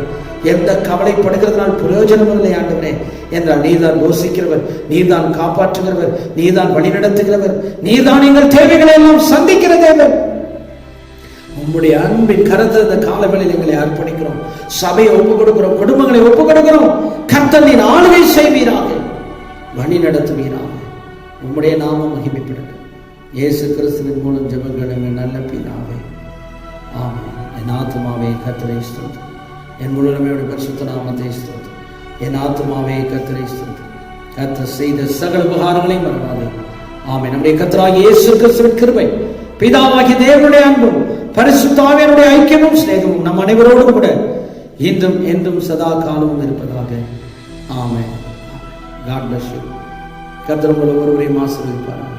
எந்த கவலைப்படுகிறதுனால் பிரயோஜனம் இல்லை ஆண்டவரே. என்றால் நீர்தான் யோசிக்கிறவர், நீர்தான் காப்பாற்றுகிறவர், நீர்தான் வழி நடத்துகிறவர், நீர்தான் எங்கள் தேவைகளை எல்லாம் சந்திக்கிற தேவன். உங்களுடைய அன்பின் கரத்தை இந்த காலங்களில் எங்களை அர்ப்பணிக்கிறோம். சபையை ஒப்புக் கொடுக்கிறோம், குடும்பங்களை ஒப்புக் கொடுக்கிறோம். கர்த்தர் நீர் ஆளுகை செய்வீராக, வழி நடத்துவீராக. உம்முடைய நாமம் மகிமைப்படுங்க. இயேசு கிறிஸ்துவின் மூலம் ஜெபங்களும் நல்ல பிதாவே, ஆமென். என் ஆத்துமாவே கர்த்தரை ஸ்தோத்திரம், என் முழுமையோட பரிசுத்த நாமத்தை ஸ்தோத்திரம். என் ஆத்துமாவே கர்த்தரை ஸ்தோத்திரம், கர்த்தர் செய்த சகல உபகாரங்களையும் மறவாதே. ஆமென். நம்முடைய கர்த்தராகிய இயேசு கிறிஸ்துவின் கிருபை, பிதாவாகிய தேவனுடைய அன்பும் பரிசுத்த ஆவியானுடைய ஐக்கியமும் சிநேகமும் நம் அனைவரோடும் கூட இன்றும் என்றும் சதா காலமும் இருப்பதாக. ஆமென். God bless you. கர்த்தர் உங்களை ஒருவரையும் ஆசீர்வதிப்பாராக.